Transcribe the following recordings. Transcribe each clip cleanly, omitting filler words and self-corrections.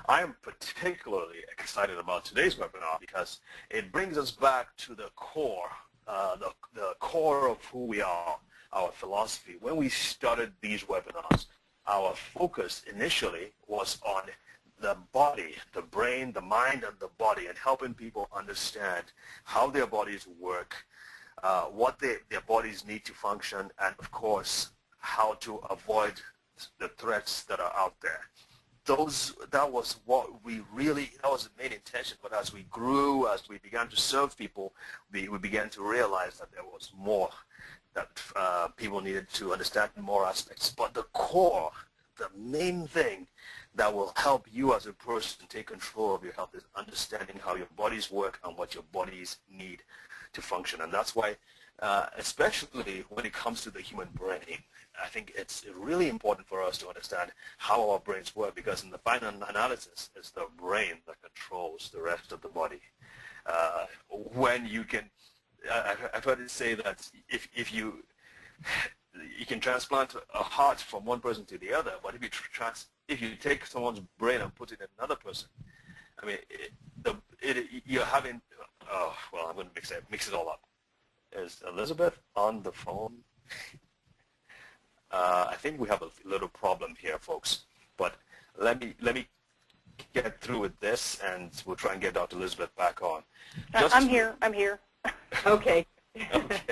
I am particularly excited about today's webinar because it brings us back to the core, the core of who we are, our philosophy. When we started these webinars, our focus initially was on the body, the brain, the mind, and the body, and helping people understand how their bodies work, what their bodies need to function, and of course, how to avoid the threats that are out there. That was what we really, that was the main intention. But as we grew, as we began to serve people, we began to realize that there was more that people needed to understand, more aspects. But the core, the main thing that will help you as a person take control of your health is understanding how your bodies work and what your bodies need to function. And that's why, especially when it comes to the human brain, I think it's really important for us to understand how our brains work, because in the final analysis, it's the brain that controls the rest of the body. When you can, I've heard it say that if you can transplant a heart from one person to the other, but if you take someone's brain and put it in another person, I mean, you're having, oh, well, I'm going to mix it all up. Is Elizabeth on the phone? I think we have a little problem here, folks. But let me get through with this, and we'll try and get Dr. Elizabeth back on. I'm here. Okay. Okay.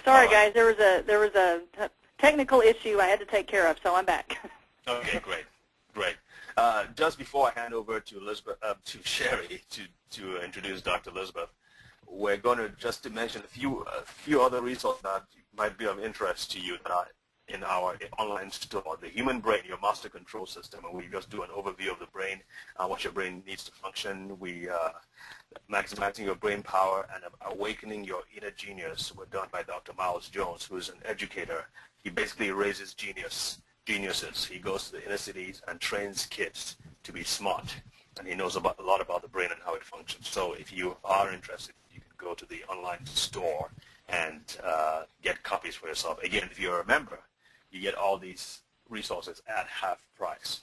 Sorry, guys. There was a technical issue I had to take care of, so I'm back. Okay, great. Just before I hand over to Elizabeth, to Sherry, to introduce Dr. Elizabeth, we're going to just to mention a few other resources that might be of interest to you that are in our online store. The Human Brain, Your Master Control System, and we just do an overview of the brain, what your brain needs to function. We maximizing your brain power and awakening your inner genius were done by Dr. Miles Jones, who is an educator. He basically raises geniuses. He goes to the inner cities and trains kids to be smart, and he knows a lot about the brain and how it functions. So if you are interested, you can go to the online store and get copies for yourself. Again, if you're a member, you get all these resources at half price.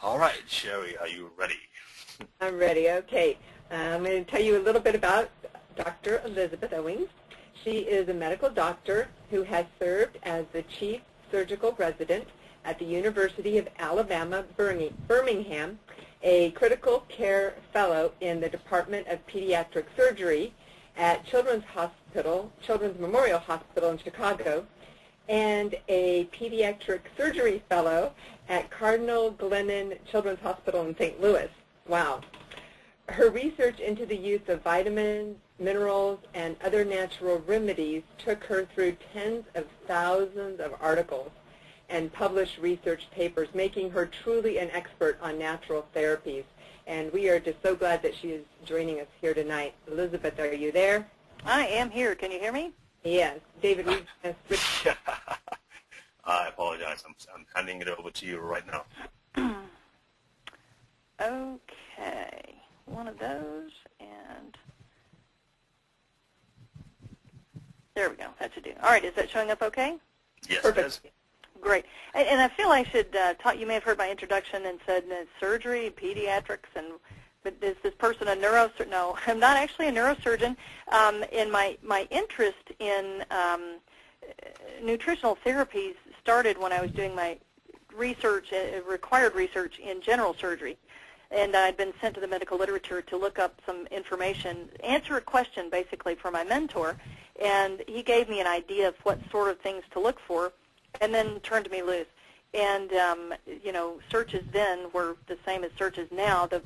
All right, Sherry, are you ready? I'm ready. Okay. I'm going to tell you a little bit about Dr. Elizabeth Owings. She is a medical doctor who has served as the chief surgical resident at the University of Alabama, Birmingham, a critical care fellow in the Department of Pediatric Surgery at Children's Memorial Hospital in Chicago, and a pediatric surgery fellow at Cardinal Glennon Children's Hospital in St. Louis. Wow. Her research into the use of vitamins, minerals, and other natural remedies took her through tens of thousands of articles and published research papers, making her truly an expert on natural therapies. And we are just so glad that she is joining us here tonight. Elizabeth, are you there? I am here. Can you hear me? Yes. David, we just switched. I apologize. I'm handing it over to you right now. Okay. One of those, and there we go. That should do. All right. Is that showing up okay? Yes, Perfect. it is. Great. And I feel I should talk. You may have heard my introduction and said surgery, pediatrics, but is this person a neurosurgeon? No, I'm not actually a neurosurgeon. And my interest in nutritional therapies started when I was doing my research, required research in general surgery. And I'd been sent to the medical literature to look up some information, answer a question basically for my mentor, and he gave me an idea of what sort of things to look for, and then turned me loose. And, searches then were the same as searches now. The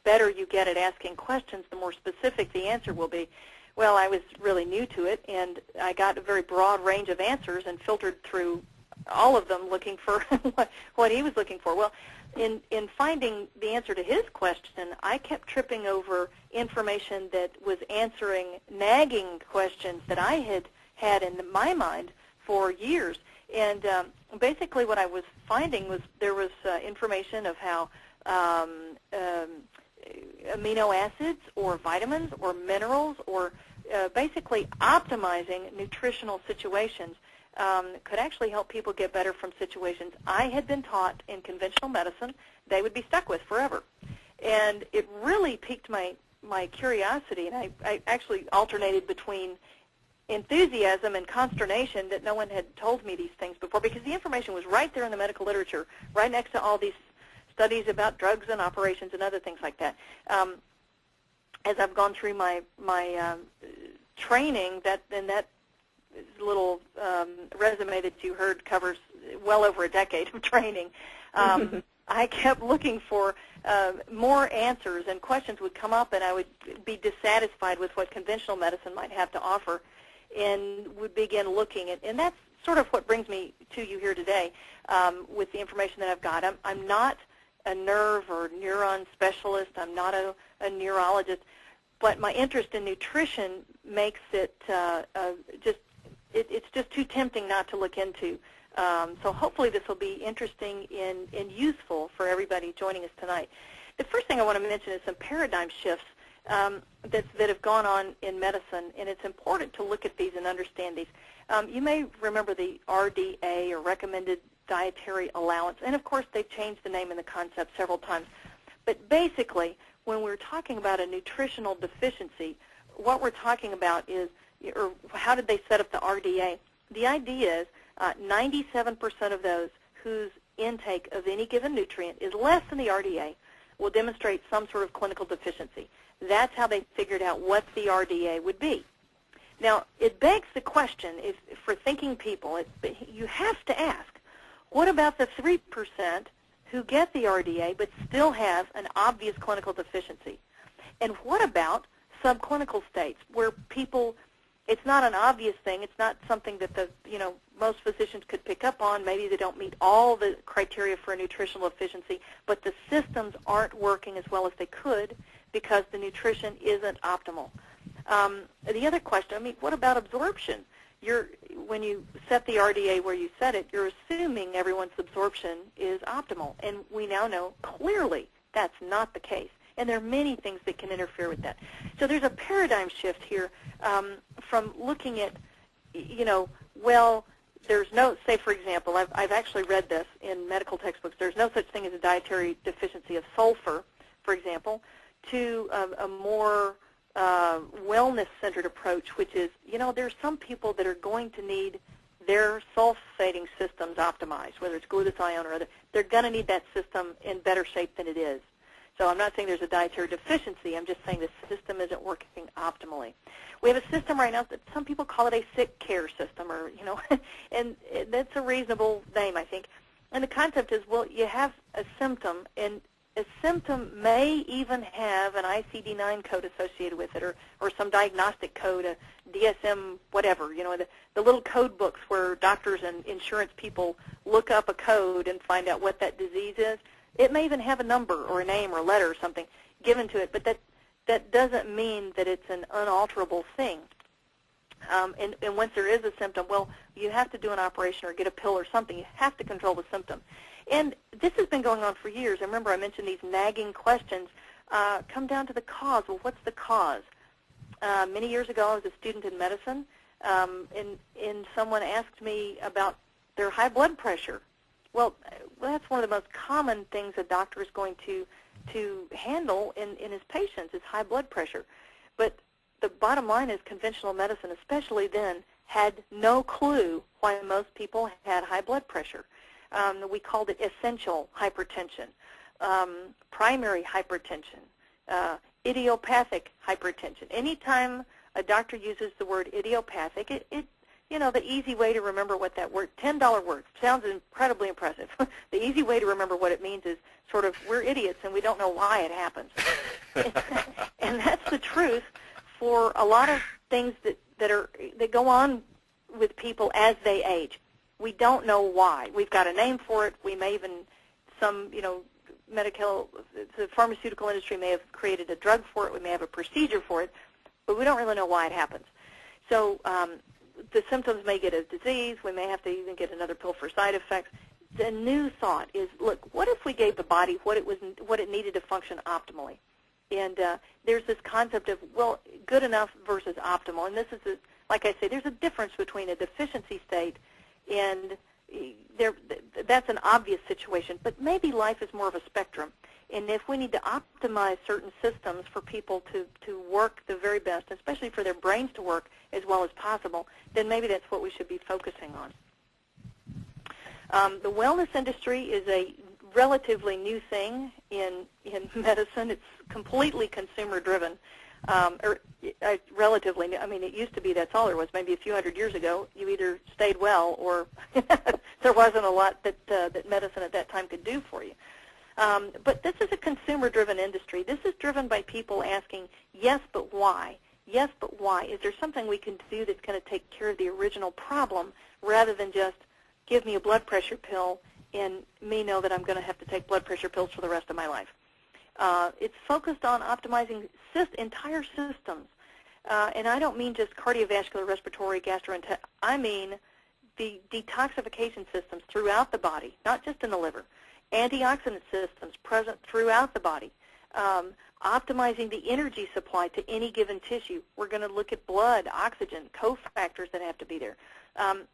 better you get at asking questions, the more specific the answer will be. Well, I was really new to it, and I got a very broad range of answers and filtered through all of them looking for what he was looking for. Well, in finding the answer to his question, I kept tripping over information that was answering nagging questions that I had in my mind for years. And basically what I was finding was there was information of how amino acids or vitamins or minerals or basically optimizing nutritional situations could actually help people get better from situations I had been taught in conventional medicine they would be stuck with forever. And it really piqued my curiosity, and I actually alternated between enthusiasm and consternation that no one had told me these things before, because the information was right there in the medical literature, right next to all these studies about drugs and operations and other things like that. As I've gone through my training, that little resume that you heard covers well over a decade of training. I kept looking for more answers, and questions would come up, and I would be dissatisfied with what conventional medicine might have to offer, and would begin looking. And that's sort of what brings me to you here today with the information that I've got. I'm not a nerve or neuron specialist. I'm not a neurologist, but my interest in nutrition makes it it's just too tempting not to look into. So hopefully this will be interesting and useful for everybody joining us tonight. The first thing I want to mention is some paradigm shifts that have gone on in medicine, and it's important to look at these and understand these. You may remember the RDA, or Recommended Dietary Allowance, and of course they've changed the name and the concept several times. But basically, when we're talking about a nutritional deficiency, what we're talking about is, or how did they set up the RDA? The idea is 97% of those whose intake of any given nutrient is less than the RDA will demonstrate some sort of clinical deficiency. That's how they figured out what the RDA would be. Now, it begs the question, if for thinking people, you have to ask, what about the 3% who get the RDA but still have an obvious clinical deficiency? And what about subclinical states where people, it's not an obvious thing, it's not something that most physicians could pick up on, maybe they don't meet all the criteria for a nutritional deficiency, but the systems aren't working as well as they could because the nutrition isn't optimal. The other question, what about absorption? When you set the RDA where you set it, you're assuming everyone's absorption is optimal, and we now know clearly that's not the case. And there are many things that can interfere with that. So there's a paradigm shift here from looking at, there's no, say for example, I've actually read this in medical textbooks, there's no such thing as a dietary deficiency of sulfur, for example, to a more wellness-centered approach, which is, there's some people that are going to need their sulfating systems optimized, whether it's glutathione or other. They're going to need that system in better shape than it is. So I'm not saying there's a dietary deficiency. I'm just saying the system isn't working optimally. We have a system right now that some people call it a sick care system, or and that's a reasonable name, I think. And the concept is, well, you have a symptom, and a symptom may even have an ICD-9 code associated with it, or some diagnostic code, a DSM whatever, the little code books where doctors and insurance people look up a code and find out what that disease is. It may even have a number or a name or a letter or something given to it, but that doesn't mean that it's an unalterable thing. And once there is a symptom, well, you have to do an operation or get a pill or something. You have to control the symptom. And this has been going on for years. I remember I mentioned these nagging questions come down to the cause. Well, what's the cause? Many years ago, I was a student in medicine, and someone asked me about their high blood pressure. Well, that's one of the most common things a doctor is going to handle in his patients is high blood pressure. But the bottom line is conventional medicine, especially then, had no clue why most people had high blood pressure. We called it essential hypertension, primary hypertension, idiopathic hypertension. Anytime a doctor uses the word idiopathic, the easy way to remember what that word, $10 word, sounds incredibly impressive. The easy way to remember what it means is sort of, we're idiots and we don't know why it happens. And that's the truth for a lot of things that go on with people as they age. We don't know why. We've got a name for it. We may even, the pharmaceutical industry may have created a drug for it. We may have a procedure for it, but we don't really know why it happens. So the symptoms may get a disease. We may have to even get another pill for side effects. The new thought is, look, what if we gave the body what it needed to function optimally? And there's this concept of, well, good enough versus optimal. And this is, like I say, there's a difference between a deficiency state And that's an obvious situation, but maybe life is more of a spectrum. And if we need to optimize certain systems for people to work the very best, especially for their brains to work as well as possible, then maybe that's what we should be focusing on. The wellness industry is a relatively new thing in medicine. It's completely consumer-driven. Relatively new. I mean, it used to be that's all there was. Maybe a few hundred years ago, you either stayed well or there wasn't a lot that medicine at that time could do for you. But this is a consumer-driven industry. This is driven by people asking, yes, but why? Yes, but why? Is there something we can do that's going to take care of the original problem rather than just give me a blood pressure pill and me know that I'm going to have to take blood pressure pills for the rest of my life? It's focused on optimizing entire systems. And I don't mean just cardiovascular, respiratory, gastrointestinal. I mean the detoxification systems throughout the body, not just in the liver. Antioxidant systems present throughout the body. Optimizing the energy supply to any given tissue. We're going to look at blood, oxygen, cofactors that have to be there.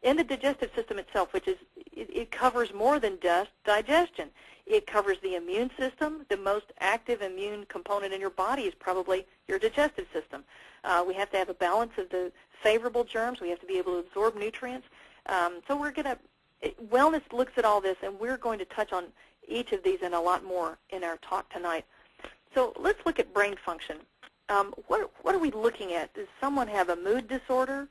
In the digestive system itself, which is, it covers more than just digestion. It covers the immune system. The most active immune component in your body is probably your digestive system. We have to have a balance of the favorable germs. We have to be able to absorb nutrients. So we're going to, wellness looks at all this, and we're going to touch on each of these and a lot more in our talk tonight. So let's look at brain function. What are we looking at? Does someone have a mood disorder?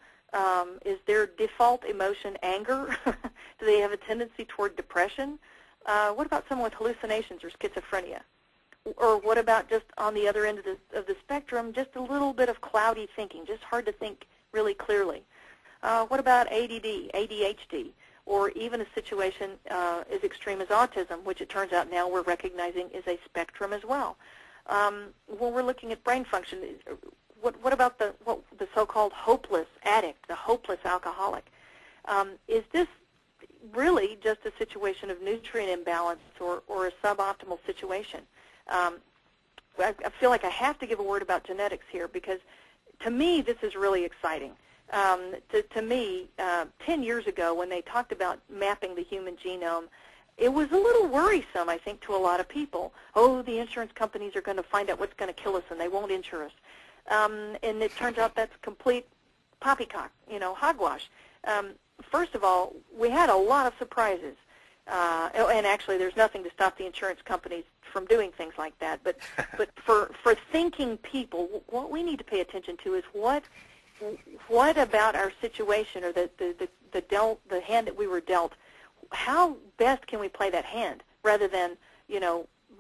Is their default emotion anger? Do they have a tendency toward depression? What about someone with hallucinations or schizophrenia? Or what about just on the other end of the spectrum, just a little bit of cloudy thinking, just hard to think really clearly? What about ADD, ADHD, or even a situation as extreme as autism, which it turns out now we're recognizing is a spectrum as well? When we're looking at brain function, what about the so-called hopeless addict, the hopeless alcoholic? Is this really just a situation of nutrient imbalance or a suboptimal situation? I feel like I have to give a word about genetics here because to me this is really exciting. To me, 10 years ago when they talked about mapping the human genome, it was a little worrisome, I think, to a lot of people. Oh, the insurance companies are going to find out what's going to kill us and they won't insure us. And it turns out that's complete poppycock, hogwash. First of all, we had a lot of surprises. And actually, there's nothing to stop the insurance companies from doing things like that. But for thinking people, what we need to pay attention to is what about our situation or the hand that we were dealt, how best can we play that hand rather than,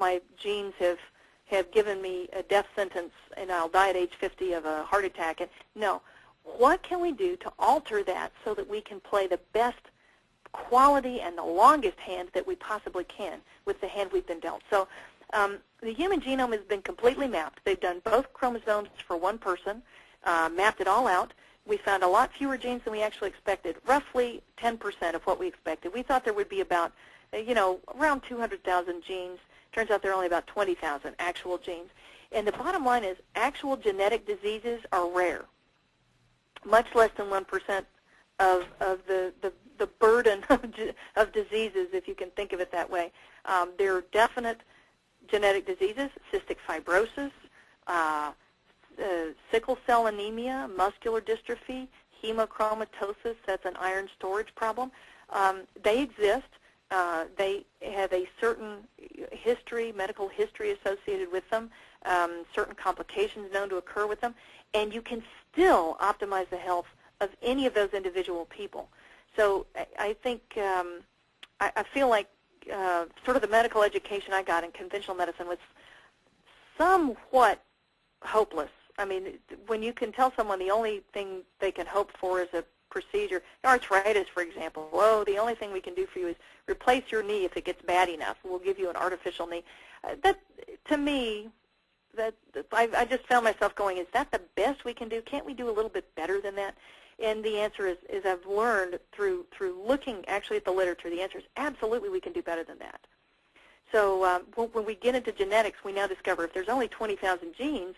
my genes have given me a death sentence and I'll die at age 50 of a heart attack. And no, what can we do to alter that so that we can play the best quality and the longest hand that we possibly can with the hand we've been dealt? So the human genome has been completely mapped. They've done both chromosomes for one person, mapped it all out. We found a lot fewer genes than we actually expected, roughly 10% of what we expected. We thought there would be about, around 200,000 genes. Turns out there are only about 20,000 actual genes. And the bottom line is actual genetic diseases are rare, much less than 1% of the burden of diseases, if you can think of it that way. There are definite genetic diseases, cystic fibrosis, sickle cell anemia, muscular dystrophy, hemochromatosis, that's an iron storage problem. They exist. They have a certain history, medical history associated with them, certain complications known to occur with them, and you can still optimize the health of any of those individual people. So I think, I feel like sort of the medical education I got in conventional medicine was somewhat hopeless. I mean, when you can tell someone the only thing they can hope for is a procedure, arthritis, for example, the only thing we can do for you is replace your knee if it gets bad enough. We'll give you an artificial knee. That, to me, I just found myself going, is that the best we can do? Can't we do a little bit better than that? And the answer is I've learned through looking actually at the literature, the answer is absolutely we can do better than that. So when we get into genetics, we now discover if there's only 20,000 genes,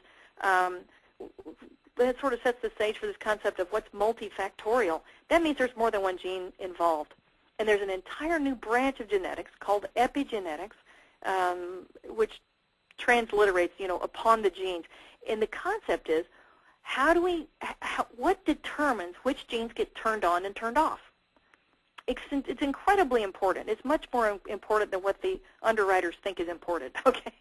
that sort of sets the stage for this concept of what's multifactorial. That means there's more than one gene involved. And there's an entire new branch of genetics called epigenetics, which transliterates, upon the genes. And the concept is, what determines which genes get turned on and turned off? It's incredibly important. It's much more important than what the underwriters think is important, okay?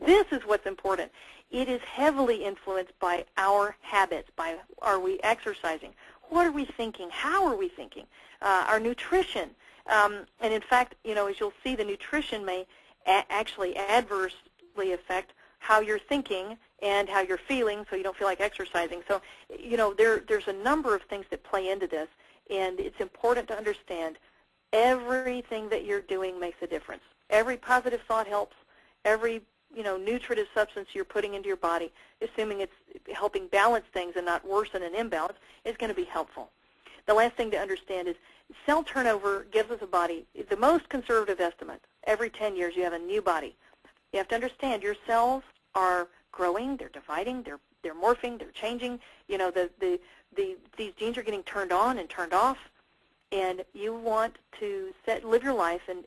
This is what's important. It is heavily influenced by our habits, by are we exercising, what are we thinking, how are we thinking, our nutrition. And in fact, as you'll see, the nutrition may actually adversely affect how you're thinking and how you're feeling, so you don't feel like exercising. So, there's a number of things that play into this, and it's important to understand everything that you're doing makes a difference. Every positive thought helps. Every nutritive substance you're putting into your body, assuming it's helping balance things and not worsen an imbalance, is going to be helpful. The last thing to understand is cell turnover gives us a body, the most conservative estimate, every 10 years you have a new body. You have to understand your cells are growing, they're dividing, they're morphing, they're changing. These genes are getting turned on and turned off, and you want to live your life and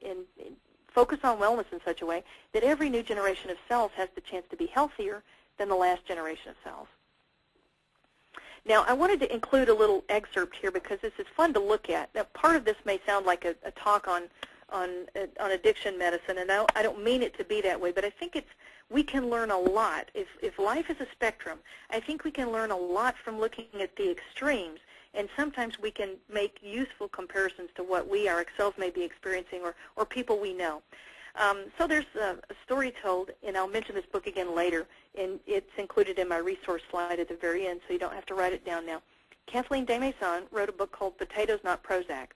focus on wellness in such a way that every new generation of cells has the chance to be healthier than the last generation of cells. Now, I wanted to include a little excerpt here because this is fun to look at. Now, part of this may sound like a talk on addiction medicine, and I don't mean it to be that way, but I think we can learn a lot. If life is a spectrum, I think we can learn a lot from looking at the extremes, and sometimes we can make useful comparisons to what we ourselves may be experiencing or people we know. So there's a story told, and I'll mention this book again later, and it's included in my resource slide at the very end, so you don't have to write it down now. Kathleen Desmaisons wrote a book called Potatoes Not Prozac,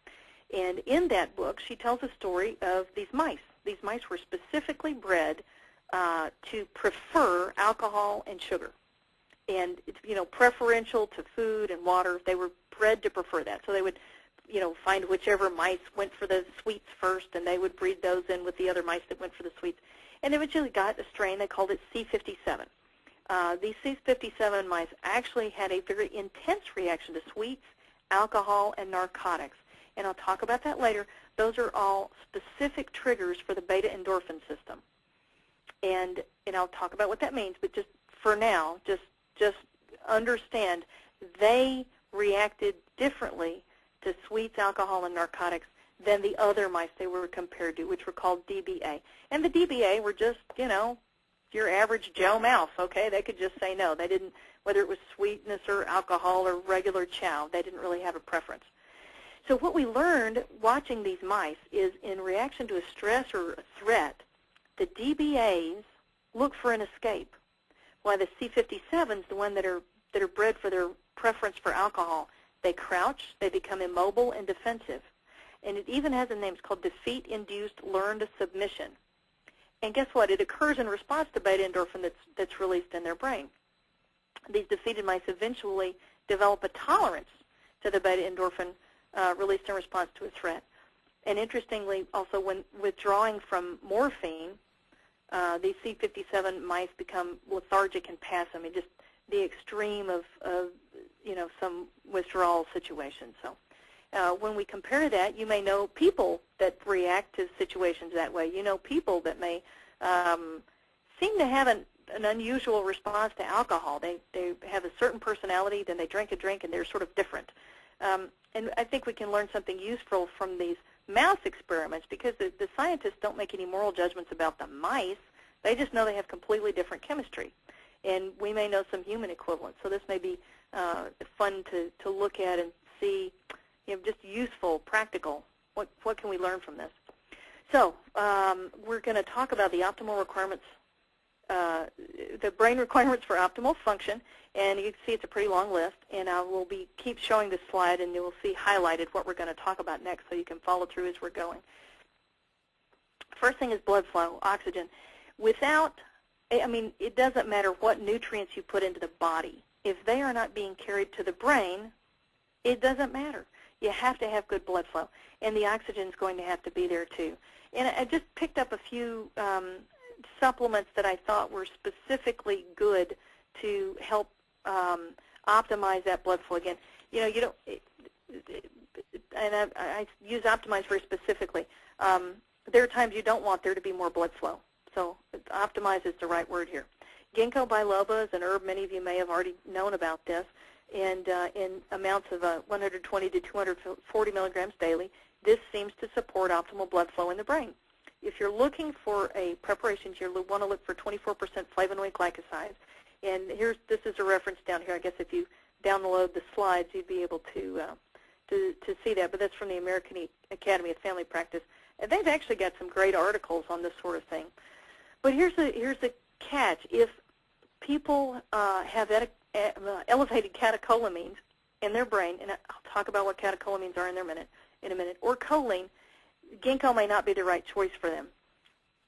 and in that book she tells a story of these mice. These mice were specifically bred to prefer alcohol and sugar. And it's, preferential to food and water. They were bred to prefer that. So they would, find whichever mice went for the sweets first, and they would breed those in with the other mice that went for the sweets. And eventually got a strain, they called it C57. These C57 mice actually had a very intense reaction to sweets, alcohol, and narcotics. And I'll talk about that later. Those are all specific triggers for the beta-endorphin system. And I'll talk about what that means, but just for now, just understand they reacted differently to sweets, alcohol, and narcotics than the other mice they were compared to, which were called DBA. And the DBA were just, your average Joe mouse, okay? They could just say no. They didn't, whether it was sweetness or alcohol or regular chow, they didn't really have a preference. So what we learned watching these mice is in reaction to a stress or a threat, the DBAs look for an escape, while the C57s, the one that are bred for their preference for alcohol, they crouch, they become immobile and defensive. And it even has a name. It's called defeat-induced learned submission. And guess what? It occurs in response to beta-endorphin that's released in their brain. These defeated mice eventually develop a tolerance to the beta-endorphin released in response to a threat. And interestingly, also when withdrawing from morphine, these C57 mice become lethargic and passive. I mean, just the extreme of some withdrawal situations. So when we compare that, you may know people that react to situations that way. You know people that may seem to have an unusual response to alcohol. They have a certain personality, then they drink a drink, and they're sort of different. And I think we can learn something useful from these mouse experiments because the scientists don't make any moral judgments about the mice. They just know they have completely different chemistry. And we may know some human equivalents. So this may be fun to look at and see, just useful, practical. What can we learn from this? So we're going to talk about the optimal requirements, the brain requirements for optimal function. And you can see it's a pretty long list. And I will keep showing this slide, and you will see highlighted what we're going to talk about next so you can follow through as we're going. First thing is blood flow, oxygen. It doesn't matter what nutrients you put into the body. If they are not being carried to the brain, it doesn't matter. You have to have good blood flow, and the oxygen is going to have to be there too. And I just picked up a few supplements that I thought were specifically good to help optimize that blood flow. Again, you know, you don't, and I use optimize very specifically. There are times you don't want there to be more blood flow. So optimize is the right word here. Ginkgo biloba is an herb. Many of you may have already known about this. And in amounts of 120 to 240 milligrams daily, this seems to support optimal blood flow in the brain. If you're looking for a preparation, you want to look for 24% flavonoid glycosides. And this is a reference down here. I guess if you download the slides, you'd be able to see that. But that's from the American Academy of Family Practice. And they've actually got some great articles on this sort of thing. But here's the catch. If people have elevated catecholamines in their brain, and I'll talk about what catecholamines are in a minute, or choline, ginkgo may not be the right choice for them.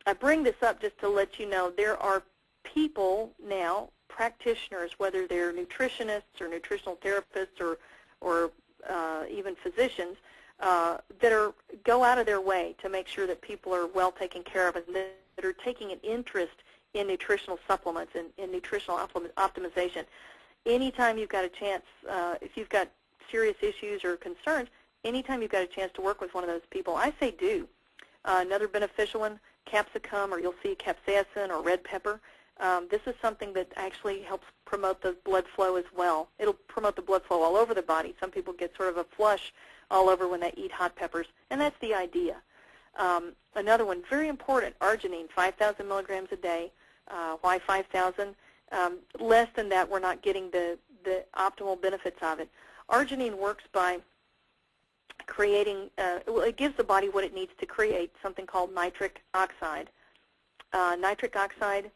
I bring this up just to let you know there are people now, practitioners, whether they're nutritionists or nutritional therapists or even physicians, that go out of their way to make sure that people are well taken care of and that are taking an interest in nutritional supplements and in nutritional optimization. Anytime you've got a chance, if you've got serious issues or concerns, anytime you've got a chance to work with one of those people, I say do. Another beneficial one, capsicum, or you'll see capsaicin or red pepper. This is something that actually helps promote the blood flow as well. It'll promote the blood flow all over the body. Some people get sort of a flush all over when they eat hot peppers, and that's the idea. Another one, very important, arginine, 5,000 milligrams a day. Why 5,000? Less than that, we're not getting the optimal benefits of it. Arginine works by creating, it gives the body what it needs to create, something called nitric oxide. Nitric oxide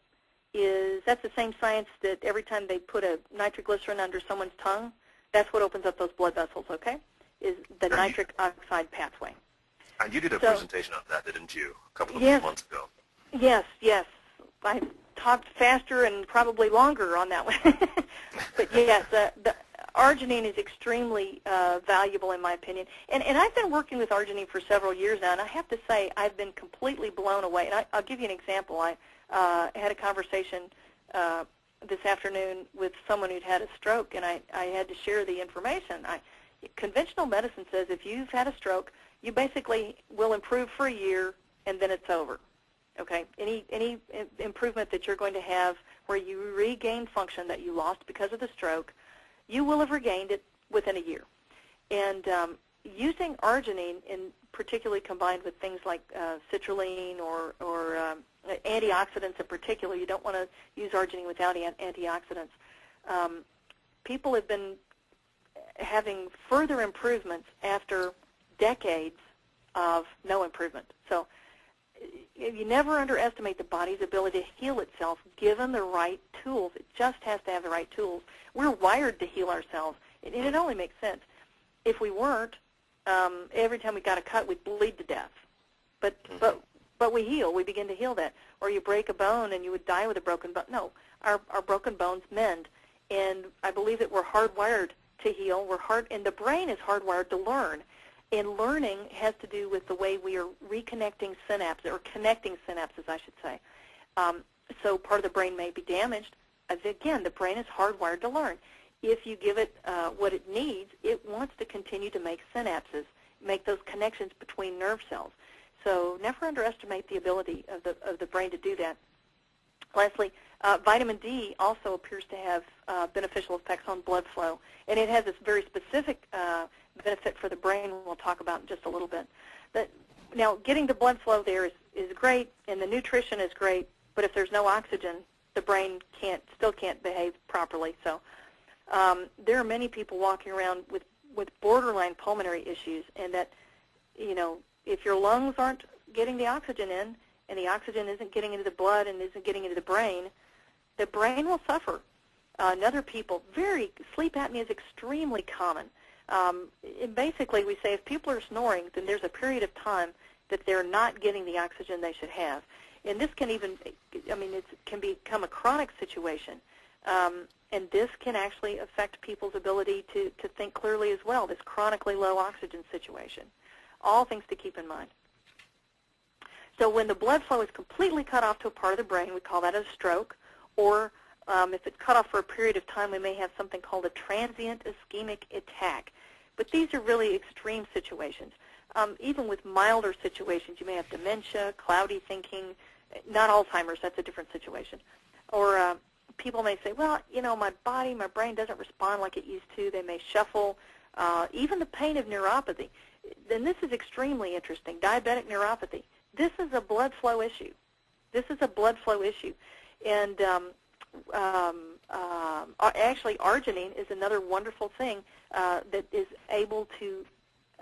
that's the same science that every time they put a nitroglycerin under someone's tongue, that's what opens up those blood vessels, okay, is the nitric oxide pathway. And you did a presentation on that, didn't you, a couple of months ago? Yes. I talked faster and probably longer on that one. But yes, the arginine is extremely valuable in my opinion. And I've been working with arginine for several years now, and I have to say I've been completely blown away. And I'll give you an example. I had a conversation this afternoon with someone who'd had a stroke, and I had to share the information. Conventional medicine says if you've had a stroke, you basically will improve for a year, and then it's over. Okay, any improvement that you're going to have where you regain function that you lost because of the stroke, you will have regained it within a year. And using arginine, particularly combined with things like citrulline or antioxidants in particular, you don't want to use arginine without antioxidants. People have been having further improvements after decades of no improvement. So you never underestimate the body's ability to heal itself given the right tools. It just has to have the right tools. We're wired to heal ourselves, and it only makes sense. If we weren't, every time we got a cut, we'd bleed to death. But we heal. We begin to heal that. Or you break a bone and you would die with a broken bone. No, our broken bones mend. And I believe that we're hardwired to heal. And the brain is hardwired to learn. And learning has to do with the way we are reconnecting synapses, or connecting synapses, I should say. So part of the brain may be damaged. Again, the brain is hardwired to learn. If you give it what it needs, it wants to continue to make synapses, make those connections between nerve cells. So never underestimate the ability of the brain to do that. Lastly, vitamin D also appears to have beneficial effects on blood flow, and it has this very specific benefit for the brain we'll talk about in just a little bit. Now, getting the blood flow there is great, and the nutrition is great, but if there's no oxygen, the brain still can't behave properly. So there are many people walking around with borderline pulmonary issues, and that, if your lungs aren't getting the oxygen in, and the oxygen isn't getting into the blood and isn't getting into the brain will suffer. Other people, sleep apnea is extremely common. And basically, we say if people are snoring, then there's a period of time that they're not getting the oxygen they should have. And this can it can become a chronic situation. And this can actually affect people's ability to think clearly as well, this chronically low oxygen situation. All things to keep in mind. So when the blood flow is completely cut off to a part of the brain, we call that a stroke, or If it's cut off for a period of time, we may have something called a transient ischemic attack. But these are really extreme situations. Even with milder situations, you may have dementia, cloudy thinking, not Alzheimer's, that's a different situation. Or people may say, well, you know, my brain doesn't respond like it used to. They may shuffle. Even the pain of neuropathy. Then this is extremely interesting. Diabetic neuropathy. This is a blood flow issue. This is a blood flow issue. And actually, arginine is another wonderful thing that is able to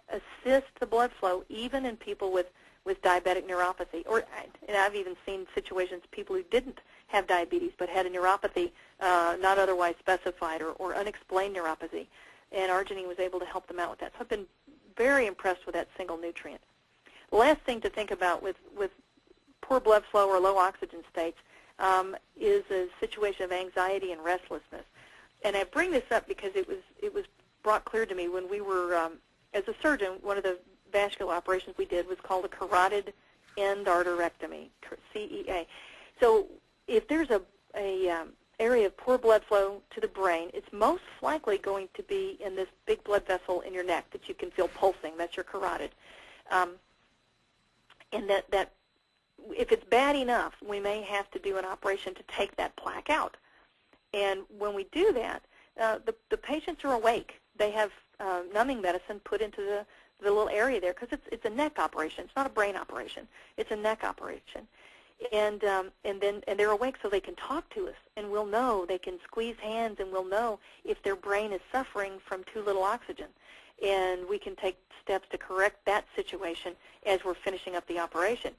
assist the blood flow even in people with diabetic neuropathy. And I've even seen situations, people who didn't have diabetes but had a neuropathy not otherwise specified or unexplained neuropathy. And arginine was able to help them out with that. So I've been very impressed with that single nutrient. The last thing to think about with poor blood flow or low oxygen states is a situation of anxiety and restlessness. And I bring this up because it was brought clear to me when we were, as a surgeon, one of the vascular operations we did was called a carotid endarterectomy, CEA. So if there's a area of poor blood flow to the brain, it's most likely going to be in this big blood vessel in your neck that you can feel pulsing. That's your carotid. And that if it's bad enough, we may have to do an operation to take that plaque out. And when we do that, the patients are awake. They have numbing medicine put into the little area there because it's a neck operation. It's not a brain operation. It's a neck operation. And they're awake so they can talk to us, and we'll know. They can squeeze hands, and we'll know if their brain is suffering from too little oxygen. And we can take steps to correct that situation as we're finishing up the operation.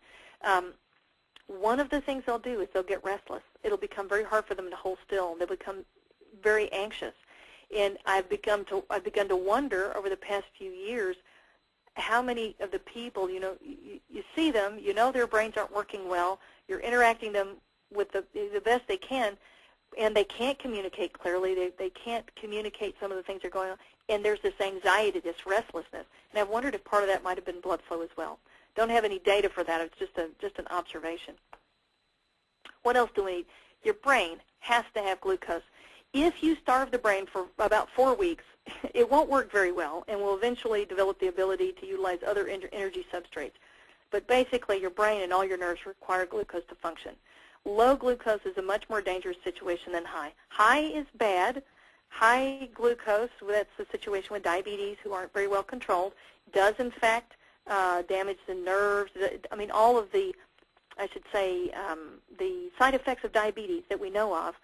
One of the things they'll do is they'll get restless. It'll become very hard for them to hold still. They'll become very anxious. And I've begun to wonder over the past few years how many of the people, you see them, you know their brains aren't working well, you're interacting them with the best they can, and they can't communicate clearly, they can't communicate some of the things that are going on, and there's this anxiety, this restlessness. And I've wondered if part of that might have been blood flow as well. Don't have any data for that, it's just an observation. What else do we need? Your brain has to have glucose. If you starve the brain for about 4 weeks, it won't work very well and will eventually develop the ability to utilize other energy substrates. But basically, your brain and all your nerves require glucose to function. Low glucose is a much more dangerous situation than high. High is bad. High glucose, that's the situation with diabetes who aren't very well controlled, does in fact damage the nerves. I mean, all of the, I should say, the side effects of diabetes that we know of,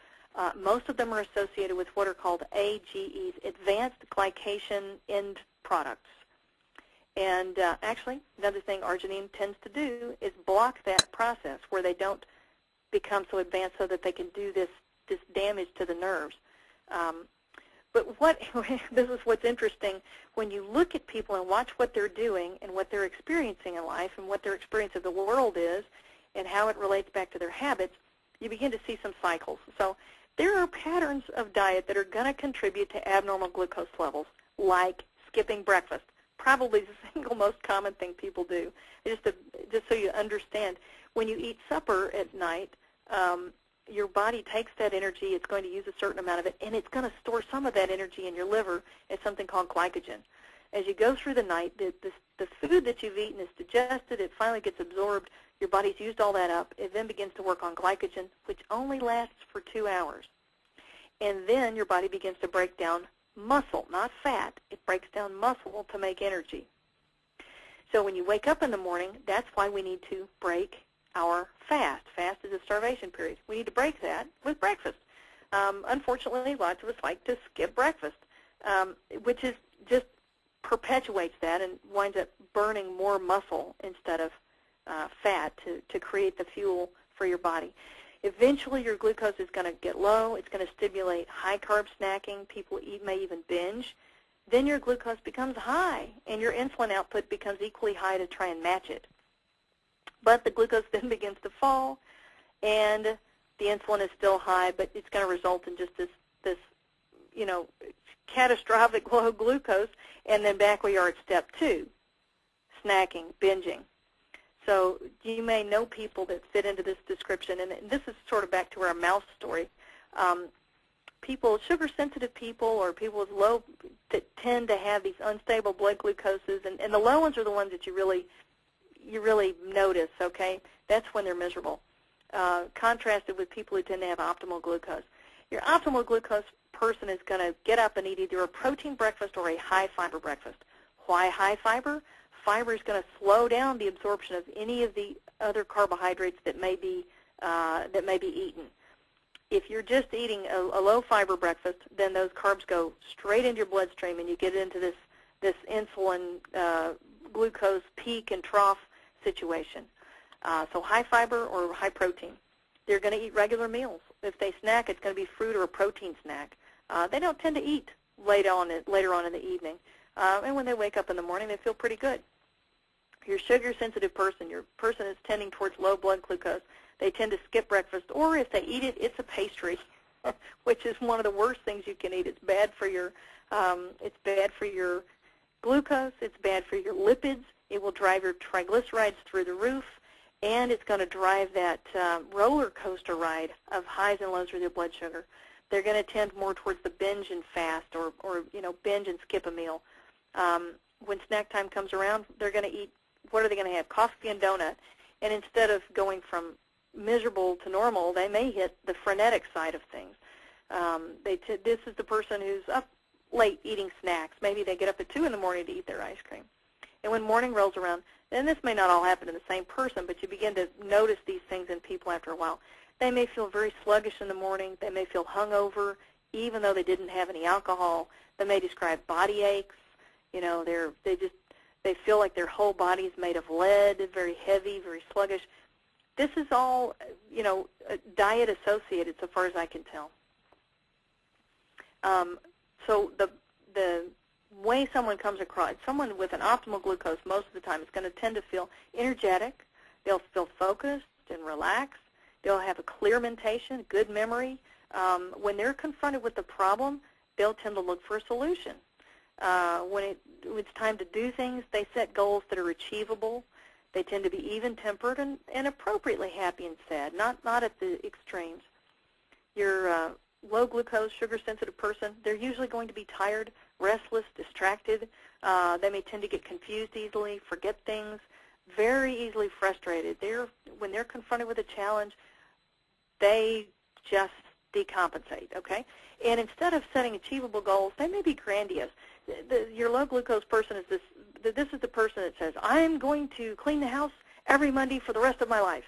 most of them are associated with what are called AGEs, advanced glycation end products. And actually, another thing arginine tends to do is block that process where they don't become so advanced so that they can do this damage to the nerves. But this is what's interesting. When you look at people and watch what they're doing and what they're experiencing in life and what their experience of the world is and how it relates back to their habits, you begin to see some cycles. So there are patterns of diet that are going to contribute to abnormal glucose levels, like skipping breakfast, probably the single most common thing people do. Just so you understand, when you eat supper at night, your body takes that energy, it's going to use a certain amount of it, and it's going to store some of that energy in your liver as something called glycogen. As you go through the night, the food that you've eaten is digested, it finally gets absorbed, your body's used all that up, it then begins to work on glycogen, which only lasts for 2 hours. And then your body begins to break down muscle, not fat. It breaks down muscle to make energy. So when you wake up in the morning, that's why we need to break our fast. Fast is a starvation period. We need to break that with breakfast. Unfortunately, lots of us like to skip breakfast, which is just perpetuates that and winds up burning more muscle instead of fat to create the fuel for your body. Eventually, your glucose is going to get low. It's going to stimulate high-carb snacking. People may even binge. Then your glucose becomes high, and your insulin output becomes equally high to try and match it. But the glucose then begins to fall, and the insulin is still high, but it's going to result in just this catastrophic low glucose, and then back we are at step 2, snacking, binging. So you may know people that fit into this description, and this is sort of back to our mouse story. Sugar-sensitive people or people with low, that tend to have these unstable blood glucoses, and the low ones are the ones that you really notice, okay? That's when they're miserable, contrasted with people who tend to have optimal glucose. Your optimal glucose person is going to get up and eat either a protein breakfast or a high-fiber breakfast. Why high fiber? Fiber is going to slow down the absorption of any of the other carbohydrates that may be eaten. If you're just eating a low-fiber breakfast, then those carbs go straight into your bloodstream, and you get into this insulin glucose peak and trough situation. So high fiber or high protein. They're going to eat regular meals. If they snack, it's going to be fruit or a protein snack. They don't tend to eat later on in the evening. And when they wake up in the morning, they feel pretty good. Your sugar-sensitive person, your person is tending towards low blood glucose, they tend to skip breakfast, or if they eat it, it's a pastry, which is one of the worst things you can eat. It's bad for your glucose. It's bad for your lipids. It will drive your triglycerides through the roof, and it's going to drive that roller coaster ride of highs and lows with your blood sugar. They're going to tend more towards the binge and fast, or binge and skip a meal. When snack time comes around, they're going to eat. What are they going to have? Coffee and donut. And instead of going from miserable to normal, they may hit the frenetic side of things. This is the person who's up late eating snacks. Maybe they get up at 2 in the morning to eat their ice cream. And when morning rolls around, and this may not all happen in the same person, but you begin to notice these things in people after a while. They may feel very sluggish in the morning. They may feel hungover, even though they didn't have any alcohol. They may describe body aches. They feel like their whole body is made of lead, very heavy, very sluggish. This is all, diet associated, so far as I can tell. So the way someone comes across, someone with an optimal glucose most of the time is going to tend to feel energetic. They'll feel focused and relaxed. They'll have a clear mentation, good memory. When they're confronted with the problem, they'll tend to look for a solution. When it's time to do things, they set goals that are achievable. They tend to be even-tempered and appropriately happy and sad, not at the extremes. Your low-glucose, sugar-sensitive person, they're usually going to be tired, restless, distracted. They may tend to get confused easily, forget things, very easily frustrated. When they're confronted with a challenge, they just decompensate, okay? And instead of setting achievable goals, they may be grandiose. Your low-glucose person is this is the person that says, I'm going to clean the house every Monday for the rest of my life.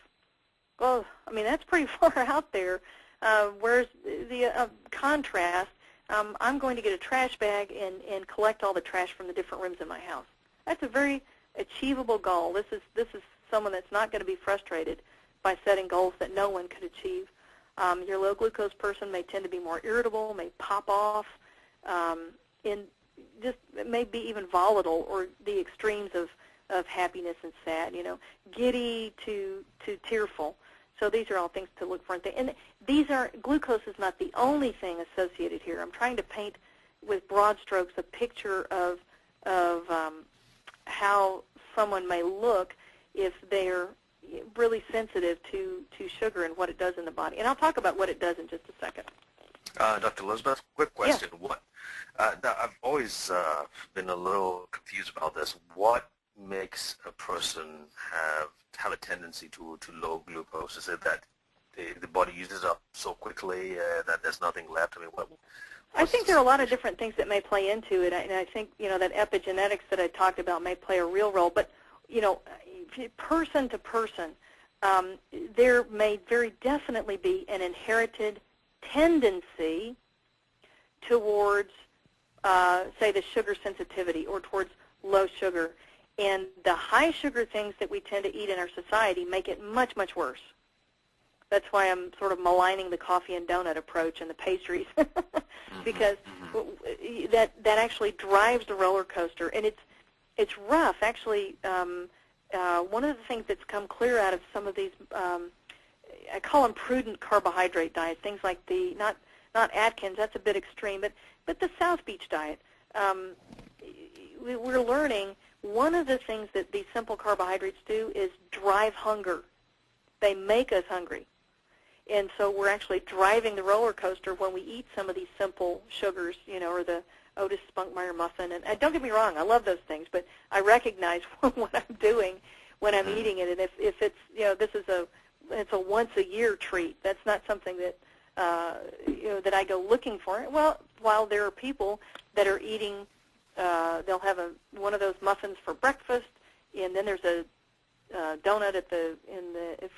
Well, I mean, that's pretty far out there. Whereas the contrast, I'm going to get a trash bag and collect all the trash from the different rooms in my house. That's a very achievable goal. This is someone that's not going to be frustrated by setting goals that no one could achieve. Your low-glucose person may tend to be more irritable, may pop off, just may be even volatile, or the extremes of happiness and sad, giddy to tearful. So these are all things to look for. And glucose is not the only thing associated here. I'm trying to paint with broad strokes a picture of how someone may look if they're really sensitive to sugar and what it does in the body. And I'll talk about what it does in just a second. Dr. Elizabeth, quick question. Yeah. I've always been a little confused about this. What makes a person have a tendency to low glucose? Is it that the body uses up so quickly that there's nothing left? I mean, I think there are a lot of different things that may play into it, and I think that epigenetics that I talked about may play a real role. But person to person, there may very definitely be an inherited tendency towards, say, the sugar sensitivity or towards low sugar. And the high sugar things that we tend to eat in our society make it much, much worse. That's why I'm sort of maligning the coffee and donut approach and the pastries, because that actually drives the roller coaster. And it's rough. Actually, one of the things that's come clear out of some of these, I call them prudent carbohydrate diets, things like not Atkins, that's a bit extreme, but the South Beach diet. We're learning one of the things that these simple carbohydrates do is drive hunger. They make us hungry. And so we're actually driving the roller coaster when we eat some of these simple sugars, or the Otis Spunkmeyer muffin. And don't get me wrong, I love those things, but I recognize what I'm doing when I'm eating it. And if it's, it's a once-a-year treat. That's not something that, that I go looking for. Well, while there are people that are eating, they'll have one of those muffins for breakfast, and then there's a donut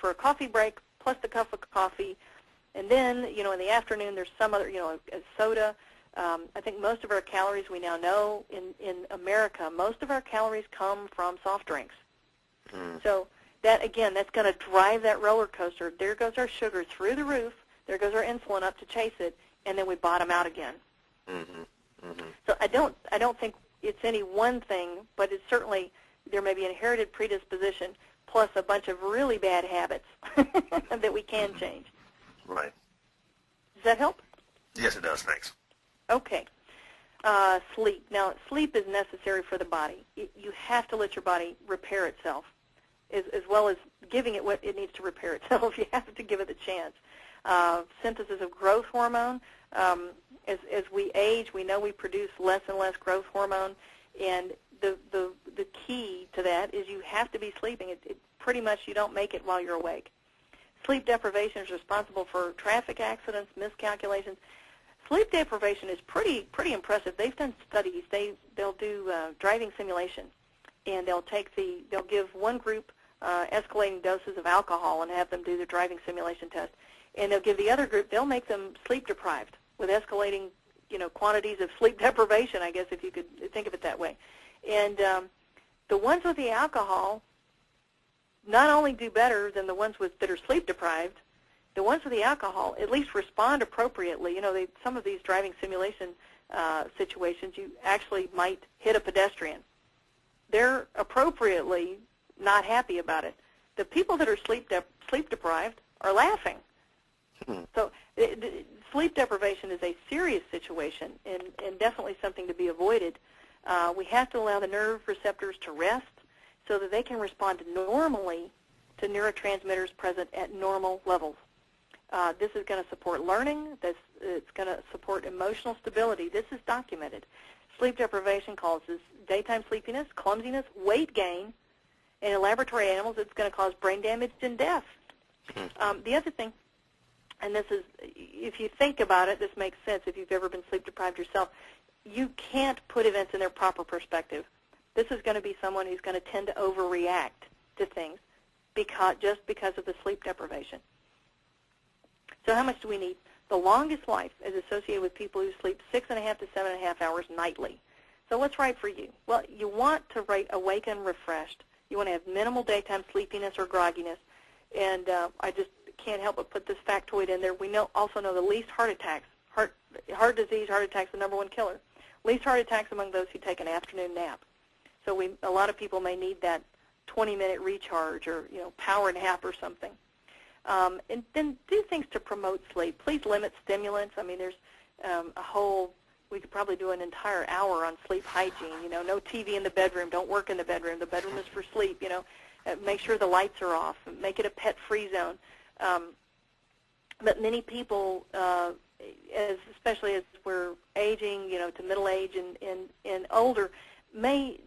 for a coffee break, plus the cup of coffee, and then in the afternoon there's some other a soda. I think most of our calories, we now know in America, most of our calories come from soft drinks. So that again, that's going to drive that roller coaster. There goes our sugar through the roof. There goes our insulin up to chase it, and then we bottom out again. So I don't think it's any one thing, but it's certainly there may be an inherited predisposition plus a bunch of really bad habits that we can change. Right. Does that help? Yes, it does. Thanks. Okay. Sleep. Now, sleep is necessary for the body. You have to let your body repair itself, as well as giving it what it needs to repair itself. You have to give it the chance. Synthesis of growth hormone. As we age, we know we produce less and less growth hormone, and the key to that is you have to be sleeping. It pretty much you don't make it while you're awake. Sleep deprivation is responsible for traffic accidents, miscalculations. Sleep deprivation is pretty impressive. They've done studies. They'll do driving simulation, and they'll give one group escalating doses of alcohol and have them do the driving simulation test, and they'll give the other group, they'll make them sleep deprived with escalating quantities of sleep deprivation, I guess, if you could think of it that way. And the ones with the alcohol not only do better than the ones that are sleep deprived, the ones with the alcohol at least respond appropriately. Some of these driving simulation situations, you actually might hit a pedestrian. They're appropriately not happy about it. The people that are sleep deprived are laughing. So sleep deprivation is a serious situation and definitely something to be avoided. We have to allow the nerve receptors to rest so that they can respond normally to neurotransmitters present at normal levels. This is going to support learning. It's going to support emotional stability. This is documented. Sleep deprivation causes daytime sleepiness, clumsiness, weight gain, and in laboratory animals it's going to cause brain damage and death. The other thing, and this is, if you think about it, this makes sense if you've ever been sleep deprived yourself, you can't put events in their proper perspective. This is going to be someone who's going to tend to overreact to things just because of the sleep deprivation. So how much do we need? The longest life is associated with people who sleep 6.5 to 7.5 hours nightly. So what's right for you? Well, you want to awaken refreshed. You want to have minimal daytime sleepiness or grogginess. And I just can't help but put this factoid in there. We also know the least heart attacks. Heart disease, heart attacks, the number one killer. Least heart attacks among those who take an afternoon nap. So a lot of people may need that 20-minute recharge or power nap or something. And then do things to promote sleep. Please limit stimulants. I mean, there's we could probably do an entire hour on sleep hygiene. No TV in the bedroom. Don't work in the bedroom. The bedroom is for sleep. Make sure the lights are off. Make it a pet-free zone. But many people, especially as we're aging, to middle age and older, may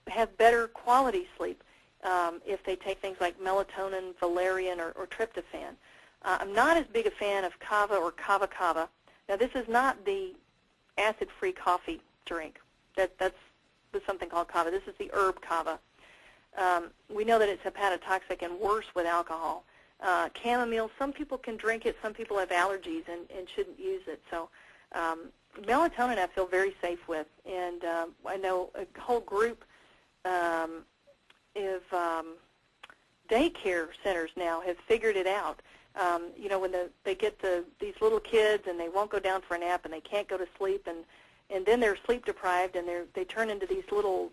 have better quality sleep if they take things like melatonin, valerian, or tryptophan. I'm not as big a fan of kava or kava. Now, this is not the acid-free coffee drink. That's something called kava. This is the herb kava. We know that it's hepatotoxic and worse with alcohol. Chamomile, some people can drink it. Some people have allergies and shouldn't use it. So melatonin I feel very safe with. And I know a whole group of daycare centers now have figured it out. When they get these little kids and they won't go down for a nap and they can't go to sleep and then they're sleep deprived and they turn into these little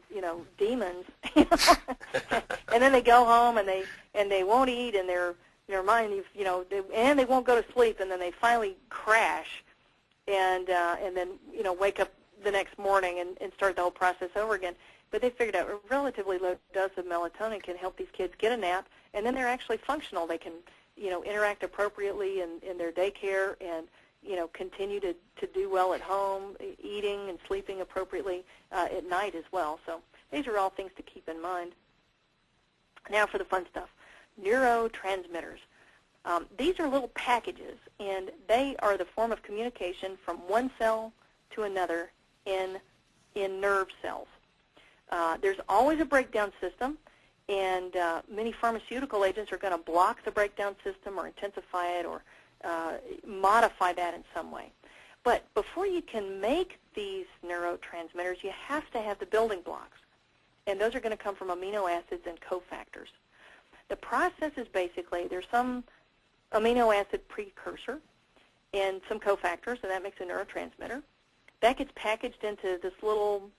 demons, and then they go home and they won't eat and their mind and they won't go to sleep and then they finally crash and then wake up the next morning and start the whole process over again. But they figured out a relatively low dose of melatonin can help these kids get a nap, and then they're actually functional. They can interact appropriately in their daycare and, continue to do well at home, eating and sleeping appropriately at night as well. So these are all things to keep in mind. Now for the fun stuff, neurotransmitters. These are little packages, and they are the form of communication from one cell to another in nerve cells. There's always a breakdown system, and many pharmaceutical agents are going to block the breakdown system or intensify it or modify that in some way. But before you can make these neurotransmitters, you have to have the building blocks, and those are going to come from amino acids and cofactors. The process is basically there's some amino acid precursor and some cofactors, and that makes a neurotransmitter. That gets packaged into this little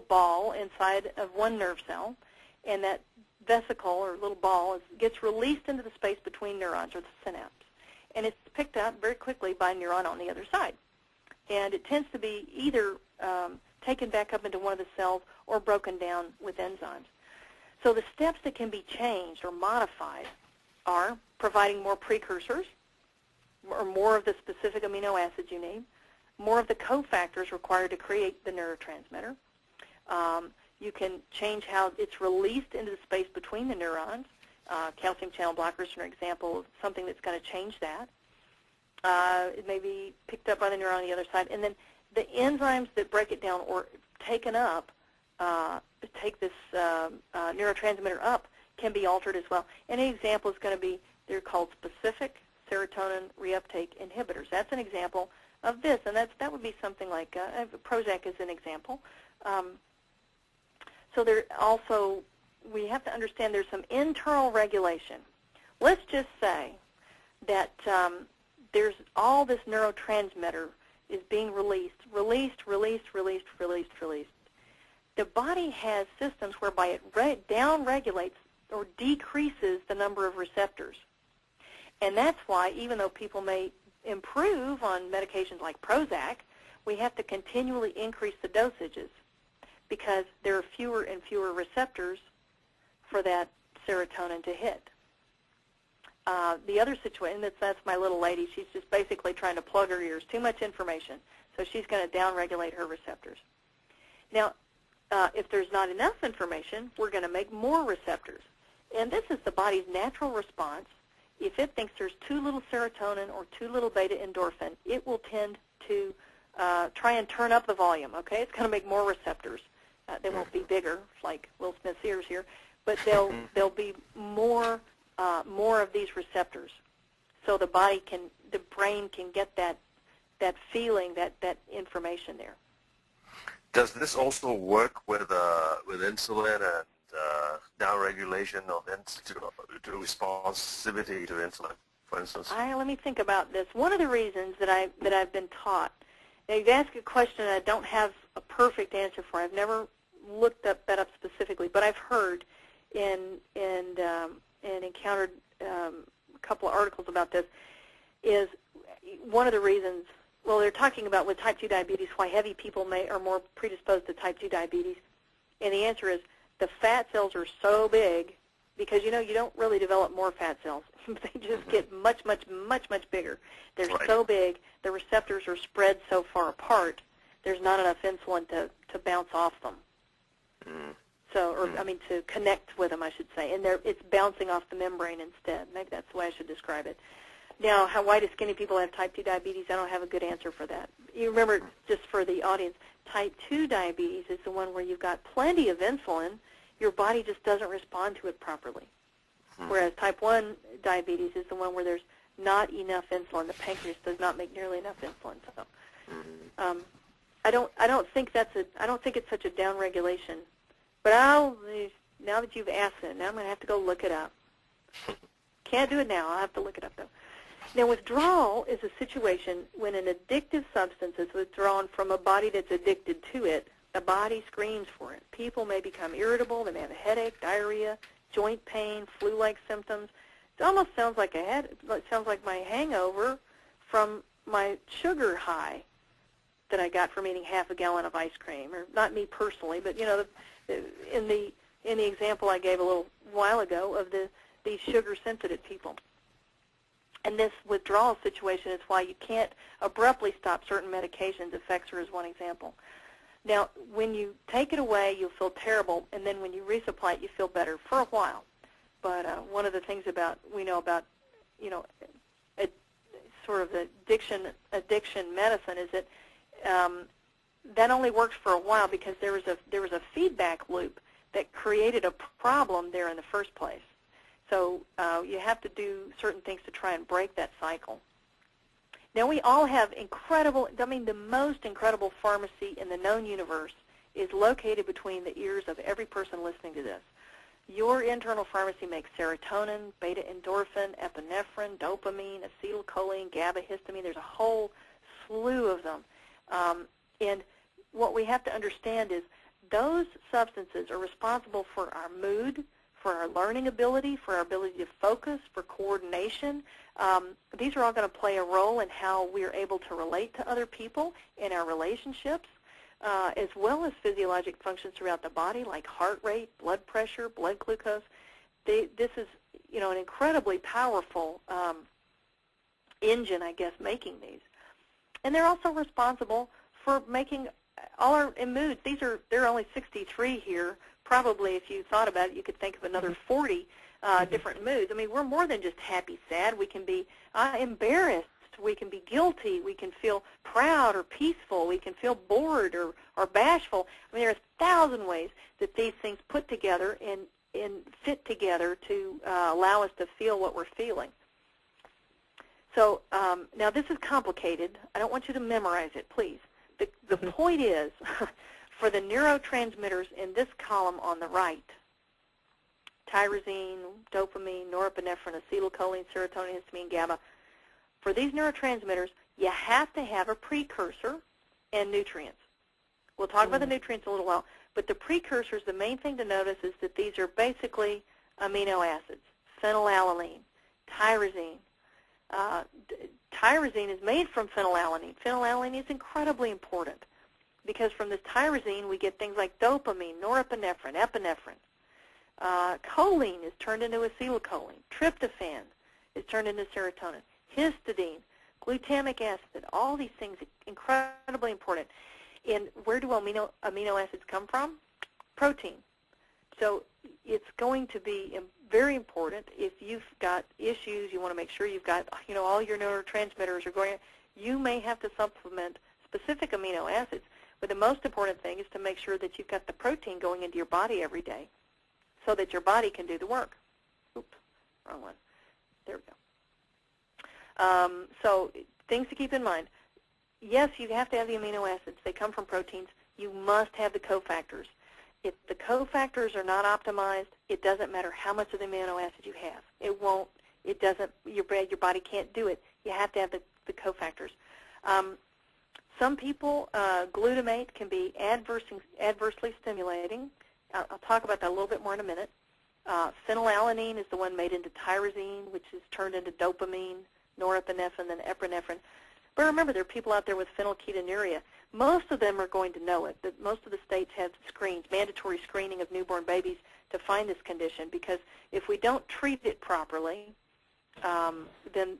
ball inside of one nerve cell, and that vesicle or little ball gets released into the space between neurons, or the synapse. And it's picked up very quickly by a neuron on the other side. And it tends to be either taken back up into one of the cells or broken down with enzymes. So the steps that can be changed or modified are providing more precursors, or more of the specific amino acids you need, more of the cofactors required to create the neurotransmitter. You can change how it's released into the space between the neurons. Calcium channel blockers are an example of something that's going to change that. It may be picked up by the neuron on the other side. And then the enzymes that break it down or taken up, take this neurotransmitter up, can be altered as well. And an example is going to be, they're called specific serotonin reuptake inhibitors. That's an example of this, and that would be something like Prozac is an example. So there also, we have to understand there's some internal regulation. Let's just say that there's all this neurotransmitter is being released. The body has systems whereby it down-regulates or decreases the number of receptors. And that's why, even though people may improve on medications like Prozac, we have to continually increase the dosages because there are fewer and fewer receptors for that serotonin to hit. The other situation, that's my little lady, she's just basically trying to plug her ears. Too much information. So she's going to down-regulate her receptors. Now, if there's not enough information, we're going to make more receptors. And this is the body's natural response. If it thinks there's too little serotonin or too little beta-endorphin, it will tend to try and turn up the volume, okay? It's going to make more receptors. They won't be bigger, like Will Smith's ears here, but there'll be more of these receptors. So the brain can get that feeling, that information there. Does this also work with insulin and downregulation of to responsivity to insulin, for instance? Let me think about this. One of the reasons that I've been taught. Now you've asked a question I don't have a perfect answer for. I've never looked that up specifically, but I've heard and encountered a couple of articles about this. Is one of the reasons. Well, they're talking about with type 2 diabetes why heavy people are more predisposed to type 2 diabetes, and the answer is the fat cells are so big because you don't really develop more fat cells. They just get much bigger. They're so big, the receptors are spread so far apart, there's not enough insulin to bounce off them. So, to connect with them, I should say. And it's bouncing off the membrane instead. Maybe that's the way I should describe it. Now, why do skinny people have type 2 diabetes? I don't have a good answer for that. You remember, just for the audience, type 2 diabetes is the one where you've got plenty of insulin. Your body just doesn't respond to it properly. Whereas type 1 diabetes is the one where there's not enough insulin. The pancreas does not make nearly enough insulin. So, I don't think it's such a downregulation. But now that you've asked it, now I'm going to have to go look it up. Can't do it now. I'll have to look it up, though. Now, withdrawal is a situation when an addictive substance is withdrawn from a body that's addicted to it. The body screams for it. People may become irritable. They may have a headache, diarrhea, joint pain, flu-like symptoms. It almost sounds like it sounds like my hangover from my sugar high that I got from eating half a gallon of ice cream. Or not me personally, but in the example I gave a little while ago of these sugar-sensitive people. And this withdrawal situation is why you can't abruptly stop certain medications. Effexor is one example. Now, when you take it away, you'll feel terrible, and then when you resupply it, you feel better for a while. But one of the things we know about, sort of the addiction medicine is that that only works for a while because there was a feedback loop that created a problem there in the first place. So you have to do certain things to try and break that cycle. Now, we all have the most incredible pharmacy in the known universe is located between the ears of every person listening to this. Your internal pharmacy makes serotonin, beta-endorphin, epinephrine, dopamine, acetylcholine, GABA, histamine. There's a whole slew of them. And what we have to understand is those substances are responsible for our mood, for our learning ability, for our ability to focus, for coordination. These are all going to play a role in how we're able to relate to other people in our relationships, as well as physiologic functions throughout the body like heart rate, blood pressure, blood glucose. This is an incredibly powerful engine, I guess, making these. And they're also responsible for making all our moods. There are only 63 here. Probably, if you thought about it, you could think of another 40 different moods. I mean, we're more than just happy, sad. We can be embarrassed. We can be guilty. We can feel proud or peaceful. We can feel bored or bashful. I mean, there are 1,000 ways that these things put together and fit together to allow us to feel what we're feeling. So now this is complicated. I don't want you to memorize it, please. The point is, for the neurotransmitters in this column on the right, tyrosine, dopamine, norepinephrine, acetylcholine, serotonin, histamine, GABA, for these neurotransmitters, you have to have a precursor and nutrients. We'll talk about the nutrients in a little while, but the precursors, the main thing to notice is that these are basically amino acids, phenylalanine, tyrosine. Tyrosine is made from phenylalanine. Phenylalanine is incredibly important because from this tyrosine we get things like dopamine, norepinephrine, epinephrine. Choline is turned into acetylcholine. Tryptophan is turned into serotonin. Histidine, glutamic acid, all these things are incredibly important. And where do amino acids come from? Protein. So it's going to be very important if you've got issues, you want to make sure you've got, all your neurotransmitters are going, you may have to supplement specific amino acids. But the most important thing is to make sure that you've got the protein going into your body every day so that your body can do the work. Oops, wrong one. There we go. So things to keep in mind. Yes, you have to have the amino acids. They come from proteins. You must have the cofactors. If the cofactors are not optimized, it doesn't matter how much of the amino acid you have. It won't. It doesn't. Your body can't do it. You have to have the cofactors. Some people, glutamate can be adversely stimulating. I'll talk about that a little bit more in a minute. Phenylalanine is the one made into tyrosine, which is turned into dopamine, norepinephrine, and epinephrine. But remember, there are people out there with phenylketonuria. Most of them are going to know it. Most of the states have screens, mandatory screening of newborn babies to find this condition, because if we don't treat it properly, then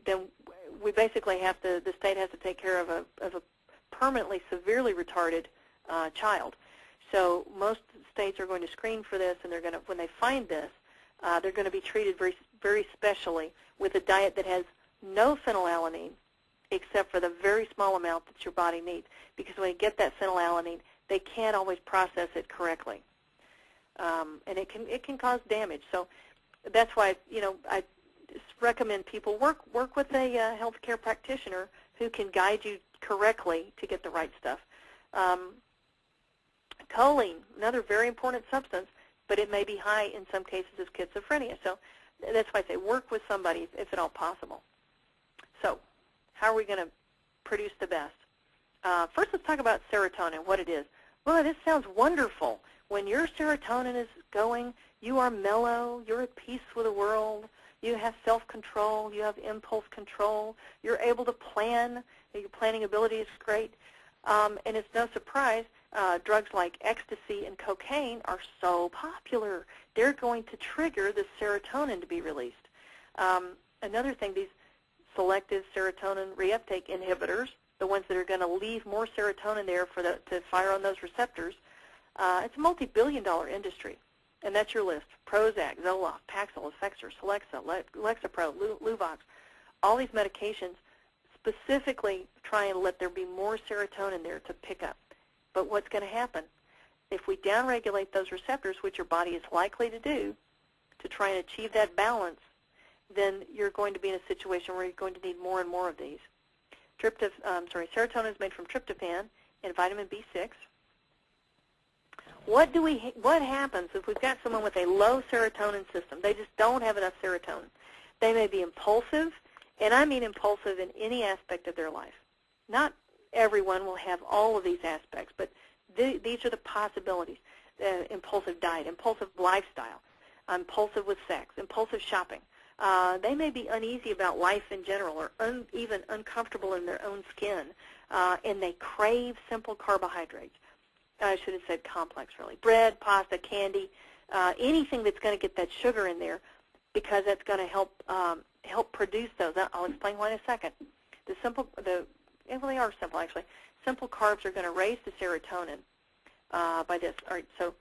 we basically have to, the state has to take care of a permanently severely retarded child. So most states are going to screen for this, and they're going to, when they find this, they're going to be treated very, very specially with a diet that has no phenylalanine, except for the very small amount that your body needs. Because when you get that phenylalanine, they can't always process it correctly, and it can cause damage. So that's why I just recommend people work with a healthcare practitioner who can guide you correctly to get the right stuff. Choline, another very important substance, but it may be high in some cases of schizophrenia. So that's why I say work with somebody if at all possible. So how are we going to produce the best? First, let's talk about serotonin, what it is. Well, this sounds wonderful. When your serotonin is going, you are mellow, you're at peace with the world, you have self-control, you have impulse control, you're able to plan, your planning ability is great, and it's no surprise drugs like ecstasy and cocaine are so popular. They're going to trigger the serotonin to be released. Another thing, these selective serotonin reuptake inhibitors, the ones that are going to leave more serotonin there to fire on those receptors. It's a multi-billion-dollar industry, and that's your list. Prozac, Zoloft, Paxil, Effexor, Celexa, Lexapro, Luvox, all these medications specifically try and let there be more serotonin there to pick up. But what's going to happen? If we downregulate those receptors, which your body is likely to do, to try and achieve that balance, then you're going to be in a situation where you're going to need more and more of these. Serotonin is made from tryptophan and vitamin B6. What happens if we've got someone with a low serotonin system? They just don't have enough serotonin. They may be impulsive, and I mean impulsive in any aspect of their life. Not everyone will have all of these aspects, but these are the possibilities. Impulsive diet, impulsive lifestyle, impulsive with sex, impulsive shopping. They may be uneasy about life in general or even uncomfortable in their own skin, and they crave simple carbohydrates. I should have said complex, really. Bread, pasta, candy, anything that's going to get that sugar in there, because that's going to help produce those. I'll explain why in a second. They really are simple, actually. Simple carbs are going to raise the serotonin by this. All right, so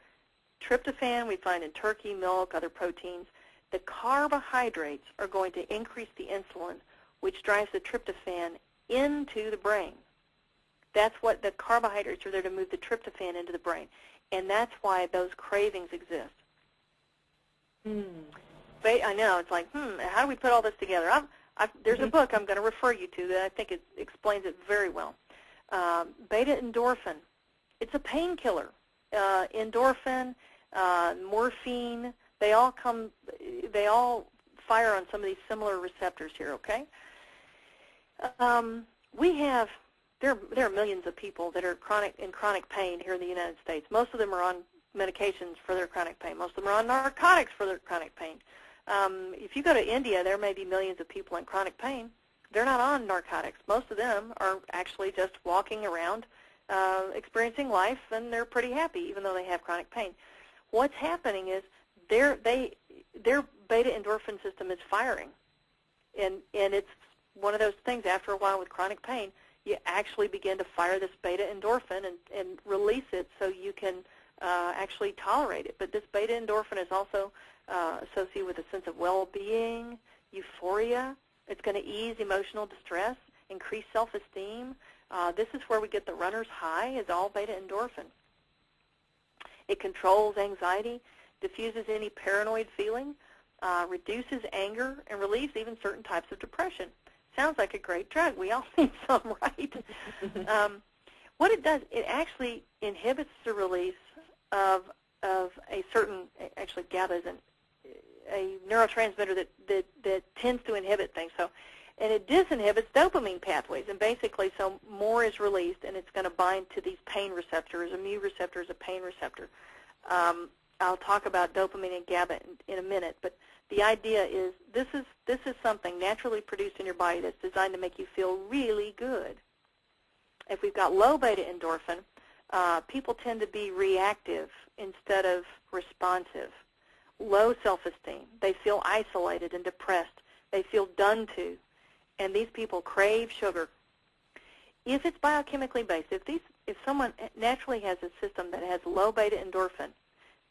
tryptophan we find in turkey, milk, other proteins. The carbohydrates are going to increase the insulin, which drives the tryptophan into the brain. That's what the carbohydrates are there to move the tryptophan into the brain, and that's why those cravings exist. I know, it's like, how do we put all this together? There's a book I'm going to refer you to that I think it explains it very well. Beta-endorphin, it's a painkiller. Endorphin, morphine, they all fire on some of these similar receptors here, okay? There are millions of people that are in chronic pain here in the United States. Most of them are on medications for their chronic pain. Most of them are on narcotics for their chronic pain. If you go to India, there may be millions of people in chronic pain. They're not on narcotics. Most of them are actually just walking around experiencing life, and they're pretty happy even though they have chronic pain. What's happening is their beta-endorphin system is firing, and it's one of those things after a while with chronic pain, you actually begin to fire this beta-endorphin and release it so you can actually tolerate it. But this beta-endorphin is also associated with a sense of well-being, euphoria. It's going to ease emotional distress, increase self-esteem. This is where we get the runner's high, is all beta-endorphin. It controls anxiety, diffuses any paranoid feeling, reduces anger, and relieves even certain types of depression. Sounds like a great drug. We all need some, right? What it does, it actually inhibits the release of a certain, actually GABA is a neurotransmitter that tends to inhibit things. So, and it disinhibits dopamine pathways, and basically so more is released, and it's going to bind to these pain receptors. A mu receptor is a pain receptor. I'll talk about dopamine and GABA in a minute, but the idea is this is something naturally produced in your body that's designed to make you feel really good. If we've got low beta-endorphin, people tend to be reactive instead of responsive. Low self-esteem. They feel isolated and depressed. They feel done to, and these people crave sugar. If it's biochemically based, if someone naturally has a system that has low beta-endorphin,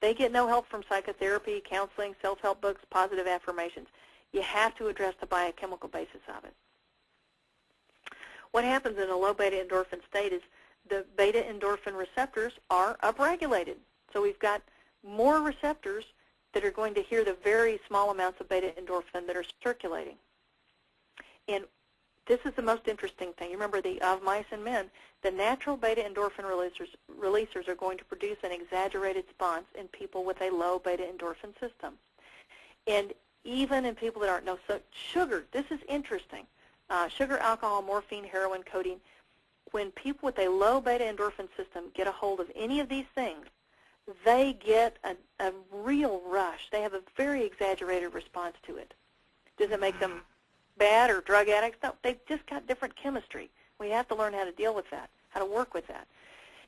they get no help from psychotherapy, counseling, self-help books, positive affirmations. You have to address the biochemical basis of it. What happens in a low beta-endorphin state is the beta-endorphin receptors are upregulated. So we've got more receptors that are going to hear the very small amounts of beta-endorphin that are circulating. And this is the most interesting thing. You remember of mice and men, the natural beta-endorphin releasers are going to produce an exaggerated response in people with a low beta-endorphin system. And even in people that aren't, so sugar, this is interesting. Sugar, alcohol, morphine, heroin, codeine, when people with a low beta-endorphin system get a hold of any of these things, they get a real rush. They have a very exaggerated response to it. Does it make them bad or drug addicts? No, they've just got different chemistry. We have to learn how to deal with that, how to work with that.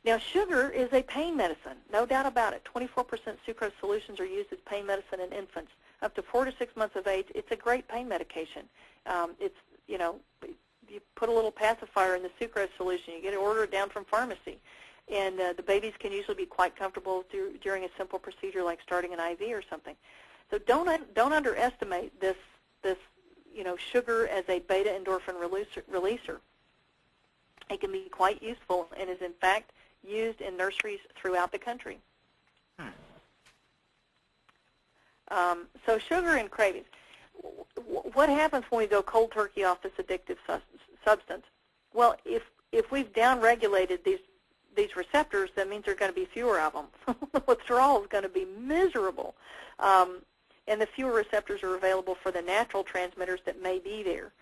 Now, sugar is a pain medicine, no doubt about it. 24% sucrose solutions are used as pain medicine in infants. Up to 4 to 6 months of age, it's a great pain medication. you put a little pacifier in the sucrose solution. You get it ordered down from pharmacy. And the babies can usually be quite comfortable during a simple procedure like starting an IV or something. So don't underestimate this sugar as a beta endorphin releaser. It can be quite useful and is in fact used in nurseries throughout the country. So sugar and cravings. What happens when we go cold turkey off this addictive substance? Well, if we've downregulated these receptors, that means there are going to be fewer of them. Withdrawal is going to be miserable. And the fewer receptors are available for the natural transmitters that may be there.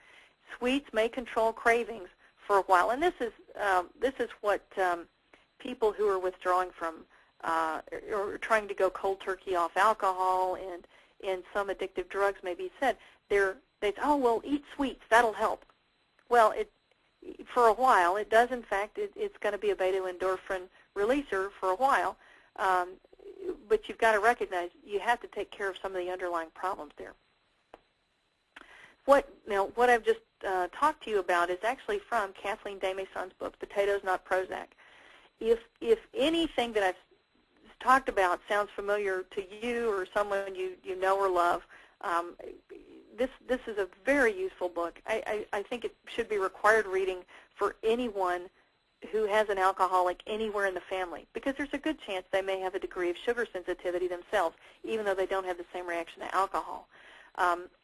Sweets may control cravings for a while, and this is what people who are withdrawing from or trying to go cold turkey off alcohol and some addictive drugs may be said. They say, oh, well, eat sweets, that'll help. Well, for a while, it does, in fact, it's going to be a beta-endorphin releaser for a while, but you've got to recognize you have to take care of some of the underlying problems there. What I've just talked to you about is actually from Kathleen Desmaison's book, Potatoes Not Prozac. If anything that I've talked about sounds familiar to you or someone you know or love, this is a very useful book. I think it should be required reading for anyone who has an alcoholic anywhere in the family, because there's a good chance they may have a degree of sugar sensitivity themselves, even though they don't have the same reaction to alcohol.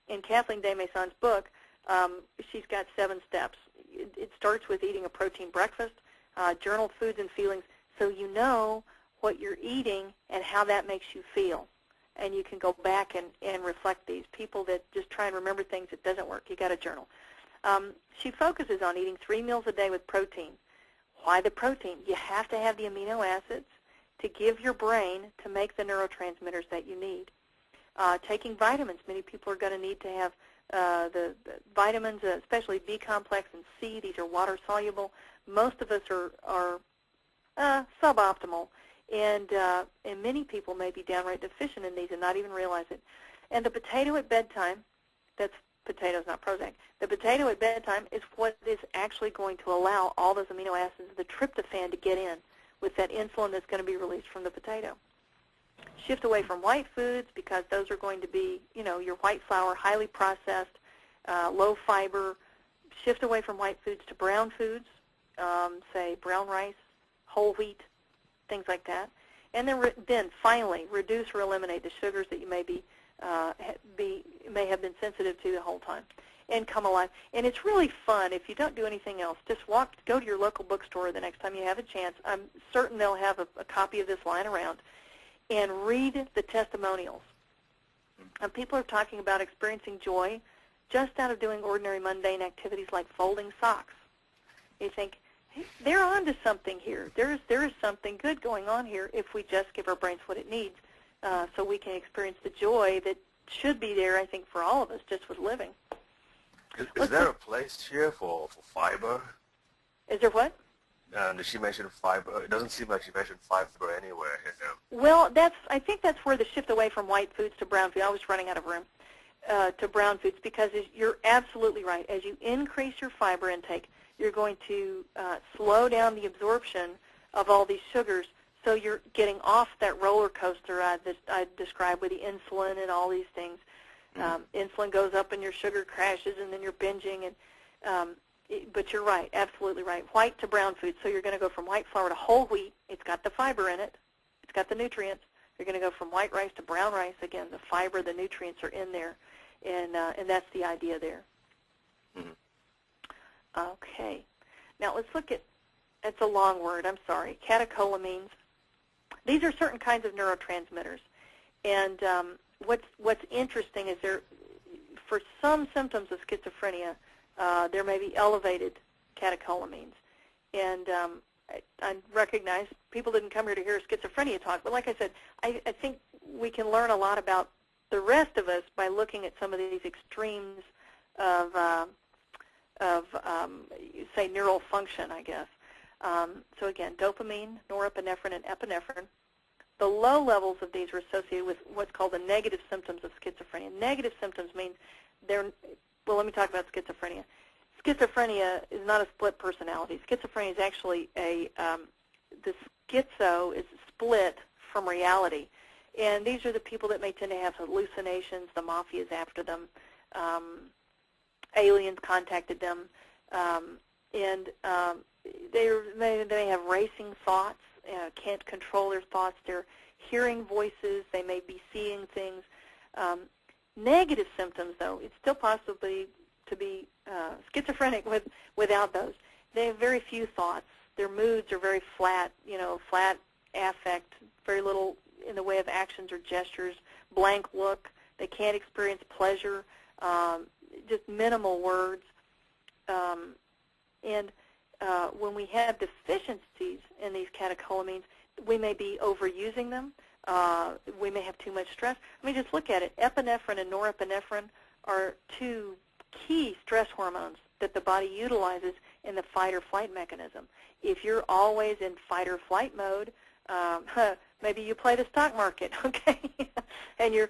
In Kathleen Desmaison's book, she's got 7 steps. It starts with eating a protein breakfast, journal foods and feelings, so you know what you're eating and how that makes you feel. And you can go back and reflect these. People that just try and remember things, it doesn't work. You got to journal. She focuses on eating 3 meals a day with protein. Why the protein? You have to have the amino acids to give your brain to make the neurotransmitters that you need. Taking vitamins. Many people are going to need to have the vitamins, especially B complex and C. These are water soluble. Most of us are suboptimal. And many people may be downright deficient in these and not even realize it. And the potato at bedtime, that's potatoes, not Prozac. The potato at bedtime is what is actually going to allow all those amino acids, the tryptophan, to get in with that insulin that's going to be released from the potato. Shift away from white foods because those are going to be, your white flour, highly processed, low fiber. Shift away from white foods to brown foods, say brown rice, whole wheat, things like that. And then finally, reduce or eliminate the sugars that you may have been sensitive to the whole time, and come alive. And it's really fun if you don't do anything else. Just go to your local bookstore the next time you have a chance. I'm certain they'll have a copy of this lying around, and read the testimonials. And people are talking about experiencing joy just out of doing ordinary mundane activities like folding socks. You think, they're on to something here. There is something good going on here if we just give our brains what it needs so we can experience the joy that should be there, I think, for all of us just with living. Is there a place here for fiber? Is there what? Did she mention fiber? It doesn't seem like she mentioned fiber anywhere here. Well, I think that's where the shift away from white foods to brown foods. I was running out of room. To brown foods, because you're absolutely right. As you increase your fiber intake, you're going to slow down the absorption of all these sugars, so you're getting off that roller coaster I described with the insulin and all these things. Insulin goes up and your sugar crashes, and then you're binging. But you're right, absolutely right. White to brown food, so you're going to go from white flour to whole wheat. It's got the fiber in it. It's got the nutrients. You're going to go from white rice to brown rice. Again, the fiber, the nutrients are in there, and that's the idea there. Okay. Now let's look at, it's a long word, I'm sorry, catecholamines. These are certain kinds of neurotransmitters. And what's interesting is for some symptoms of schizophrenia, there may be elevated catecholamines. And I recognize people didn't come here to hear schizophrenia talk, but like I said, I think we can learn a lot about the rest of us by looking at some of these extremes of say, neural function, I guess. So again, dopamine, norepinephrine, and epinephrine. The low levels of these are associated with what's called the negative symptoms of schizophrenia. Negative symptoms mean well, let me talk about schizophrenia. schizophrenia is not a split personality. Schizophrenia is actually the schizo is split from reality. And these are the people that may tend to have hallucinations. The mafia is after them. Aliens contacted them. And they may have racing thoughts, can't control their thoughts. They're hearing voices. They may be seeing things. Negative symptoms, though, it's still possible to be schizophrenic without those. They have very few thoughts. Their moods are very flat, flat affect, very little in the way of actions or gestures, blank look. They can't experience pleasure, just minimal words. And when we have deficiencies in these catecholamines, we may be overusing them. We may have too much stress. I mean, just look at it. Epinephrine and norepinephrine are two key stress hormones that the body utilizes in the fight or flight mechanism. If you're always in fight or flight mode, maybe you play the stock market, okay? And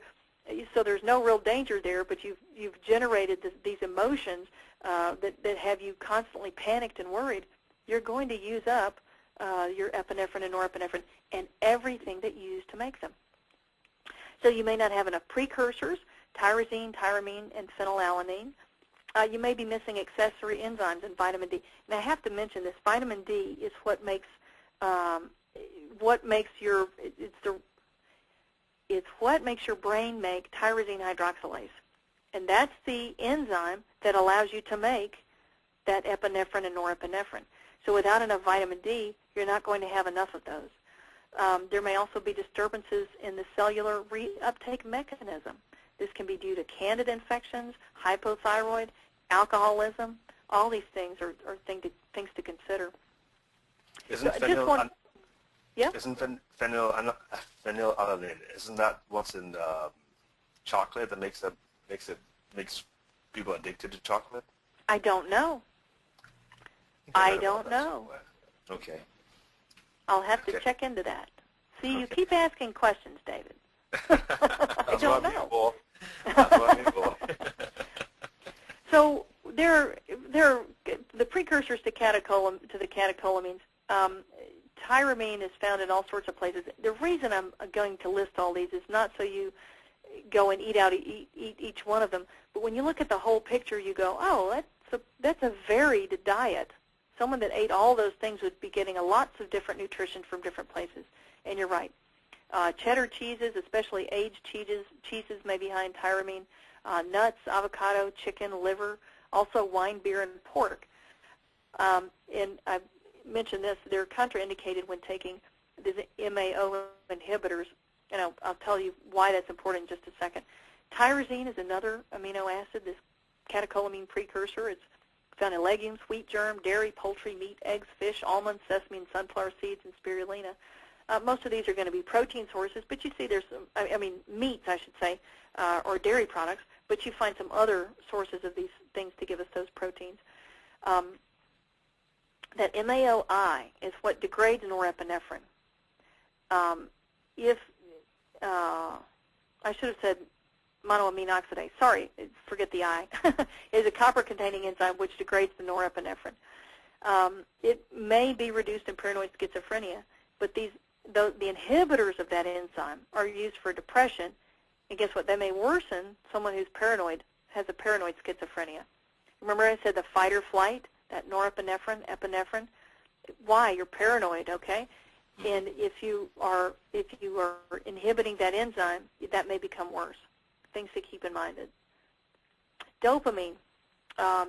so there's no real danger there, but you've generated these emotions that have you constantly panicked and worried. You're going to use up your epinephrine and norepinephrine and everything that you use to make them. So you may not have enough precursors, tyrosine, tyramine, and phenylalanine. You may be missing accessory enzymes and vitamin D. And I have to mention this: vitamin D is what makes your brain make tyrosine hydroxylase, and that's the enzyme that allows you to make that epinephrine and norepinephrine. So without enough vitamin D, you're not going to have enough of those. There may also be disturbances in the cellular reuptake mechanism. This can be due to candida infections, hypothyroid, alcoholism. All these things are things to consider. Isn't phenylalanine, isn't that what's in chocolate that makes people addicted to chocolate? I don't know. I don't know. Okay. I'll have to check into that. See, you keep asking questions, David. I don't know. That's what I'm here for. So there are the precursors to the catecholamines. Tyramine is found in all sorts of places. The reason I'm going to list all these is not so you go and eat each one of them, but when you look at the whole picture, you go, oh, that's a varied diet. Someone that ate all those things would be getting lots of different nutrition from different places. And you're right. Cheddar cheeses, especially aged cheeses may be high in tyramine. Nuts, avocado, chicken, liver, also wine, beer, and pork. And I've mentioned this, they're contraindicated when taking these MAO inhibitors, and I'll tell you why that's important in just a second. Tyrosine is another amino acid, this catecholamine precursor. It's found in legumes, wheat germ, dairy, poultry, meat, eggs, fish, almonds, sesame, and sunflower seeds, and spirulina. Most of these are going to be protein sources, but you see there's some, meats, I should say, or dairy products, but you find some other sources of these things to give us those proteins. That MAOI is what degrades norepinephrine. I should have said monoamine oxidase. Sorry, forget the I. Is a copper-containing enzyme which degrades the norepinephrine. It may be reduced in paranoid schizophrenia, but the inhibitors of that enzyme are used for depression, and guess what? They may worsen someone who's paranoid, has a paranoid schizophrenia. Remember I said the fight or flight, that norepinephrine, epinephrine? Why? You're paranoid, okay? And if you are inhibiting that enzyme, that may become worse. Things to keep in mind. Dopamine.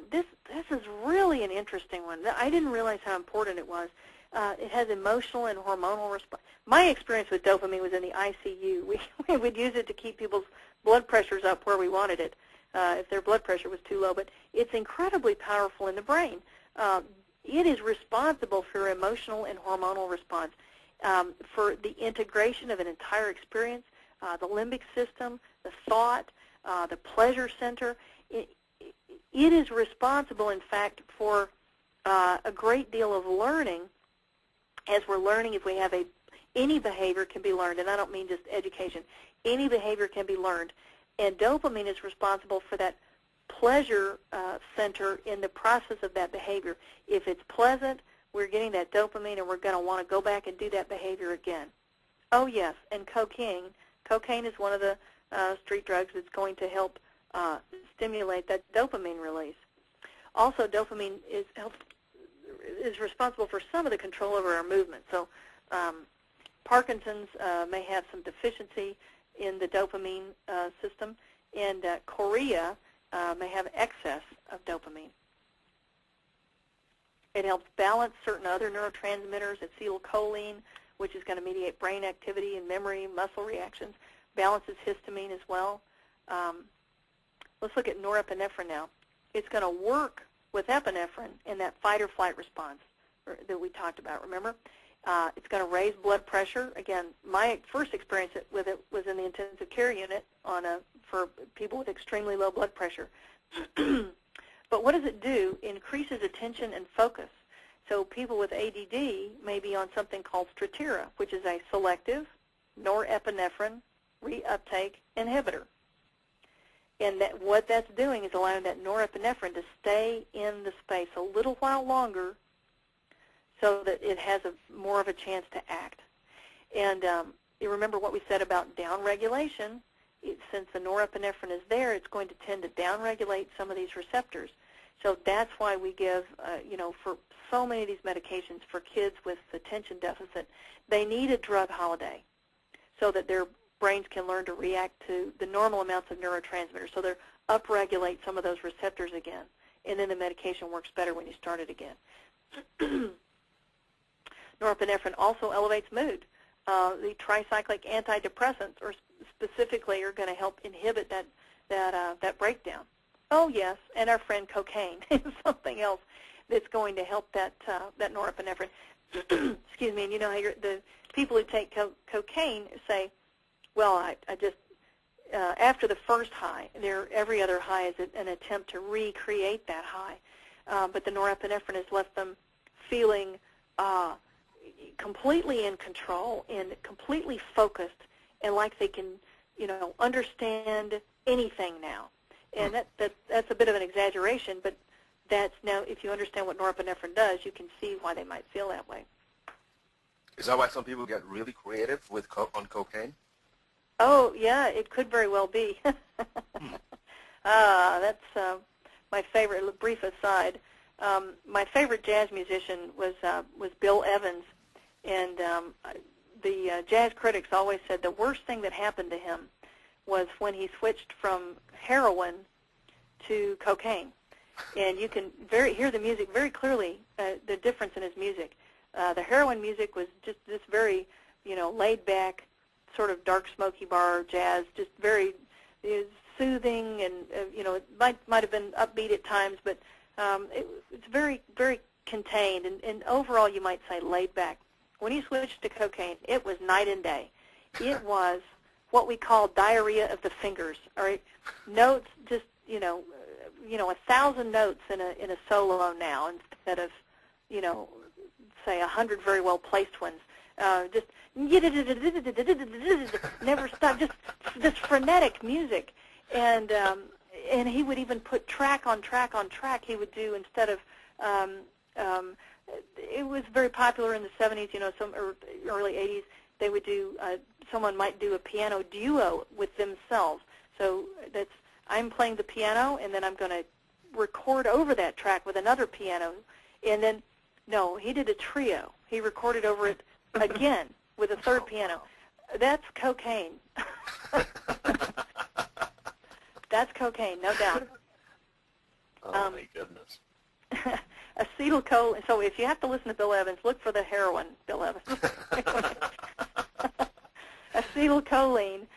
This is really an interesting one. I didn't realize how important it was. It has emotional and hormonal response. My experience with dopamine was in the ICU. We would use it to keep people's blood pressures up where we wanted it, if their blood pressure was too low. But it's incredibly powerful in the brain. It is responsible for emotional and hormonal response, for the integration of an entire experience, the limbic system, the thought, the pleasure center. It is responsible, in fact, for a great deal of learning. As we're learning, if we have any behavior can be learned, and I don't mean just education. Any behavior can be learned, and dopamine is responsible for that pleasure center in the process of that behavior. If it's pleasant, we're getting that dopamine, and we're going to want to go back and do that behavior again. Oh, yes, and cocaine. Cocaine is one of the street drugs that's going to help stimulate that dopamine release. Also, dopamine is responsible for some of the control over our movement. So Parkinson's may have some deficiency in the dopamine system, and chorea may have excess of dopamine. It helps balance certain other neurotransmitters, acetylcholine, which is going to mediate brain activity and memory, muscle reactions, balances histamine as well. Let's look at norepinephrine now. It's going to work with epinephrine in that fight or flight response that we talked about, remember? It's going to raise blood pressure. Again, my first experience with it was in the intensive care unit for people with extremely low blood pressure. But what does it do? It increases attention and focus. So people with ADD may be on something called Strattera, which is a selective norepinephrine reuptake inhibitor. And what that's doing is allowing that norepinephrine to stay in the space a little while longer so that it has more of a chance to act. And you remember what we said about downregulation. Since the norepinephrine is there, it's going to tend to downregulate some of these receptors. So that's why we give, for so many of these medications for kids with attention deficit, they need a drug holiday so that their brains can learn to react to the normal amounts of neurotransmitters. So they're upregulate some of those receptors again, and then the medication works better when you start it again. Norepinephrine also elevates mood. The tricyclic antidepressants specifically are going to help inhibit that breakdown. Oh yes, and our friend cocaine is something else that's going to help that norepinephrine. Excuse me. And you know how the people who take cocaine say, well, I just after the first high, every other high is an attempt to recreate that high, but the norepinephrine has left them feeling completely in control and completely focused, and like they can, understand anything now. And that's a bit of an exaggeration, but that's now, if you understand what norepinephrine does, you can see why they might feel that way. Is that why some people get really creative on cocaine? Oh, yeah, it could very well be. That's my favorite. Brief aside, my favorite jazz musician was Bill Evans, and the jazz critics always said the worst thing that happened to him was when he switched from heroin to cocaine. And you can hear the music very clearly, the difference in his music. The heroin music was just this very, laid back, sort of dark, smoky bar jazz, just very soothing, and it might have been upbeat at times, but it's very, very contained, and overall you might say laid back. When he switched to cocaine, it was night and day. It was what we call diarrhea of the fingers. All right, notes, just 1,000 notes in a solo now instead of say 100 very well placed ones. Just never stop, just this frenetic music, and he would even put track on track on track. He would do, instead of it was very popular in the 70s, some early 80s. They would do, someone might do a piano duo with themselves. So that's, I'm playing the piano, and then I'm going to record over that track with another piano. And then, no, he did a trio. He recorded over it again with a third piano. That's cocaine. That's cocaine, no doubt. Oh, my goodness. Acetylcholine. So if you have to listen to Bill Evans, look for the heroin Bill Evans. Acetylcholine.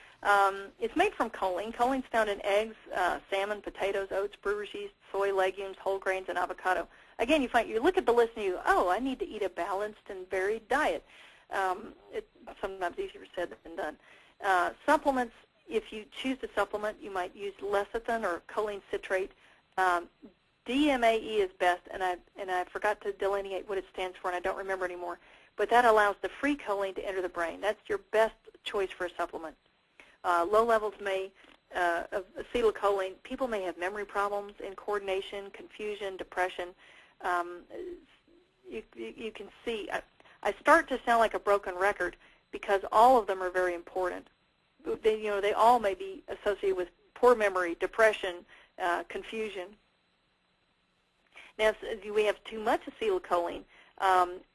It's made from choline. Choline's found in eggs, salmon, potatoes, oats, brewer's yeast, soy, legumes, whole grains, and avocado. Again, you look at the list and you go, oh, I need to eat a balanced and varied diet. It's sometimes easier said than done. Supplements, if you choose to supplement, you might use lecithin or choline citrate. DMAE is best, and I forgot to delineate what it stands for, and I don't remember anymore. But that allows the free choline to enter the brain. That's your best choice for a supplement. Low levels may of acetylcholine, people may have memory problems, incoordination, confusion, depression. You can see, I start to sound like a broken record because all of them are very important. They all may be associated with poor memory, depression, confusion. Now, if we have too much acetylcholine,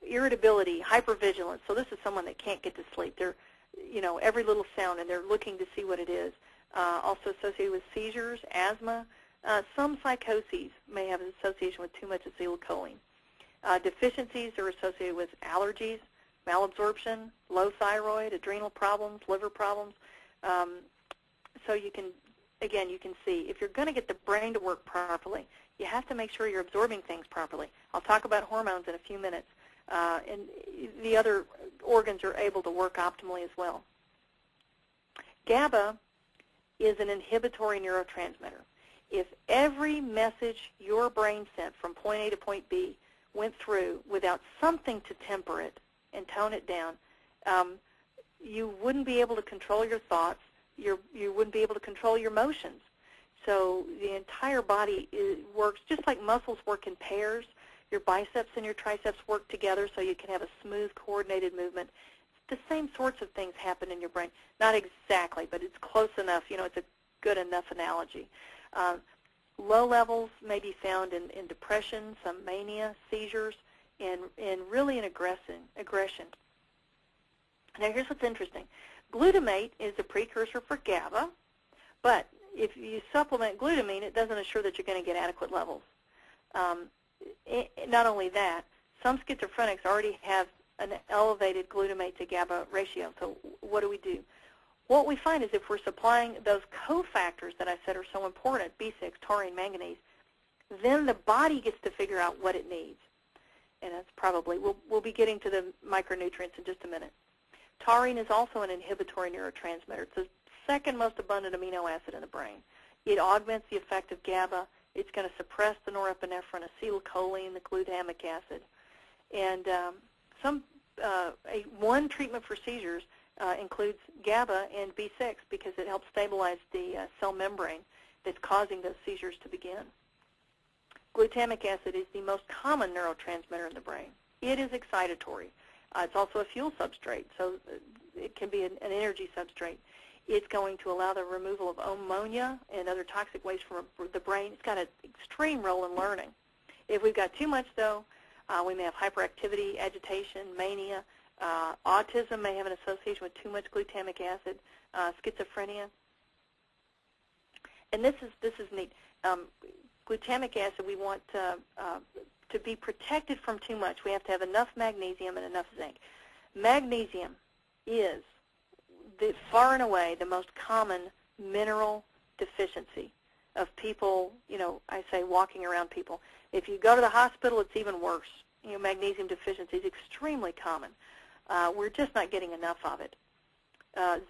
irritability, hypervigilance. So this is someone that can't get to sleep. They're, every little sound, and they're looking to see what it is. Also associated with seizures, asthma. Some psychoses may have an association with too much acetylcholine. Deficiencies are associated with allergies, malabsorption, low thyroid, adrenal problems, liver problems. So you can see if you're going to get the brain to work properly, you have to make sure you're absorbing things properly. I'll talk about hormones in a few minutes, and the other organs are able to work optimally as well. GABA is an inhibitory neurotransmitter. If every message your brain sent from point A to point B went through without something to temper it and tone it down, you wouldn't be able to control your thoughts. You wouldn't be able to control your emotions. So the entire body works just like muscles work in pairs. Your biceps and your triceps work together so you can have a smooth, coordinated movement. The same sorts of things happen in your brain. Not exactly, but it's close enough. It's a good enough analogy. Low levels may be found in depression, some mania, seizures, and really in aggression. Now here's what's interesting. Glutamate is a precursor for GABA, but if you supplement glutamine, it doesn't assure that you're going to get adequate levels. Not only that, some schizophrenics already have an elevated glutamate to GABA ratio. So what do? What we find is if we're supplying those cofactors that I said are so important, B6, taurine, manganese, then the body gets to figure out what it needs. And that's probably, we'll be getting to the micronutrients in just a minute. Taurine is also an inhibitory neurotransmitter. It's the second most abundant amino acid in the brain. It augments the effect of GABA. It's going to suppress the norepinephrine, acetylcholine, the glutamic acid. And one treatment for seizures includes GABA and B6 because it helps stabilize the cell membrane that's causing those seizures to begin. Glutamic acid is the most common neurotransmitter in the brain. It is excitatory. It's also a fuel substrate, so it can be an energy substrate. It's going to allow the removal of ammonia and other toxic waste from the brain. It's got an extreme role in learning. If we've got too much, though, we may have hyperactivity, agitation, mania. Autism may have an association with too much glutamic acid, schizophrenia. And this is neat. Glutamic acid, we want to be protected from too much. We have to have enough magnesium and enough zinc. Magnesium is far and away the most common mineral deficiency of people, I say walking around people. If you go to the hospital, it's even worse. Magnesium deficiency is extremely common. We're just not getting enough of it.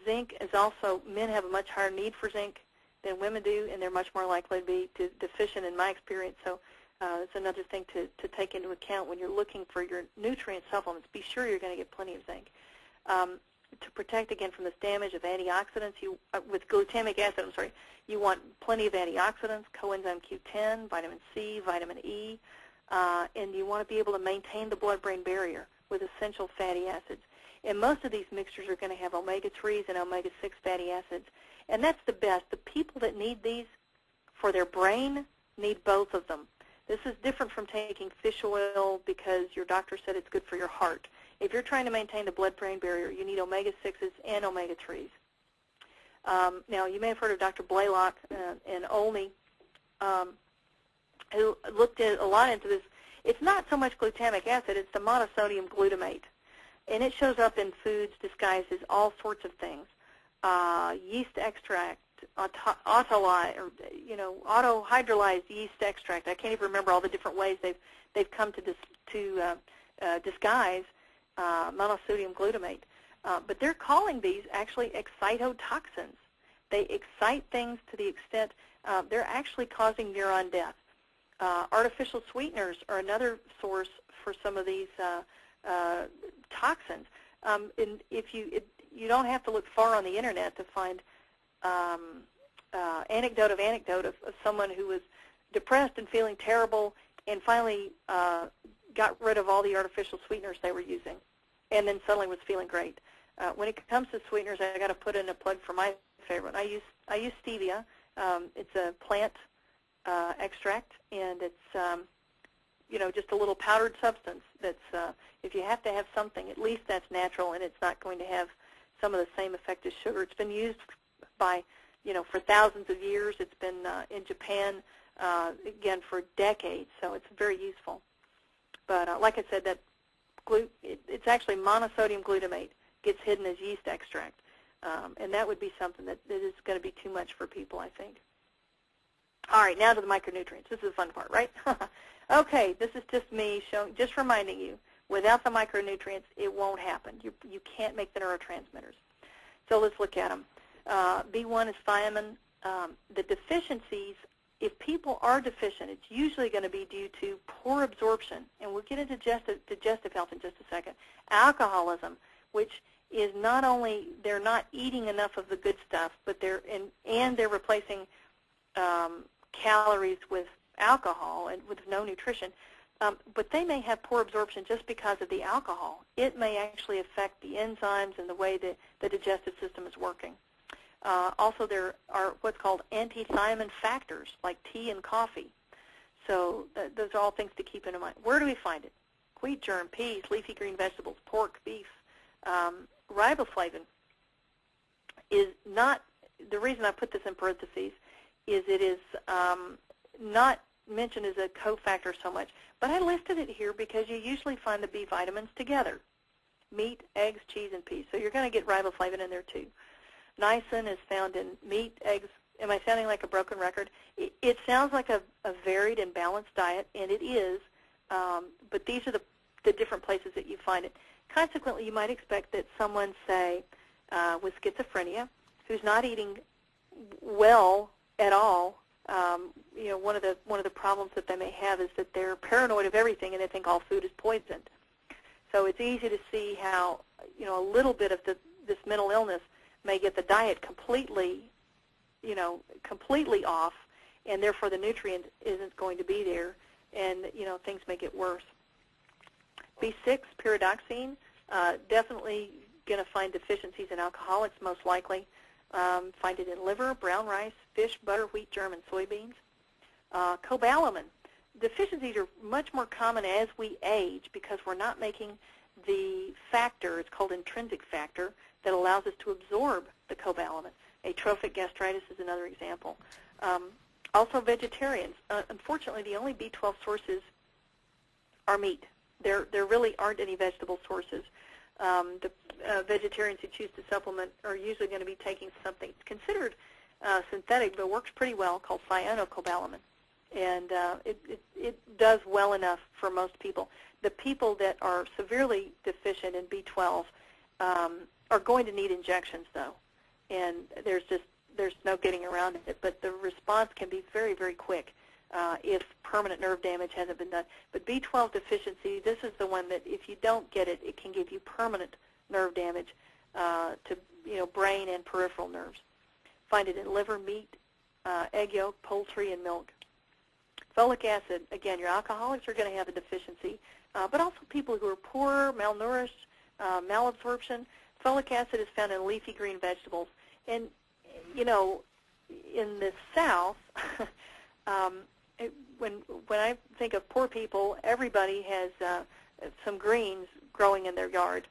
Zinc is also, men have a much higher need for zinc than women do, and they're much more likely to be deficient in my experience. So it's another thing to take into account when you're looking for your nutrient supplements. Be sure you're going to get plenty of zinc. To protect, again, from this damage of antioxidants, with glutamic acid, you want plenty of antioxidants, coenzyme Q10, vitamin C, vitamin E, and you want to be able to maintain the blood-brain barrier with essential fatty acids. And most of these mixtures are going to have omega-3s and omega-6 fatty acids, and that's the best. The people that need these for their brain need both of them. This is different from taking fish oil because your doctor said it's good for your heart. If you're trying to maintain the blood-brain barrier, you need omega-6s and omega-3s. Now, you may have heard of Dr. Blaylock and Olney, who looked a lot into this. It's not so much glutamic acid, it's the monosodium glutamate. And it shows up in foods disguised as all sorts of things. Yeast extract, autohydrolyzed yeast extract. I can't even remember all the different ways they've come to disguise monosodium glutamate. But they're calling these actually excitotoxins. They excite things to the extent they're actually causing neuron death. Artificial sweeteners are another source for some of these toxins. And if you don't have to look far on the internet to find anecdote of someone who was depressed and feeling terrible and finally got rid of all the artificial sweeteners they were using and then suddenly was feeling great. When it comes to sweeteners, I got to put in a plug for my favorite. I use stevia. It's a plant extract, and it's just a little powdered substance that's, if you have to have something, at least that's natural and it's not going to have some of the same effect as sugar. It's been used by, for thousands of years. It's been in Japan, again, for decades, so it's very useful. But like I said, it's actually monosodium glutamate gets hidden as yeast extract, and that would be something that is going to be too much for people, I think. All right, now to the micronutrients. This is the fun part, right? Okay, this is just me just reminding you, without the micronutrients, it won't happen. You can't make the neurotransmitters. So let's look at them. B1 is thiamine. The deficiencies, if people are deficient, it's usually going to be due to poor absorption, and we'll get into digestive health in just a second. Alcoholism, which is not only they're not eating enough of the good stuff, but they're replacing calories with alcohol and with no nutrition, but they may have poor absorption just because of the alcohol. It may actually affect the enzymes and the way that the digestive system is working. Also, there are what's called anti-thiamine factors, like tea and coffee. So those are all things to keep in mind. Where do we find it? Wheat germ, peas, leafy green vegetables, pork, beef. Riboflavin is not, the reason I put this in parentheses is it is not mentioned as a cofactor so much, but I listed it here because you usually find the B vitamins together: meat, eggs, cheese, and peas. So you're going to get riboflavin in there too. Niacin is found in meat, eggs. Am I sounding like a broken record? It sounds like a varied and balanced diet, and it is, but these are the different places that you find it. Consequently, you might expect that someone, say, with schizophrenia, who's not eating well at all, one of the problems that they may have is that they're paranoid of everything and they think all food is poisoned. So it's easy to see how a little bit of this mental illness may get the diet completely off, and therefore the nutrient isn't going to be there, and things may get worse. B6, pyridoxine, definitely going to find deficiencies in alcoholics most likely. Find it in liver, brown rice, fish, butter, wheat germ, and soybeans. Cobalamin. Deficiencies are much more common as we age because we're not making the factor, it's called intrinsic factor, that allows us to absorb the cobalamin. Atrophic gastritis is another example. Also vegetarians. Unfortunately, the only B12 sources are meat. There really aren't any vegetable sources. The vegetarians who choose to supplement are usually going to be taking something considered synthetic but works pretty well called cyanocobalamin. And it does well enough for most people. The people that are severely deficient in B12 are going to need injections, though. And there's no getting around it. But the response can be very, very quick if permanent nerve damage hasn't been done. But B12 deficiency, this is the one that if you don't get it, it can give you permanent nerve damage to brain and peripheral nerves. Find it in liver, meat, egg yolk, poultry, and milk. Folic acid, again, your alcoholics are going to have a deficiency, but also people who are poor, malnourished, malabsorption. Folic acid is found in leafy green vegetables. And, in the South, when I think of poor people, everybody has some greens growing in their yard,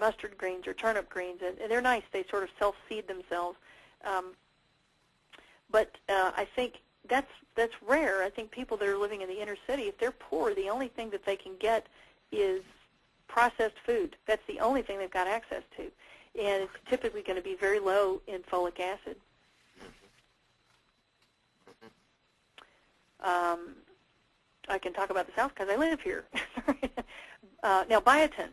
mustard greens or turnip greens, and they're nice. They sort of self-seed themselves. But I think that's rare. I think people that are living in the inner city, if they're poor, the only thing that they can get is processed food. That's the only thing they've got access to. And it's typically going to be very low in folic acid. I can talk about the South because I live here. Now, biotin.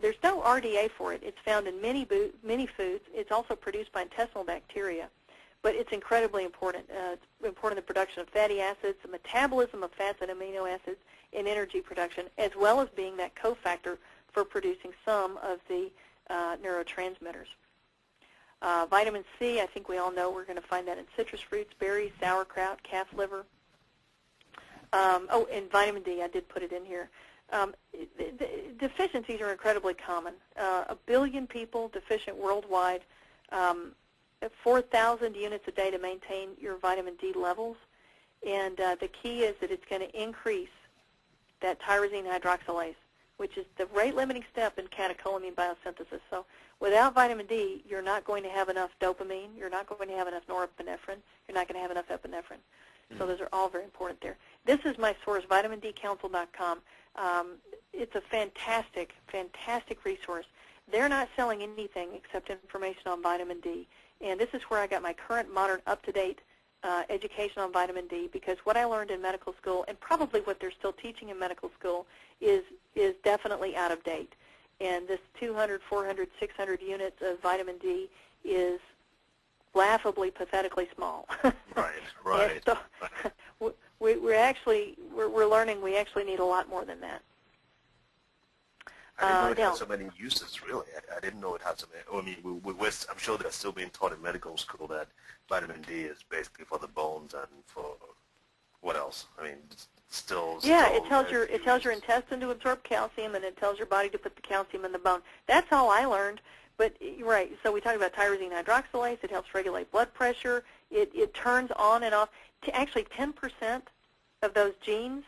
There's no RDA for it. It's found in many foods. It's also produced by intestinal bacteria, but it's incredibly important. It's important in the production of fatty acids, the metabolism of fats and amino acids, and energy production, as well as being that cofactor for producing some of the neurotransmitters. Vitamin C, I think we all know we're going to find that in citrus fruits, berries, sauerkraut, calf liver. And vitamin D, I did put it in here. Deficiencies are incredibly common. 1 billion people deficient worldwide. 4,000 units a day to maintain your vitamin D levels. And the key is that it's going to increase that tyrosine hydroxylase, which is the rate-limiting step in catecholamine biosynthesis. So without vitamin D, you're not going to have enough dopamine. You're not going to have enough norepinephrine. You're not going to have enough epinephrine. So those are all very important there. This is my source, vitamindcouncil.com. It's a fantastic, fantastic resource. They're not selling anything except information on vitamin D. And this is where I got my current, modern, up-to-date education on vitamin D, because what I learned in medical school, and probably what they're still teaching in medical school, is definitely out of date. And this 200, 400, 600 units of vitamin D is laughably, pathetically small. Right. So we're learning we actually need a lot more than that. I didn't know it had so many uses, really. I didn't know it had so many. I mean, I'm sure that's still being taught in medical school that vitamin D is basically for the bones and for what else? I mean, still. It tells your intestine to absorb calcium, and it tells your body to put the calcium in the bone. That's all I learned. But right, so we talked about tyrosine hydroxylase. It helps regulate blood pressure. It turns on and off. Actually, 10% of those genes.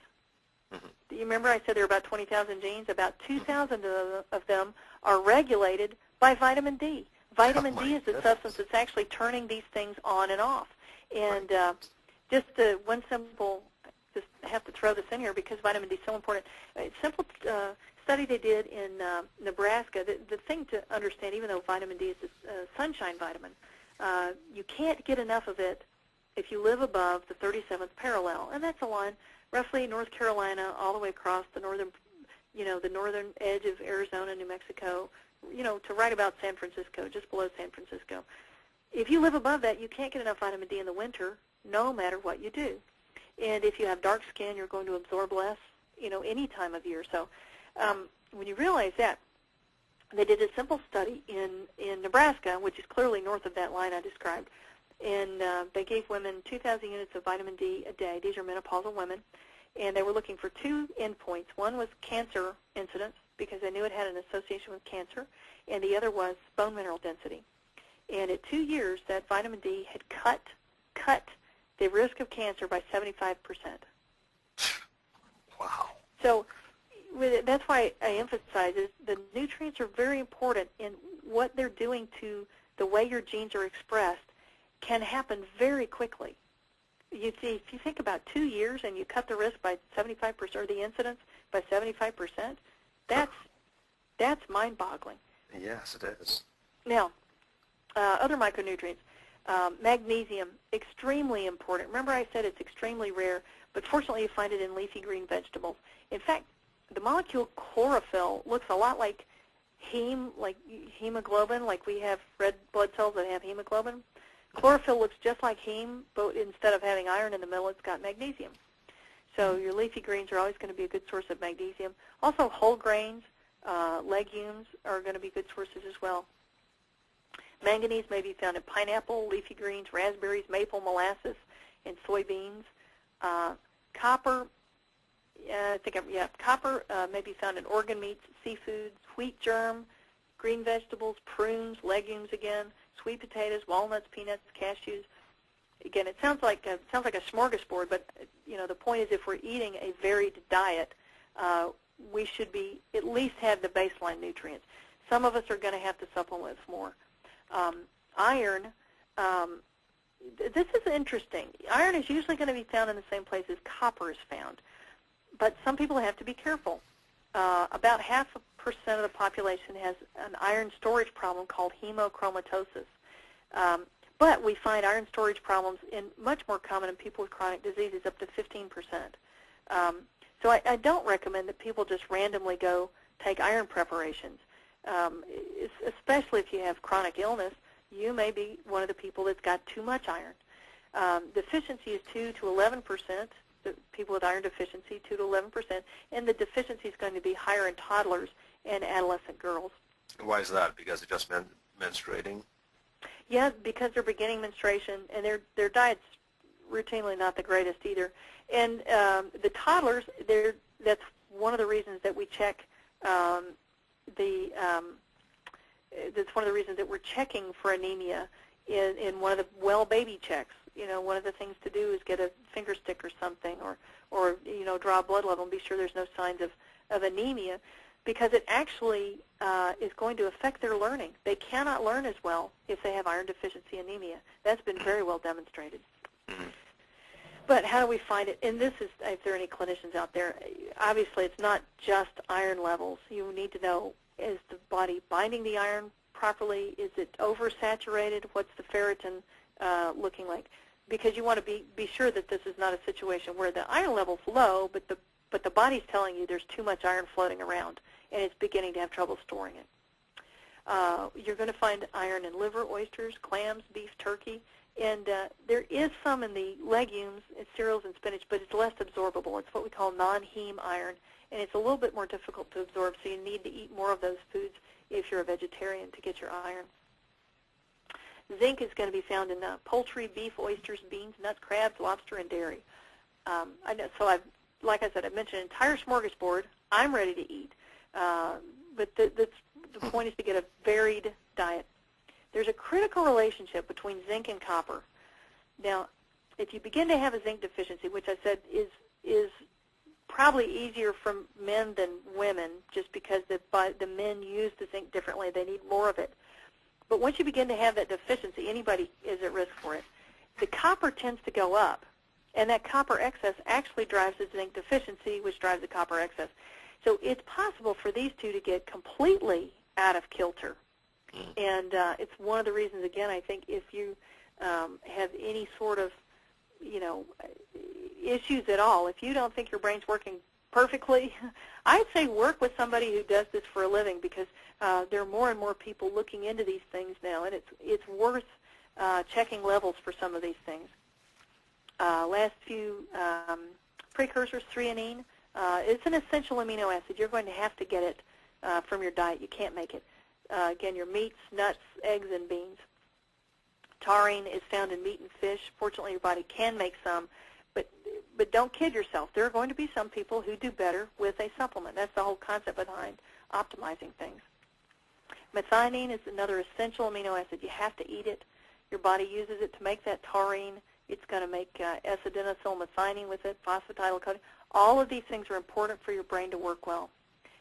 Do you remember I said there are about 20,000 genes? About 2,000 of them are regulated by vitamin D. Vitamin D is the substance that's actually turning these things on and off. And just one simple, just have to throw this in here because vitamin D is so important. A simple study they did in Nebraska, the thing to understand, even though vitamin D is a sunshine vitamin, you can't get enough of it if you live above the 37th parallel. And that's a line roughly North Carolina all the way across the northern, the northern edge of Arizona, New Mexico, to right about San Francisco, just below San Francisco. If you live above that, you can't get enough vitamin D in the winter, no matter what you do. And if you have dark skin, you're going to absorb less, any time of year. So when you realize that, they did a simple study in Nebraska, which is clearly north of that line I described, and they gave women 2,000 units of vitamin D a day. These are menopausal women, and they were looking for two endpoints. One was cancer incidence, because they knew it had an association with cancer, and the other was bone mineral density. And at 2 years, that vitamin D had cut the risk of cancer by 75%. Wow. So that's why I emphasize is the nutrients are very important, and what they're doing to the way your genes are expressed can happen very quickly. You see, if you think about 2 years and you cut the risk by 75%, or the incidence by 75%, that's mind-boggling. Yes, it is. Now, other micronutrients. Magnesium, extrememe important. Remember I said it's extremely rare, but fortunately you find it in leafy green vegetables. In fact, the molecule chlorophyll looks a lot like hemoglobin, like we have red blood cells that have hemoglobin. Chlorophyll looks just like heme, but instead of having iron in the middle, it's got magnesium. So your leafy greens are always going to be a good source of magnesium. Also, whole grains, legumes are going to be good sources as well. Manganese may be found in pineapple, leafy greens, raspberries, maple molasses, and soybeans. Copper, copper may be found in organ meats, seafoods, wheat germ, green vegetables, prunes, legumes again, sweet potatoes, walnuts, peanuts, cashews. Again, it sounds like a smorgasbord, but the point is, if we're eating a varied diet, we should be at least have the baseline nutrients. Some of us are going to have to supplement with more. Iron, this is interesting. Iron is usually going to be found in the same place as copper is found, but some people have to be careful. About 0.5% of the population has an iron storage problem called hemochromatosis. But we find iron storage problems much more common in people with chronic diseases, up to 15%. So I don't recommend that people just randomly go take iron preparations, especially if you have chronic illness. You may be one of the people that's got too much iron. Deficiency is 2 to 11%. People with iron deficiency, 2 to 11%, and the deficiency is going to be higher in toddlers and adolescent girls. Why is that? Because they're just menstruating? Yeah, because they're beginning menstruation, and their diet's routinely not the greatest either. And the toddlers, that's one of the reasons that we check that's one of the reasons that we're checking for anemia in one of the well baby checks. You know, one of the things to do is get a finger stick or something, or you know, draw a blood level and be sure there's no signs of anemia, because it actually is going to affect their learning. They cannot learn as well if they have iron deficiency anemia. That's been very well demonstrated. But how do we find it? And this is, if there are any clinicians out there, obviously it's not just iron levels. You need to know, is the body binding the iron properly? Is it oversaturated? What's the ferritin looking like? Because you want to be sure that this is not a situation where the iron level's low, but the body's telling you there's too much iron floating around, and it's beginning to have trouble storing it. You're going to find iron in liver, oysters, clams, beef, turkey, and there is some in the legumes, cereals, and spinach, but it's less absorbable. It's what we call non-heme iron, and it's a little bit more difficult to absorb, so you need to eat more of those foods if you're a vegetarian to get your iron. Zinc is going to be found in poultry, beef, oysters, beans, nuts, crabs, lobster, and dairy. I know, so like I said, I've mentioned an entire smorgasbord. I'm ready to eat, but the point is to get a varied diet. There's a critical relationship between zinc and copper. Now, if you begin to have a zinc deficiency, which I said is probably easier for men than women, just because the men use the zinc differently, they need more of it. But once you begin to have that deficiency, anybody is at risk for it. The copper tends to go up, and that copper excess actually drives the zinc deficiency, which drives the copper excess. So it's possible for these two to get completely out of kilter. And it's one of the reasons, again, I think if you have any sort of, you know, issues at all, if you don't think your brain's working perfectly, I'd say work with somebody who does this for a living, because there are more and more people looking into these things now, and it's worth checking levels for some of these things. Last few precursors, threonine, it's an essential amino acid. You're going to have to get it from your diet. You can't make it. Again, your meats, nuts, eggs, and beans. Taurine is found in meat and fish. Fortunately, your body can make some, but don't kid yourself. There are going to be some people who do better with a supplement. That's the whole concept behind optimizing things. Methionine is another essential amino acid. You have to eat it. Your body uses it to make that taurine. It's going to make S-adenosylmethionine with it, phosphatidylcholine. All of these things are important for your brain to work well.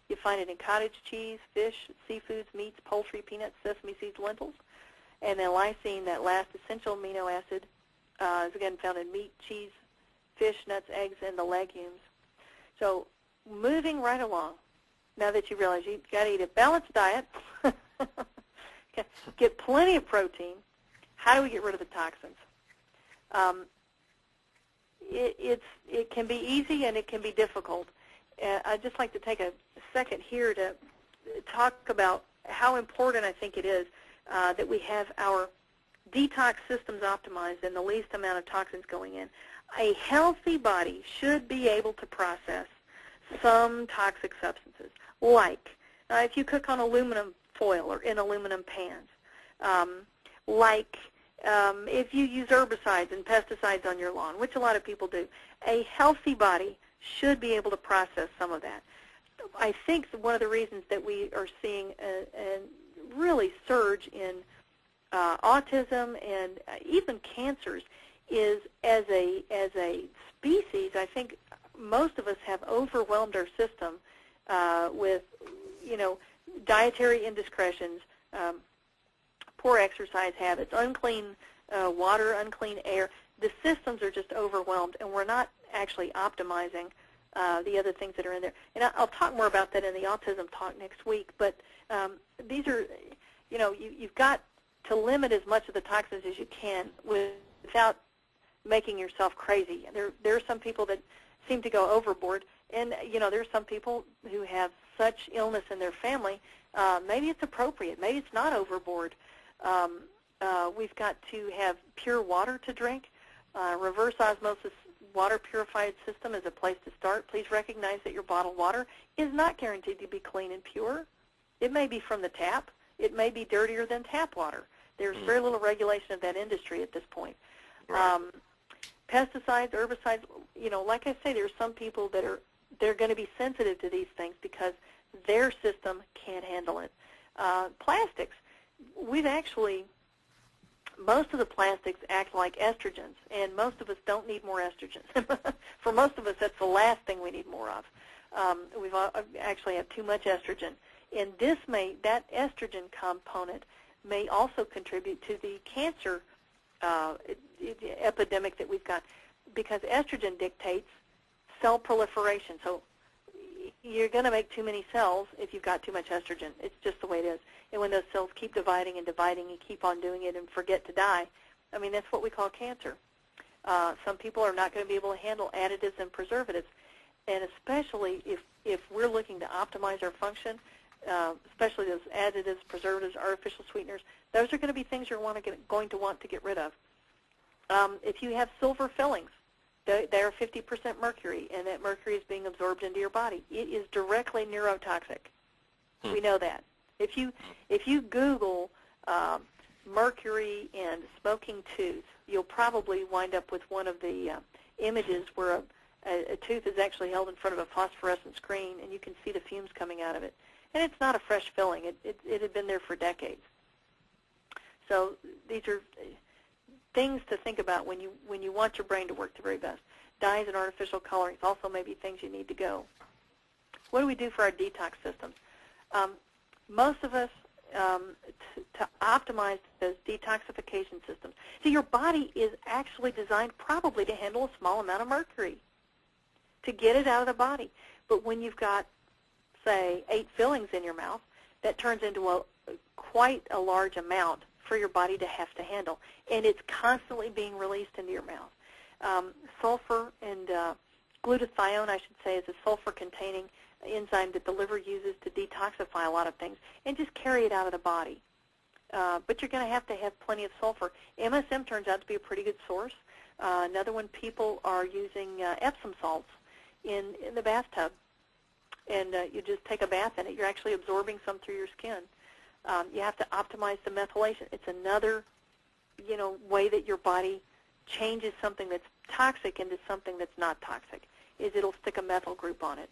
You find it in cottage cheese, fish, seafoods, meats, poultry, peanuts, sesame seeds, lentils. And then lysine, that last essential amino acid, is again found in meat, cheese, fish, nuts, eggs, and the legumes. So moving right along, now that you realize you've got to eat a balanced diet, get plenty of protein, how do we get rid of the toxins? It can be easy and it can be difficult. I'd just like to take a second here to talk about how important I think it is that we have our detox systems optimized and the least amount of toxins going in. A healthy body should be able to process some toxic substances, like if you cook on aluminum foil or in aluminum pans, like if you use herbicides and pesticides on your lawn, which a lot of people do. A healthy body should be able to process some of that. I think one of the reasons that we are seeing a really surge in autism and even cancers is as a species, I think most of us have overwhelmed our system with, you know, dietary indiscretions, poor exercise habits, unclean water, unclean air. The systems are just overwhelmed, and we're not actually optimizing the other things that are in there. And I'll talk more about that in the autism talk next week. But these are, you know, you've got to limit as much of the toxins as you can without making yourself crazy. There are some people that seem to go overboard, and you know, there are some people who have such illness in their family. Maybe it's appropriate. Maybe it's not overboard. We've got to have pure water to drink. Reverse osmosis water purified system is a place to start. Please recognize that your bottled water is not guaranteed to be clean and pure. It may be from the tap. It may be dirtier than tap water. There's very little regulation of that industry at this point. Right. Pesticides, herbicides, like I say, there's some people that they're going to be sensitive to these things because their system can't handle it. Plastics, most of the plastics act like estrogens, and most of us don't need more estrogens. For most of us, that's the last thing we need more of. We've actually have too much estrogen, and that estrogen component may also contribute to the cancer epidemic that we've got, because estrogen dictates cell proliferation. So you're going to make too many cells if you've got too much estrogen. It's just the way it is. And when those cells keep dividing and dividing and keep on doing it and forget to die, that's what we call cancer. Some people are not going to be able to handle additives and preservatives, and especially if we're looking to optimize our function, especially those additives, preservatives, artificial sweeteners, those are going to be things you're going to want to get rid of. If you have silver fillings, they are 50% mercury, and that mercury is being absorbed into your body. It is directly neurotoxic. We know that. If you Google mercury and smoking tooth, you'll probably wind up with one of the images where a tooth is actually held in front of a phosphorescent screen, and you can see the fumes coming out of it. And it's not a fresh filling. It had been there for decades. So these are things to think about when you want your brain to work the very best. Dyes and artificial colorings also may be things you need to go. What do we do for our detox systems? Most of us, to optimize those detoxification systems. See, your body is actually designed probably to handle a small amount of mercury, to get it out of the body. But when you've got, say, 8 fillings in your mouth, that turns into quite a large amount for your body to have to handle, and it's constantly being released into your mouth. Sulfur and glutathione, I should say, is a sulfur-containing enzyme that the liver uses to detoxify a lot of things and just carry it out of the body. But you're going to have plenty of sulfur. MSM turns out to be a pretty good source. Another one, people are using Epsom salts in the bathtub, and you just take a bath in it. You're actually absorbing some through your skin. You have to optimize the methylation. It's another, way that your body changes something that's toxic into something that's not toxic, is it'll stick a methyl group on it.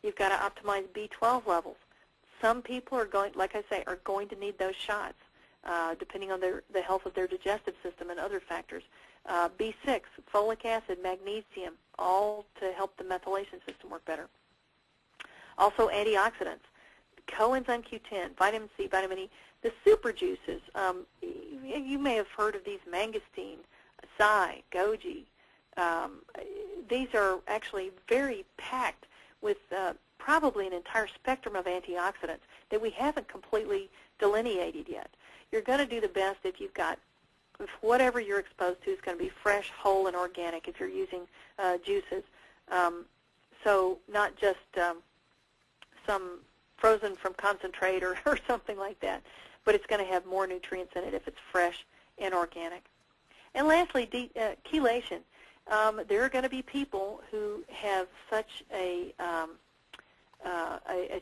You've got to optimize B12 levels. Some people are going, like I say, are going to need those shots, depending on the health of their digestive system and other factors. B6, folic acid, magnesium, all to help the methylation system work better. Also antioxidants, coenzyme Q10, vitamin C, vitamin E, the super juices. You may have heard of these, mangosteen, acai, goji. These are actually very packed with probably an entire spectrum of antioxidants that we haven't completely delineated yet. You're going to do the best if whatever you're exposed to is going to be fresh, whole, and organic if you're using juices. So not just some frozen from concentrate or something like that, but it's going to have more nutrients in it if it's fresh and organic. And lastly, chelation. There are going to be people who have such a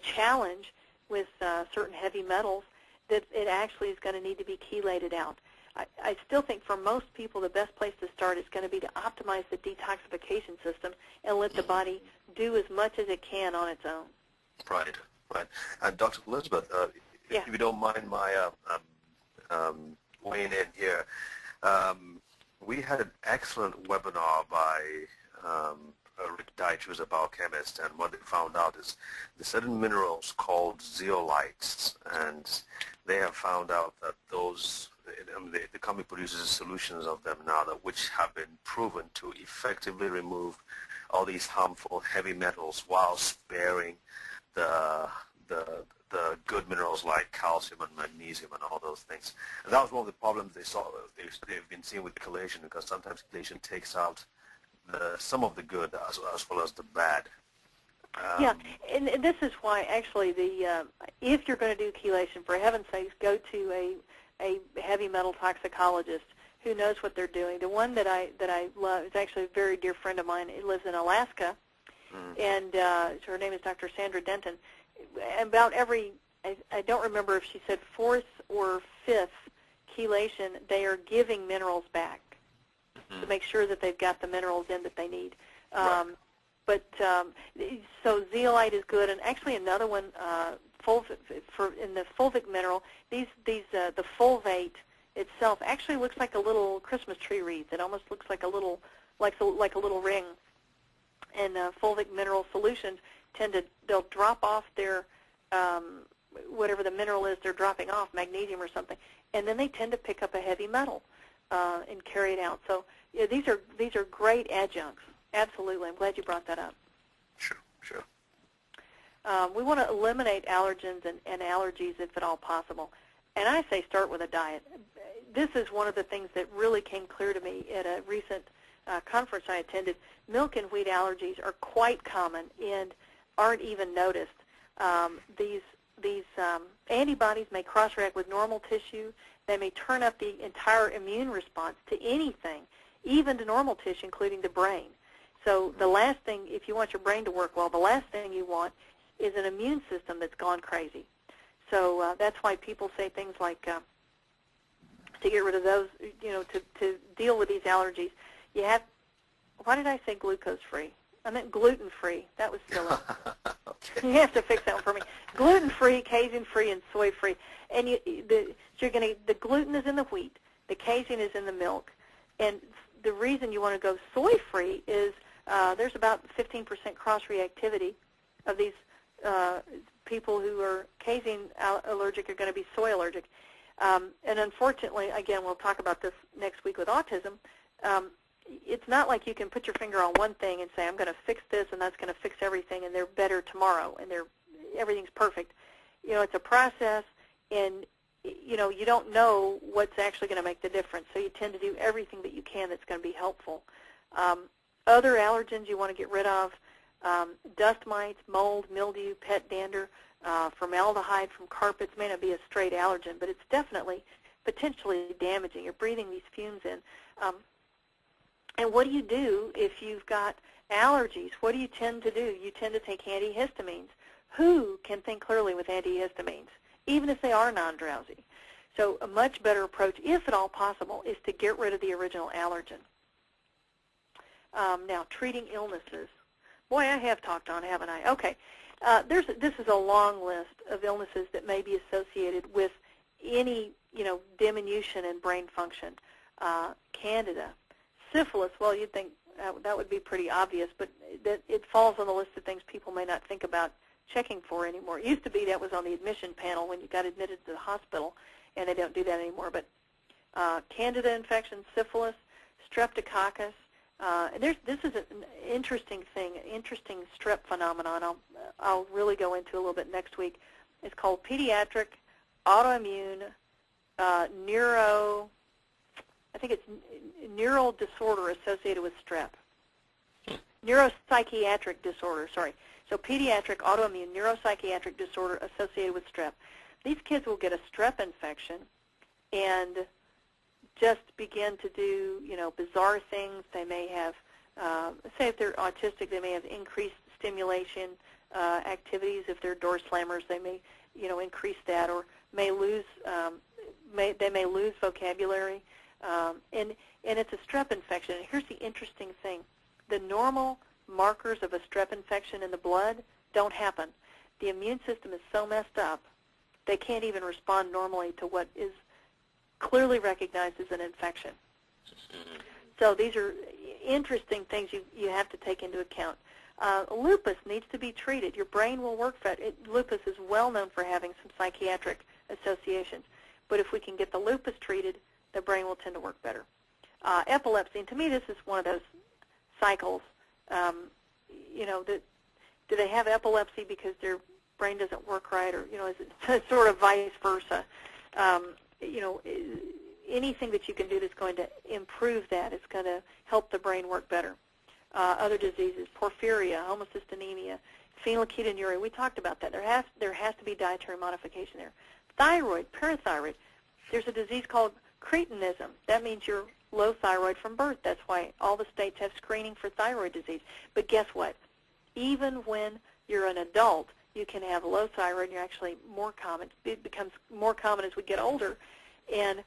challenge with certain heavy metals that it actually is going to need to be chelated out. I still think for most people the best place to start is going to be to optimize the detoxification system and let the body do as much as it can on its own. Right. And Dr. Elizabeth, if you don't mind my weighing in here, we had an excellent webinar by Rick Deitch, who's a biochemist, and what they found out is there's certain minerals called zeolites, and they have found out that those, the company produces solutions of them now which have been proven to effectively remove all these harmful heavy metals while sparing the good minerals like calcium and magnesium and all those things. And that was one of the problems they've been seeing with chelation, because sometimes chelation takes out some of the good as well as the bad. And this is why actually if you're going to do chelation, for heaven's sakes, go to a heavy metal toxicologist who knows what they're doing. The one that I love is actually a very dear friend of mine. He lives in Alaska, and her name is Dr. Sandra Denton. About I don't remember if she said 4th or 5th chelation, they are giving minerals back to make sure that they've got the minerals in that they need. So zeolite is good, and actually another one, in the fulvic mineral, the fulvate itself actually looks like a little Christmas tree wreath. It almost looks like a little ring. And fulvic mineral solutions they'll drop off their whatever the mineral is they're dropping off, magnesium or something, and then they tend to pick up a heavy metal and carry it out. So yeah, these are great adjuncts. Absolutely. I'm glad you brought that up. Sure. We want to eliminate allergens and allergies if at all possible. And I say start with a diet. This is one of the things that really came clear to me at a recent conference I attended. Milk and wheat allergies are quite common and aren't even noticed. These antibodies may cross-react with normal tissue. They may turn up the entire immune response to anything, even to normal tissue, including the brain. So the last thing, if you want your brain to work well, the last thing you want is an immune system that's gone crazy. So that's why people say things like, to get rid of those, to deal with these allergies, you have, why did I say glucose-free? I meant gluten-free. That was silly. You have to fix that one for me. Gluten-free, casein-free, and soy-free. And the gluten is in the wheat, the casein is in the milk, and the reason you want to go soy-free is there's about 15% cross-reactivity of these people who are casein allergic are going to be soy allergic. And unfortunately, again, we'll talk about this next week with autism, it's not like you can put your finger on one thing and say, I'm going to fix this and that's going to fix everything and they're better tomorrow and everything's perfect. It's a process, and you don't know what's actually going to make the difference, so you tend to do everything that you can that's going to be helpful. Other allergens you want to get rid of, dust mites, mold, mildew, pet dander, formaldehyde from carpets may not be a straight allergen, but it's definitely potentially damaging. You're breathing these fumes in. And what do you do if you've got allergies? What do you tend to do? You tend to take antihistamines. Who can think clearly with antihistamines, even if they are non-drowsy? So a much better approach, if at all possible, is to get rid of the original allergen. Now, treating illnesses. Boy, I have talked on, haven't I? Okay. This is a long list of illnesses that may be associated with any, diminution in brain function. Candida. Syphilis, well, you'd think that would be pretty obvious, but it falls on the list of things people may not think about checking for anymore. It used to be that was on the admission panel when you got admitted to the hospital, and they don't do that anymore. But Candida infection, syphilis, streptococcus. This is an interesting thing, an interesting strep phenomenon I'll really go into a little bit next week. It's called pediatric autoimmune neural disorder associated with strep. Neuropsychiatric disorder, sorry. So pediatric autoimmune neuropsychiatric disorder associated with strep. These kids will get a strep infection and just begin to do, bizarre things. They may have, say if they're autistic, they may have increased stimulation activities. If they're door slammers, they may, increase that, or may lose, they may lose vocabulary. And it's a strep infection. And here's the interesting thing. The normal markers of a strep infection in the blood don't happen. The immune system is so messed up, they can't even respond normally to what is clearly recognized as an infection. So these are interesting things you have to take into account. Lupus needs to be treated. Your brain will work for it. Lupus is well known for having some psychiatric associations. But if we can get the lupus treated, the brain will tend to work better. Epilepsy, and to me this is one of those cycles. Do they have epilepsy because their brain doesn't work right, or is it sort of vice versa? Anything that you can do that's going to improve that is going to help the brain work better. Other diseases, porphyria, homocystinemia, phenylketonuria, we talked about that. There has to be dietary modification there. Thyroid, parathyroid. There's a disease called cretinism. That means you're low thyroid from birth. That's why all the states have screening for thyroid disease. But guess what? Even when you're an adult, you can have low thyroid, and you're actually more common. It becomes more common as we get older. And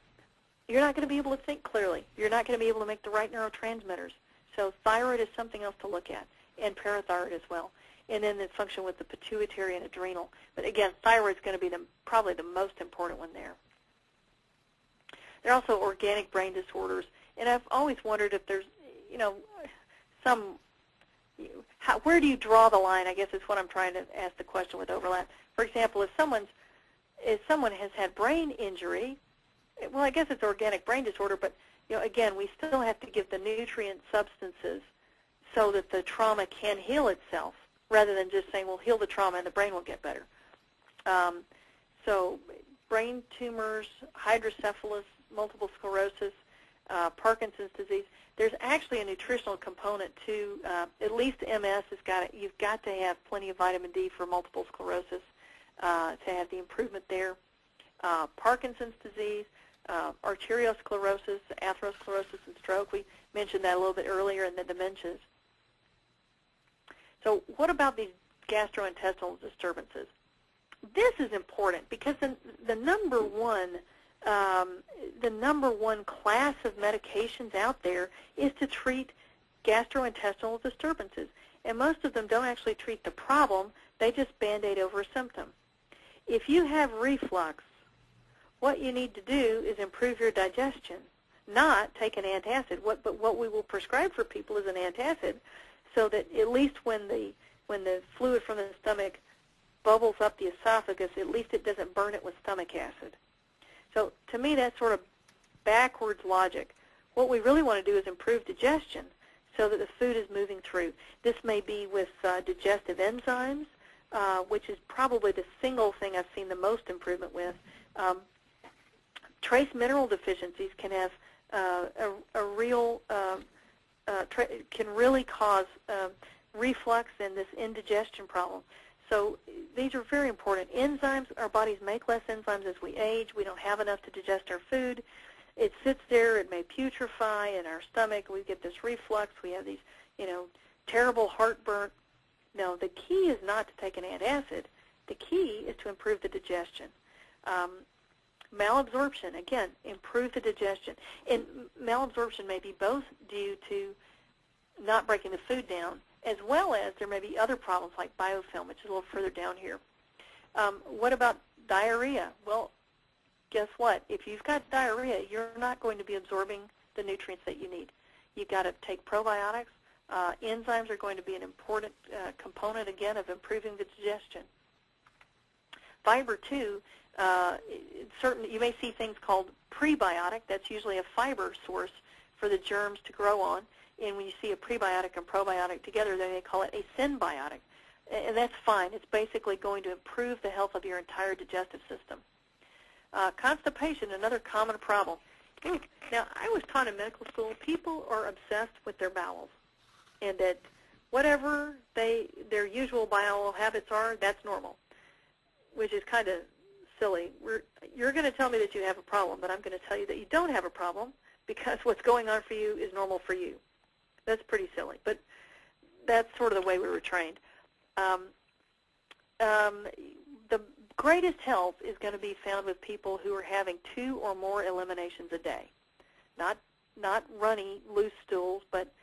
you're not going to be able to think clearly. You're not going to be able to make the right neurotransmitters. So thyroid is something else to look at, and parathyroid as well. And then the function with the pituitary and adrenal. But again, thyroid is going to be probably the most important one there. There are also organic brain disorders, and I've always wondered if there's, where do you draw the line, I guess is what I'm trying to ask the question with overlap. For example, if someone has had brain injury, well, I guess it's organic brain disorder, but again, we still have to give the nutrient substances so that the trauma can heal itself, rather than just saying, well, heal the trauma and the brain will get better. So brain tumors, hydrocephalus, multiple sclerosis, Parkinson's disease, there's actually a nutritional component to at least MS. You've got to have plenty of vitamin D for multiple sclerosis to have the improvement there. Parkinson's disease, arteriosclerosis, atherosclerosis, and stroke. We mentioned that a little bit earlier in the dementias. So what about these gastrointestinal disturbances? This is important because the number one class of medications out there is to treat gastrointestinal disturbances. And most of them don't actually treat the problem, they just Band-Aid over a symptom. If you have reflux, what you need to do is improve your digestion, not take an antacid. But what we will prescribe for people is an antacid, so that at least when the fluid from the stomach bubbles up the esophagus, at least it doesn't burn it with stomach acid. So to me, that's sort of backwards logic. What we really want to do is improve digestion so that the food is moving through. This may be with digestive enzymes, which is probably the single thing I've seen the most improvement with. Trace mineral deficiencies can have can really cause reflux and this indigestion problem. So these are very important. Enzymes, our bodies make less enzymes as we age. We don't have enough to digest our food. It sits there. It may putrefy in our stomach. We get this reflux. We have these, terrible heartburn. No, the key is not to take an antacid. The key is to improve the digestion. Malabsorption, again, improve the digestion. And malabsorption may be both due to not breaking the food down, as well as there may be other problems like biofilm, which is a little further down here. What about diarrhea? Well, guess what? If you've got diarrhea, you're not going to be absorbing the nutrients that you need. You've got to take probiotics. Enzymes are going to be an important component, again, of improving the digestion. Fiber, too, you may see things called prebiotic. That's usually a fiber source for the germs to grow on. And when you see a prebiotic and probiotic together, then they call it a synbiotic. And that's fine. It's basically going to improve the health of your entire digestive system. Constipation, another common problem. Now, I was taught in medical school, people are obsessed with their bowels, and that whatever their usual bowel habits are, that's normal, which is kind of silly. You're going to tell me that you have a problem, but I'm going to tell you that you don't have a problem because what's going on for you is normal for you. That's pretty silly, but that's sort of the way we were trained. The greatest health is going to be found with people who are having 2 or more eliminations a day. Not runny, loose stools, but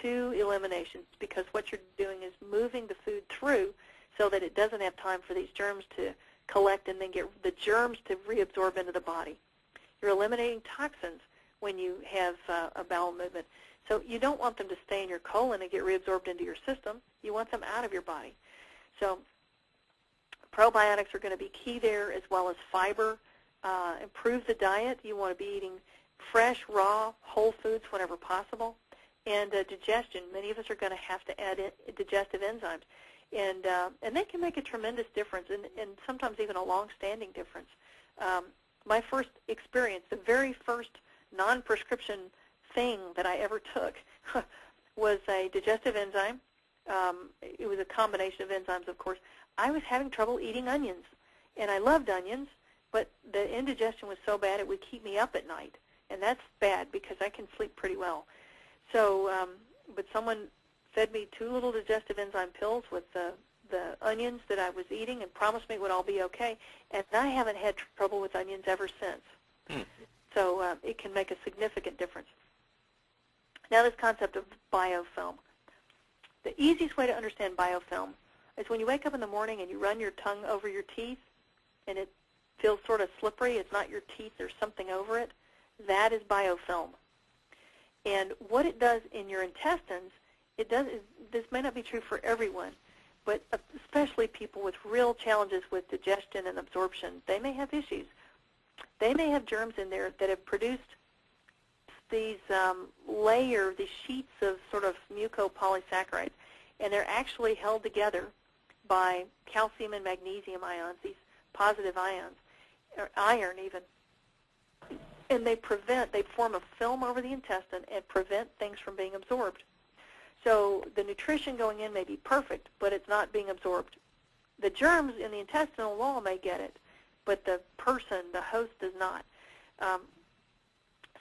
2 eliminations, because what you're doing is moving the food through so that it doesn't have time for these germs to collect and then get the germs to reabsorb into the body. You're eliminating toxins when you have a bowel movement. So you don't want them to stay in your colon and get reabsorbed into your system. You want them out of your body. So probiotics are going to be key there, as well as fiber. Improve the diet. You want to be eating fresh, raw, whole foods whenever possible. And digestion. Many of us are going to have to add in digestive enzymes. And they can make a tremendous difference, and sometimes even a long-standing difference. My first experience, the very first non-prescription thing that I ever took was a digestive enzyme. It was a combination of enzymes, of course. I was having trouble eating onions, and I loved onions, but the indigestion was so bad it would keep me up at night, and that's bad because I can sleep pretty well. So, but someone fed me 2 little digestive enzyme pills with the onions that I was eating and promised me it would all be okay, and I haven't had trouble with onions ever since. So it can make a significant difference. Now this concept of biofilm. The easiest way to understand biofilm is when you wake up in the morning and you run your tongue over your teeth and it feels sort of slippery. It's not your teeth. There's something over it. That is biofilm. And what it does in your intestines, this may not be true for everyone, but especially people with real challenges with digestion and absorption, they may have issues. They may have germs in there that have produced these these sheets of sort of mucopolysaccharides, and they're actually held together by calcium and magnesium ions, these positive ions, or iron even. And they form a film over the intestine and prevent things from being absorbed. So the nutrition going in may be perfect, but it's not being absorbed. The germs in the intestinal wall may get it, but the person, the host, does not.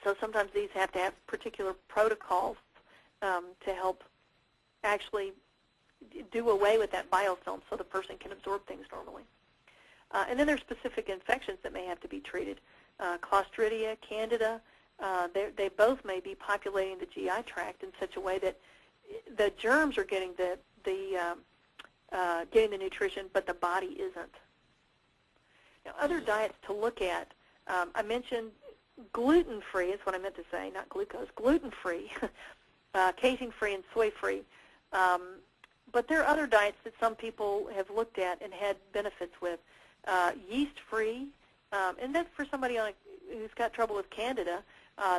So sometimes these have to have particular protocols to help actually do away with that biofilm so the person can absorb things normally. And then there's specific infections that may have to be treated. Clostridia, Candida, they both may be populating the GI tract in such a way that the germs are getting the nutrition, but the body isn't. Now, other diets to look at, I mentioned gluten-free is what I meant to say, not glucose, gluten-free, casein-free and soy-free. But there are other diets that some people have looked at and had benefits with. Yeast-free, and that's for somebody who's got trouble with Candida.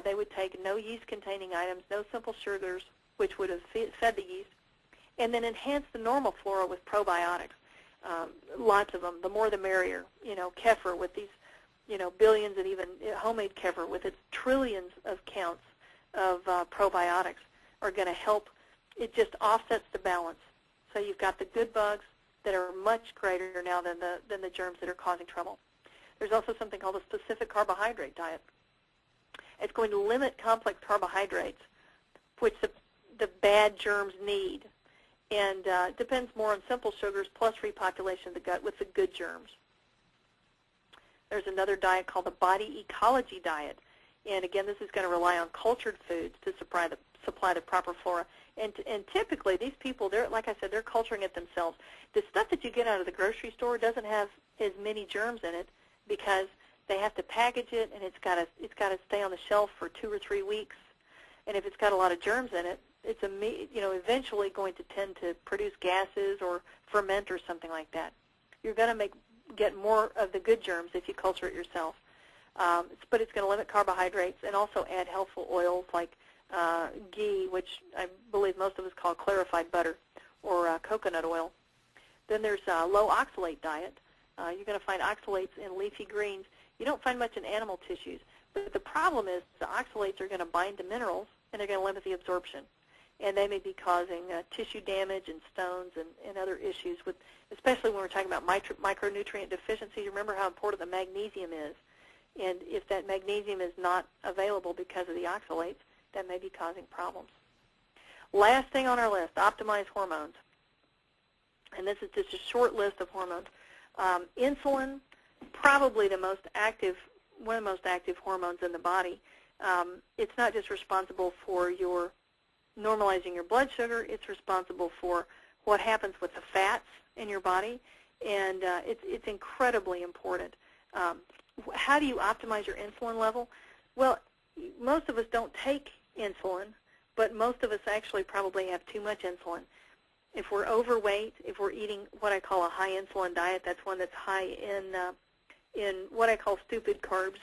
They would take no yeast-containing items, no simple sugars, which would have fed the yeast, and then enhance the normal flora with probiotics. Lots of them, the more the merrier. Kefir with these, billions, and even homemade kefir with its trillions of counts of probiotics are going to help. It just offsets the balance. So you've got the good bugs that are much greater now than the germs that are causing trouble. There's also something called a specific carbohydrate diet. It's going to limit complex carbohydrates, which the bad germs need, and depends more on simple sugars plus repopulation of the gut with the good germs. There's another diet called the body ecology diet, and again, this is going to rely on cultured foods to supply the proper flora. And typically, these people, like I said, they're culturing it themselves. The stuff that you get out of the grocery store doesn't have as many germs in it because they have to package it, and it's got to stay on the shelf for 2 or 3 weeks. And if it's got a lot of germs in it, it's eventually going to tend to produce gases or ferment or something like that. You're going to get more of the good germs if you culture it yourself. But it's going to limit carbohydrates and also add healthful oils like ghee, which I believe most of us call clarified butter, or coconut oil. Then there's a low oxalate diet. You're going to find oxalates in leafy greens. You don't find much in animal tissues. But the problem is the oxalates are going to bind to minerals, and they're going to limit the absorption. And they may be causing tissue damage and stones and other issues, especially when we're talking about micronutrient deficiencies. Remember how important the magnesium is. And if that magnesium is not available because of the oxalates, that may be causing problems. Last thing on our list, optimize hormones. And this is just a short list of hormones. Insulin, probably one of the most active hormones in the body. It's not just responsible for normalizing your blood sugar, it's responsible for what happens with the fats in your body, and it's incredibly important. How do you optimize your insulin level? Well, most of us don't take insulin, but most of us actually probably have too much insulin. If we're overweight, if we're eating what I call a high insulin diet, that's one that's high in what I call stupid carbs,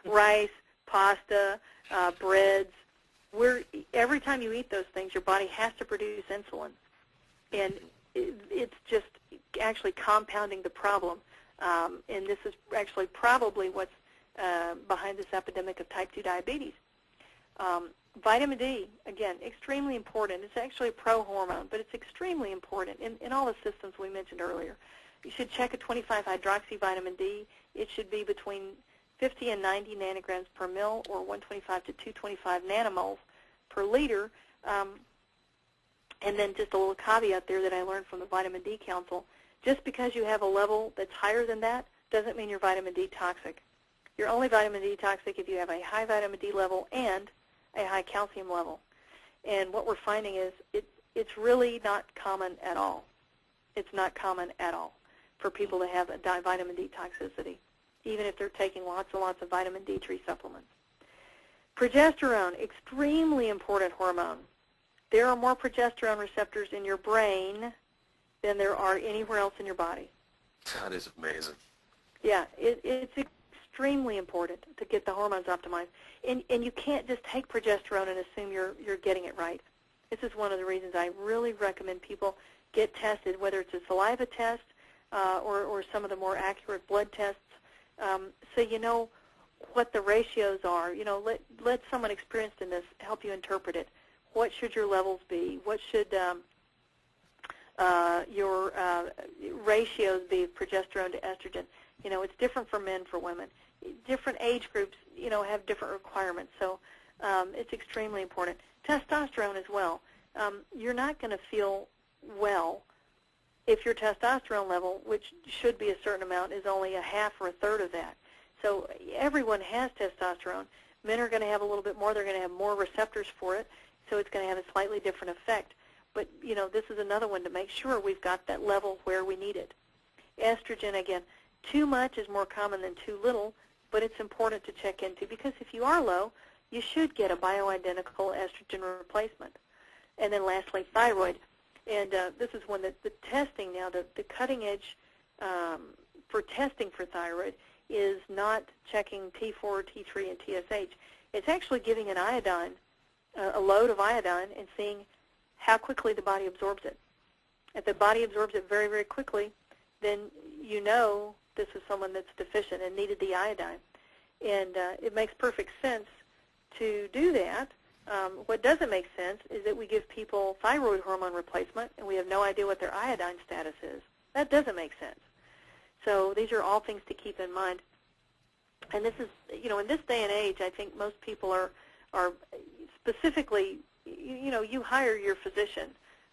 rice, pasta, breads. Every time you eat those things, your body has to produce insulin, and it's just actually compounding the problem. And this is actually probably what's behind this epidemic of type 2 diabetes. Vitamin D, again, extremely important. It's actually a pro-hormone, but it's extremely important in all the systems we mentioned earlier. You should check a 25-hydroxy vitamin D. It should be between 50 and 90 nanograms per mil, or 125 to 225 nanomoles per liter. And then just a little caveat there that I learned from the Vitamin D Council. Just because you have a level that's higher than that doesn't mean you're vitamin D toxic. You're only vitamin D toxic if you have a high vitamin D level and a high calcium level. And what we're finding is it's really not common at all. It's not common at all for people to have a vitamin D toxicity, even if they're taking lots and lots of vitamin D3 supplements. Progesterone, extremely important hormone. There are more progesterone receptors in your brain than there are anywhere else in your body. That is amazing. Yeah, it's extremely important to get the hormones optimized. And you can't just take progesterone and assume you're getting it right. This is one of the reasons I really recommend people get tested, whether it's a saliva test or some of the more accurate blood tests, so you know what the ratios are. You know, let someone experienced in this help you interpret it. What should your levels be? What should your ratios be of progesterone to estrogen? You know, it's different for men, for women. Different age groups, you know, have different requirements. So it's extremely important. Testosterone as well. You're not going to feel well if your testosterone level, which should be a certain amount, is only a half or a third of that. So everyone has testosterone. Men are going to have a little bit more. They're going to have more receptors for it, so it's going to have a slightly different effect. But, you know, this is another one to make sure we've got that level where we need it. Estrogen, again, too much is more common than too little, but it's important to check into because if you are low, you should get a bioidentical estrogen replacement. And then lastly, thyroid. And this is one that the testing now, the cutting edge for testing for thyroid is not checking T4, T3, and TSH. It's actually giving an iodine, a load of iodine, and seeing how quickly the body absorbs it. If the body absorbs it very, very quickly, then you know this is someone that's deficient and needed the iodine. And it makes perfect sense to do that. What doesn't make sense is that we give people thyroid hormone replacement and we have no idea what their iodine status is. That doesn't make sense. So these are all things to keep in mind. And this is, you know, in this day and age, I think most people are specifically, you know, you hire your physician.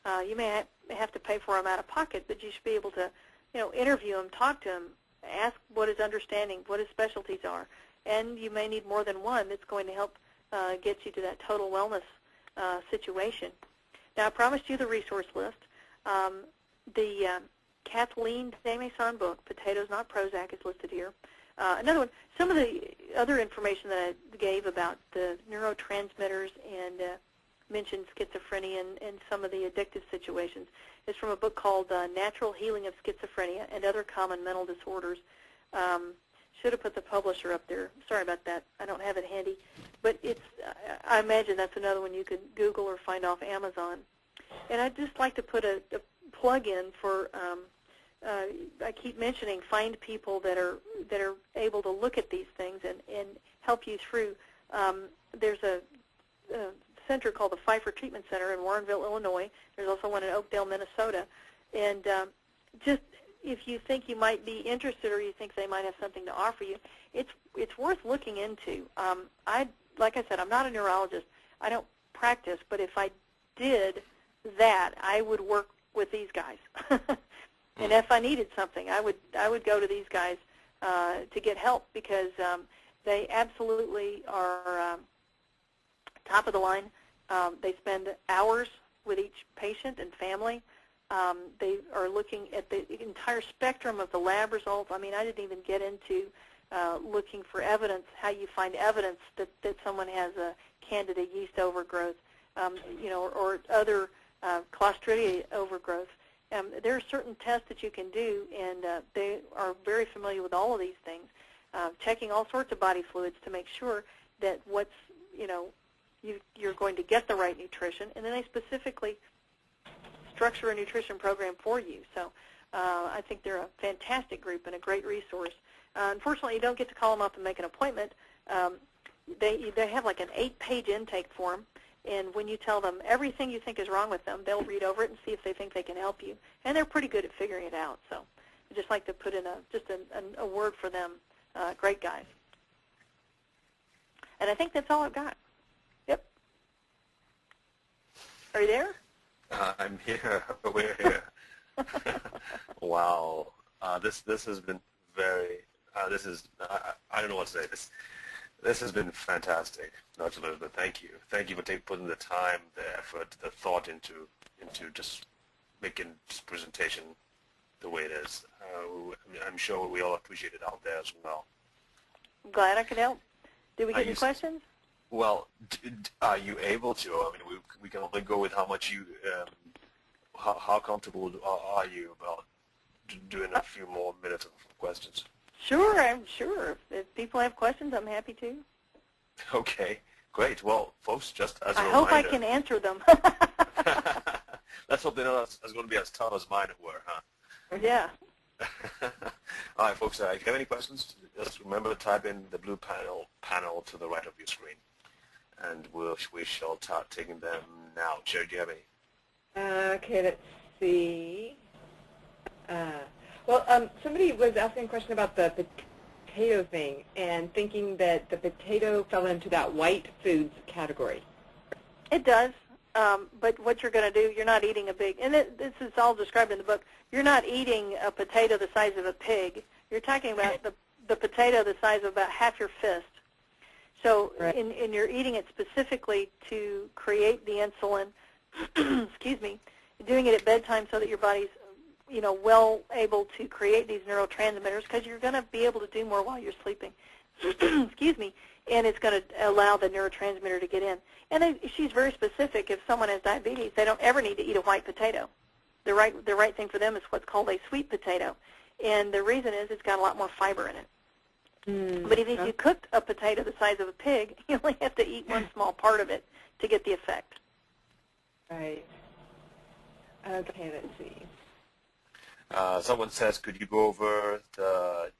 You may have to pay for him out of pocket, but you should be able to, you know, interview him, talk to him, ask what his understanding, what his specialties are. And you may need more than one that's going to help get you to that total wellness situation. Now, I promised you the resource list. The Kathleen DeMaison book, Potatoes Not Prozac, is listed here. Another one, some of the other information that I gave about the neurotransmitters and mentioned schizophrenia and some of the addictive situations is from a book called Natural Healing of Schizophrenia and Other Common Mental Disorders. Should have put the publisher up there. Sorry about that. I don't have it handy. But it's, I imagine that's another one you could Google or find off Amazon. And I'd just like to put a plug in for, I keep mentioning, find people that are able to look at these things and help you through. There's a center called the Pfeiffer Treatment Center in Warrenville, Illinois. There's also one in Oakdale, Minnesota. And just if you think you might be interested or you think they might have something to offer you, it's worth looking into. Like I said, I'm not a neurologist. I don't practice, but if I did that, I would work with these guys. And if I needed something, I would go to these guys to get help because they absolutely are top of the line. They spend hours with each patient and family. They are looking at the entire spectrum of the lab results. I mean, I didn't even get into looking for evidence, how you find evidence that someone has a candida yeast overgrowth, you know, or other Clostridia overgrowth. There are certain tests that you can do, and they are very familiar with all of these things, checking all sorts of body fluids to make sure that what's, you know, you're going to get the right nutrition, and then they specifically structure a nutrition program for you. So I think they're a fantastic group and a great resource. Unfortunately, you don't get to call them up and make an appointment. They have like an 8-page intake form, and when you tell them everything you think is wrong with them, they'll read over it and see if they think they can help you. And they're pretty good at figuring it out. So I'd just like to put in a word for them. Great guys. And I think that's all I've got. Yep. Are you there? I'm here. We're here. Wow. This has been very This is, I don't know what to say. This has been fantastic, Dr. Elizabeth. Thank you. Thank you for putting the time, the effort, the thought into just making this presentation the way it is. I'm sure we all appreciate it out there as well. I'm glad I could help. Did we get any questions? Well, are you able to? I mean, we can only go with how much you, how comfortable are you about doing a few more minutes of questions? Sure, I'm sure. If people have questions, I'm happy to. Okay, great. Well, folks, just as a I reminder. hope I can answer them. Let's hope they're not going to be as tough as mine were, huh? Yeah. All right, folks, if you have any questions, just remember to type in the blue panel to the right of your screen, and we shall start taking them now. Sherry, do you have any? Okay, let's see. Somebody was asking a question about the potato thing and thinking that the potato fell into that white foods category. It does, but what you're going to do, you're not eating a big, and this is all described in the book, you're not eating a potato the size of a pig. You're talking about the potato the size of about half your fist. So right. and you're eating it specifically to create the insulin, excuse me, doing it at bedtime so that your body's well able to create these neurotransmitters, because you're going to be able to do more while you're sleeping. Excuse me. And it's going to allow the neurotransmitter to get in. And she's very specific. If someone has diabetes, they don't ever need to eat a white potato. The right thing for them is what's called a sweet potato. And the reason is it's got a lot more fiber in it. But if you cooked a potato the size of a pig, you only have to eat one small part of it to get the effect. Right. Okay, let's see. Someone says, could you go over the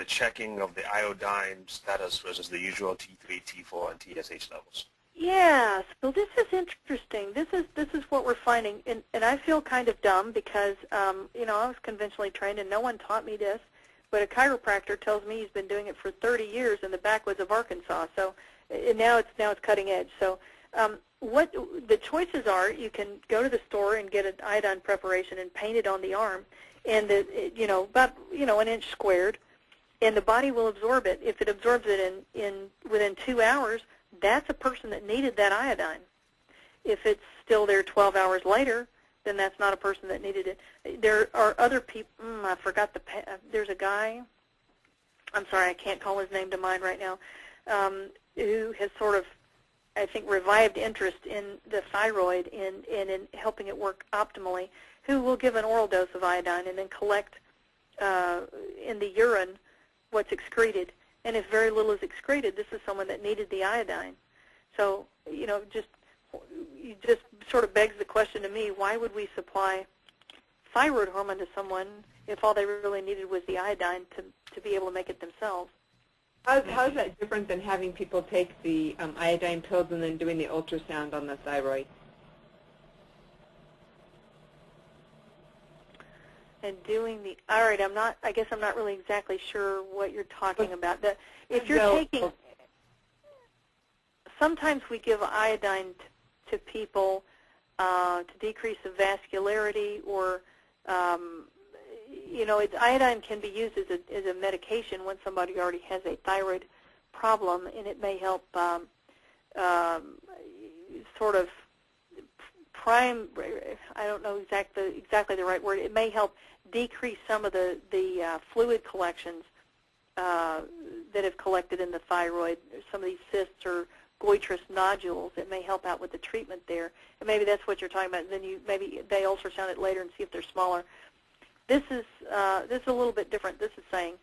checking of the iodine status versus the usual T3, T4, and TSH levels? Yeah, so this is interesting. This is what we're finding, and I feel kind of dumb because I was conventionally trained and no one taught me this, but a chiropractor tells me he's been doing it for 30 years in the backwoods of Arkansas. So now it's cutting edge. So what the choices are, you can go to the store and get an iodine preparation and paint it on the arm, and about an inch squared, and the body will absorb it. If it absorbs it within 2 hours, that's a person that needed that iodine. If it's still there 12 hours later, then that's not a person that needed it. There are other people. I forgot there's a guy. I'm sorry, I can't call his name to mind right now. Who has sort of, I think, revived interest in the thyroid and in helping it work optimally, who will give an oral dose of iodine and then collect in the urine what's excreted. And if very little is excreted, this is someone that needed the iodine. So, just sort of begs the question to me, why would we supply thyroid hormone to someone if all they really needed was the iodine to be able to make it themselves? How is that different than having people take the iodine pills and then doing the ultrasound on the thyroid? And doing all right, I guess I'm not really exactly sure what you're talking about. If you're taking, sometimes we give iodine to people to decrease the vascularity, or iodine can be used as a medication when somebody already has a thyroid problem, and it may help sort of prime. I don't know exactly the right word. It may help decrease some of the fluid collections that have collected in the thyroid. Some of these cysts or goitrous nodules. It may help out with the treatment there, and maybe that's what you're talking about. Then maybe they ultrasound it later and see if they're smaller. This is a little bit different. This is saying,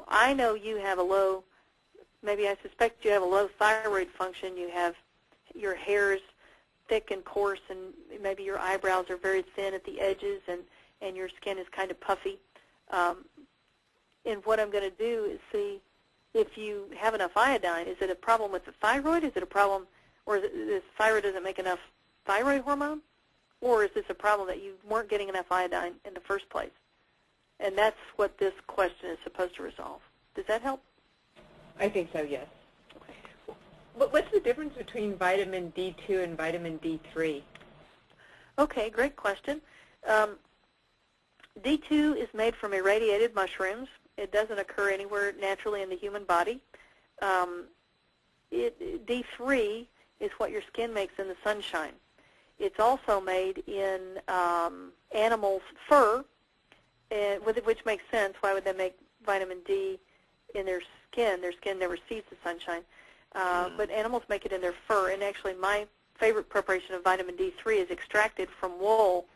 I know you have a low. Maybe I suspect you have a low thyroid function. You have your hair's thick and coarse, and maybe your eyebrows are very thin at the edges, and your skin is kind of puffy. And what I'm going to do is see if you have enough iodine. Is it a problem with the thyroid? Is it a problem, or this thyroid doesn't make enough thyroid hormone? Or is this a problem that you weren't getting enough iodine in the first place? And that's what this question is supposed to resolve. Does that help? I think so, yes. Okay. What's the difference between vitamin D2 and vitamin D3? Okay, great question. D2 is made from irradiated mushrooms, It doesn't occur anywhere naturally in the human body. D3 is what your skin makes in the sunshine. It's also made in animals' fur, which makes sense. Why would they make vitamin D in their skin? Their skin never sees the sunshine. But animals make it in their fur, and actually my favorite preparation of vitamin D3 is extracted from wool.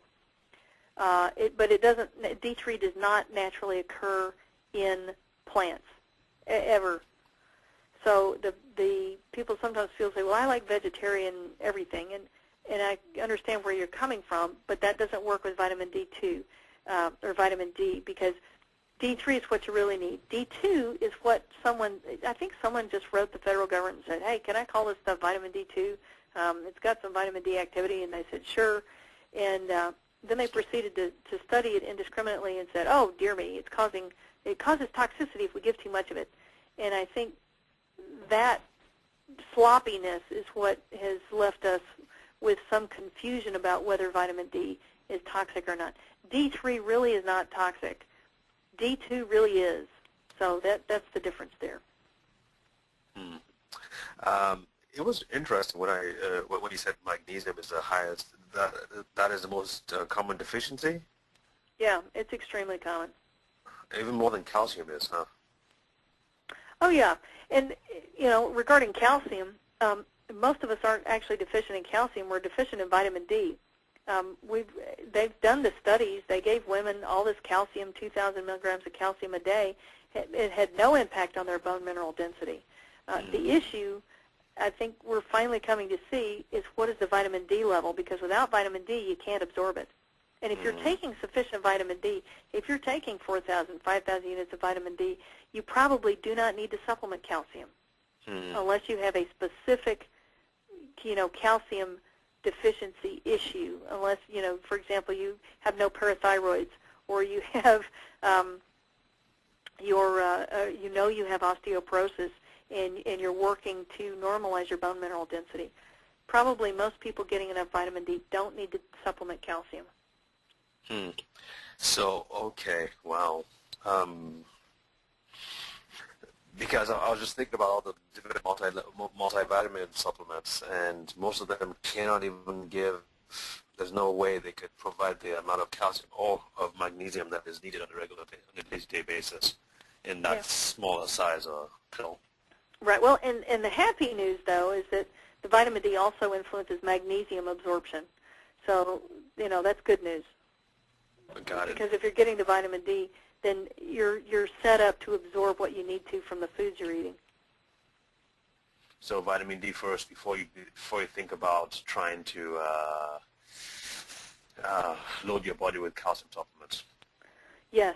But it doesn't. D3 does not naturally occur in plants ever. So the people sometimes feel say, well, I like vegetarian everything, and I understand where you're coming from, but that doesn't work with vitamin D2 or vitamin D, because D3 is what you really need. D2 is what I think someone just wrote the federal government and said, hey, can I call this stuff vitamin D2? It's got some vitamin D activity, and they said, sure. And then they proceeded to study it indiscriminately and said, oh, dear me, it causes toxicity if we give too much of it. And I think that sloppiness is what has left us with some confusion about whether vitamin D is toxic or not. D3 really is not toxic. D2 really is. So that's the difference there. It was interesting when you said magnesium is the highest. That is the most common deficiency? Yeah, it's extremely common. Even more than calcium is, huh? Oh, yeah. And, regarding calcium, most of us aren't actually deficient in calcium. We're deficient in vitamin D. They've done the studies. They gave women all this calcium, 2,000 milligrams of calcium a day. It had no impact on their bone mineral density. The issue, I think we're finally coming to see, is what is the vitamin D level, because without vitamin D, you can't absorb it. And if you're taking sufficient vitamin D, if you're taking 4,000, 5,000 units of vitamin D, you probably do not need to supplement calcium unless you have a specific, calcium deficiency issue, unless, for example, you have no parathyroids, or you have you have osteoporosis, and you're working to normalize your bone mineral density. Probably most people getting enough vitamin D don't need to supplement calcium. So, okay, wow. Because I was just thinking about all the different multivitamin supplements, and most of them cannot even there's no way they could provide the amount of calcium or of magnesium that is needed on a day-to-day basis in that smaller size pill. Right. Well, and the happy news, though, is that the vitamin D also influences magnesium absorption. So, that's good news. Got it. Because if you're getting the vitamin D, then you're set up to absorb what you need to from the foods you're eating. So vitamin D first before you think about trying to load your body with calcium supplements. Yes.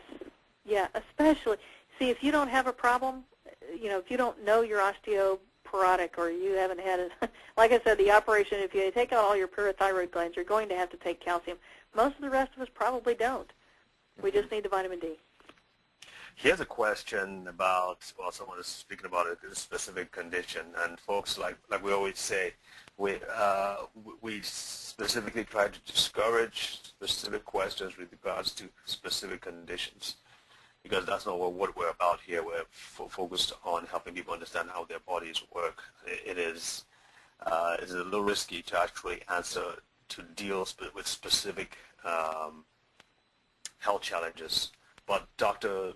Yeah, especially. See, if you don't have a problem, if you don't know you're osteoporotic, or you haven't had it, like I said, the operation, if you take out all your parathyroid glands, you're going to have to take calcium. Most of the rest of us probably don't. We just need the vitamin D. Here's a question about, someone is speaking about a specific condition, and folks, like we always say, we specifically try to discourage specific questions with regards to specific conditions, because that's not what we're about here. We're focused on helping people understand how their bodies work. It's a little risky to actually to deal with specific health challenges, but Dr.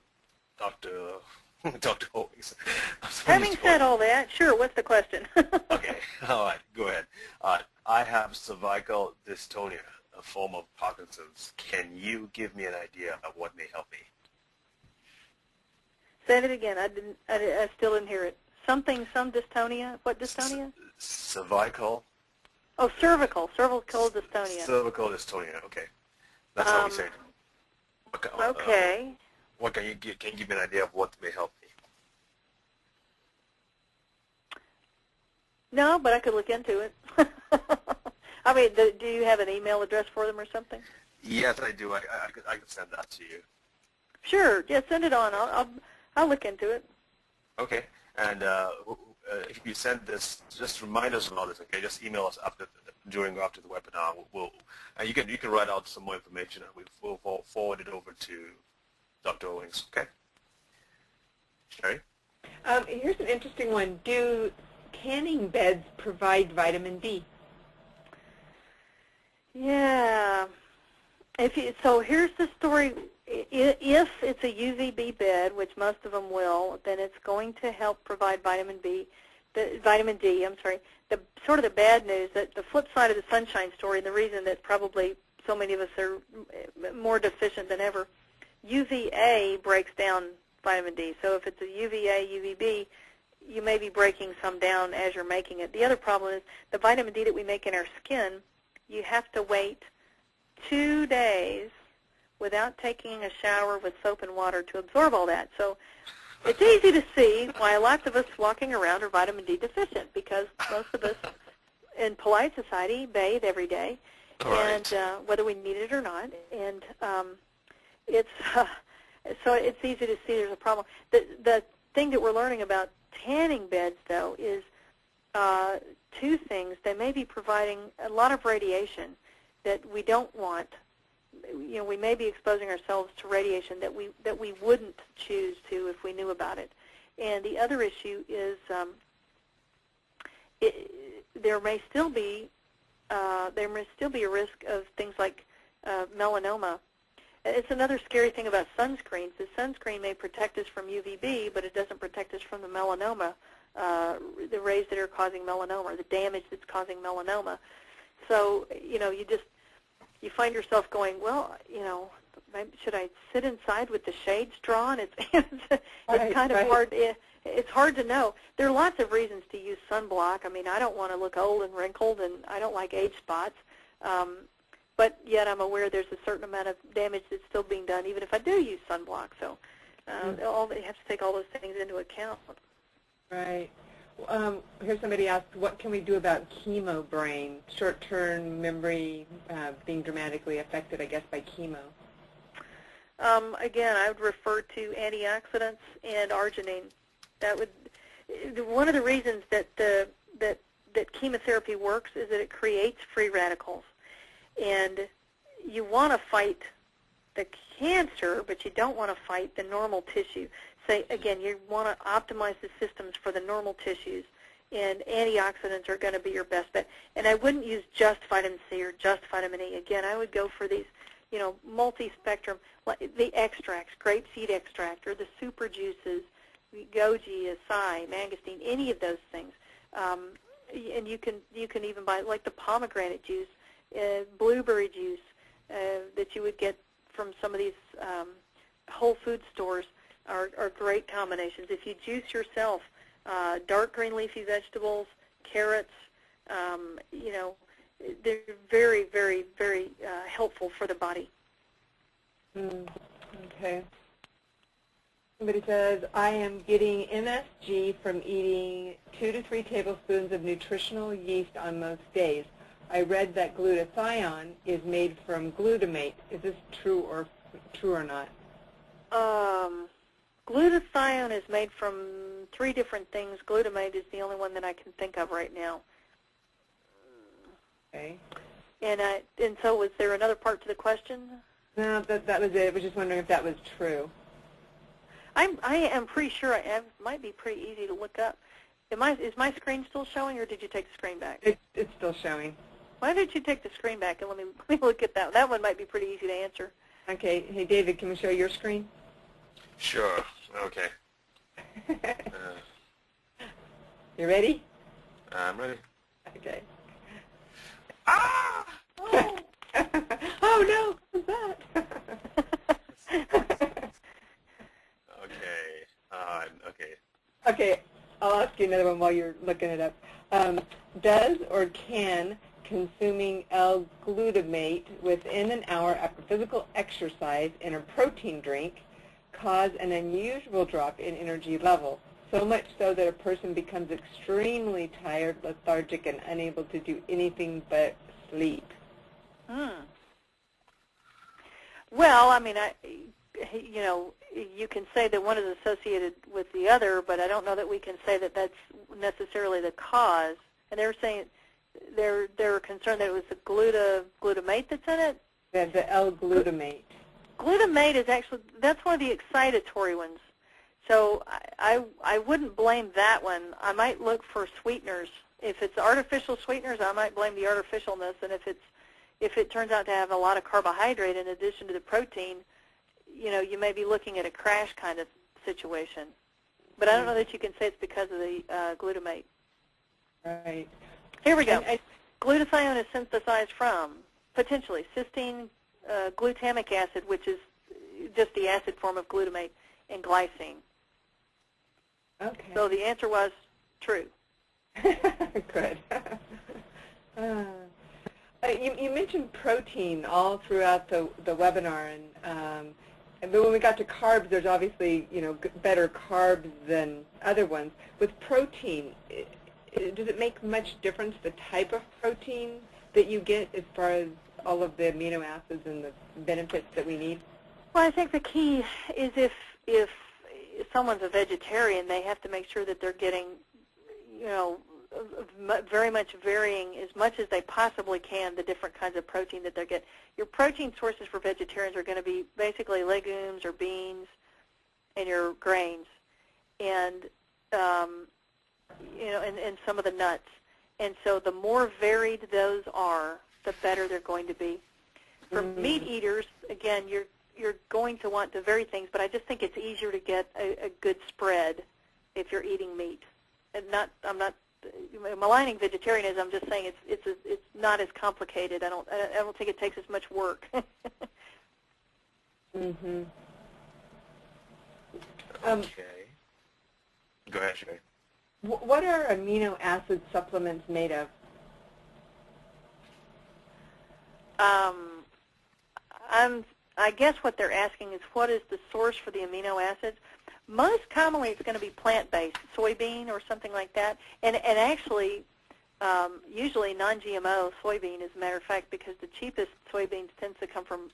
Owings. Having said all that, sure, what's the question? Okay, all right, go ahead. I have cervical dystonia, a form of Parkinson's. Can you give me an idea of what may help me? Say it again. I still didn't hear it. Some dystonia. What dystonia? Cervical. Oh, cervical dystonia. Cervical dystonia. Okay, that's how we say it. Okay. What can you give me an idea of what may help me? No, but I could look into it. I mean, do you have an email address for them or something? Yes, I do. I could send that to you. Sure. Yeah, send it on. I'll look into it. Okay. And if you send this, just remind us about this. Okay, just email us after the webinar. And you can write out some more information, and we'll forward it over to Dr. Owings. Okay. Okay. Here's an interesting one. Do tanning beds provide vitamin D? Yeah. So here's the story. If it's a UVB bed, which most of them will, then it's going to help provide vitamin D. The sort of the bad news, that the flip side of the sunshine story, and the reason that probably so many of us are more deficient than ever, UVA breaks down vitamin D. So if it's a UVA, UVB, you may be breaking some down as you're making it. The other problem is the vitamin D that we make in our skin, you have to wait 2 days without taking a shower with soap and water to absorb all that. So it's easy to see why lots of us walking around are vitamin D deficient, because most of us in polite society bathe every day, Right. and whether we need it or not. And it's so it's easy to see there's a problem. The thing that we're learning about tanning beds, though, is two things. They may be providing a lot of radiation that we don't want. You know, we may be exposing ourselves to radiation that we wouldn't choose to if we knew about it. And the other issue is there may still be a risk of things like melanoma. It's another scary thing about sunscreens. The sunscreen may protect us from UVB, but it doesn't protect us from the melanoma, the rays that are causing melanoma, or the damage that's causing melanoma. So, you know, you find yourself going, well, you know, should I sit inside with the shades drawn? It's kind of hard. It's hard to know. There are lots of reasons to use sunblock. I mean, I don't want to look old and wrinkled, and I don't like age spots. But yet I'm aware there's a certain amount of damage that's still being done, even if I do use sunblock. So you have to take all those things into account. Right. Here's somebody asked, what can we do about chemo brain, short-term memory being dramatically affected, I guess, by chemo? Again, I would refer to antioxidants and arginine. One of the reasons that chemotherapy works is that it creates free radicals. And you want to fight the cancer, but you don't want to fight the normal tissue. Again, you want to optimize the systems for the normal tissues, and antioxidants are going to be your best bet. And I wouldn't use just vitamin C or just vitamin E. Again, I would go for these, you know, multi-spectrum, like the extracts, grapeseed extract, or the super juices, goji, acai, mangosteen, any of those things. And you can even buy, like, the pomegranate juice, blueberry juice that you would get from some of these whole food stores are great combinations. If you juice yourself, dark green leafy vegetables, carrots, you know, they're very, very, very helpful for the body. Okay. Somebody says, I am getting MSG from eating 2 to 3 tablespoons of nutritional yeast on most days. I read that glutathione is made from glutamate. Is this true or not? Glutathione is made from 3 different things. Glutamate is the only one that I can think of right now. Okay. And so was there another part to the question? No, that was it. I was just wondering if that was true. I am pretty sure it might be pretty easy to look up. Is my screen still showing, or did you take the screen back? It's still showing. Why don't you take the screen back and let me look at that? That one might be pretty easy to answer. Okay. Hey, David, can we show your screen? Sure. Okay. You ready? I'm ready. Okay. Ah! Oh, Oh no! What's that? Okay. Okay. I'll ask you another one while you're looking it up. Does or can consuming L-glutamate within an hour after physical exercise in a protein drink cause an unusual drop in energy level, so much so that a person becomes extremely tired, lethargic, and unable to do anything but sleep? Well, I mean, you know, you can say that one is associated with the other, but I don't know that we can say that that's necessarily the cause. And they were saying they're concerned that it was the glutamate that's in it. The L-glutamate. Glutamate is actually, that's one of the excitatory ones. So I wouldn't blame that one. I might look for sweeteners. If it's artificial sweeteners, I might blame the artificialness. And if it turns out to have a lot of carbohydrate in addition to the protein, you may be looking at a crash kind of situation. But I don't know that you can say it's because of the glutamate. Right. Here we go. Glutathione is synthesized from, potentially, cysteine, glutamic acid, which is just the acid form of glutamate, and glycine. Okay. So the answer was true. Good. You mentioned protein all throughout the webinar, but when we got to carbs, there's obviously better carbs than other ones. With protein, does it make much difference the type of protein that you get as far as all of the amino acids and the benefits that we need? Well, I think the key is if someone's a vegetarian, they have to make sure that they're getting, very much varying as much as they possibly can the different kinds of protein that they get. Your protein sources for vegetarians are going to be basically legumes or beans and your grains, and and some of the nuts. And so the more varied those are, the better they're going to be. For meat eaters, again, you're going to want to vary things, but I just think it's easier to get a good spread if you're eating meat. And I'm not maligning vegetarianism. I'm just saying it's not as complicated. I don't think it takes as much work. Mhm. Okay. Go ahead, Sherry. What are amino acid supplements made of? I guess what they're asking is what is the source for the amino acids. Most commonly it's going to be plant-based, soybean or something like that, and actually usually non-GMO soybean, as a matter of fact, because the cheapest soybeans tends to come from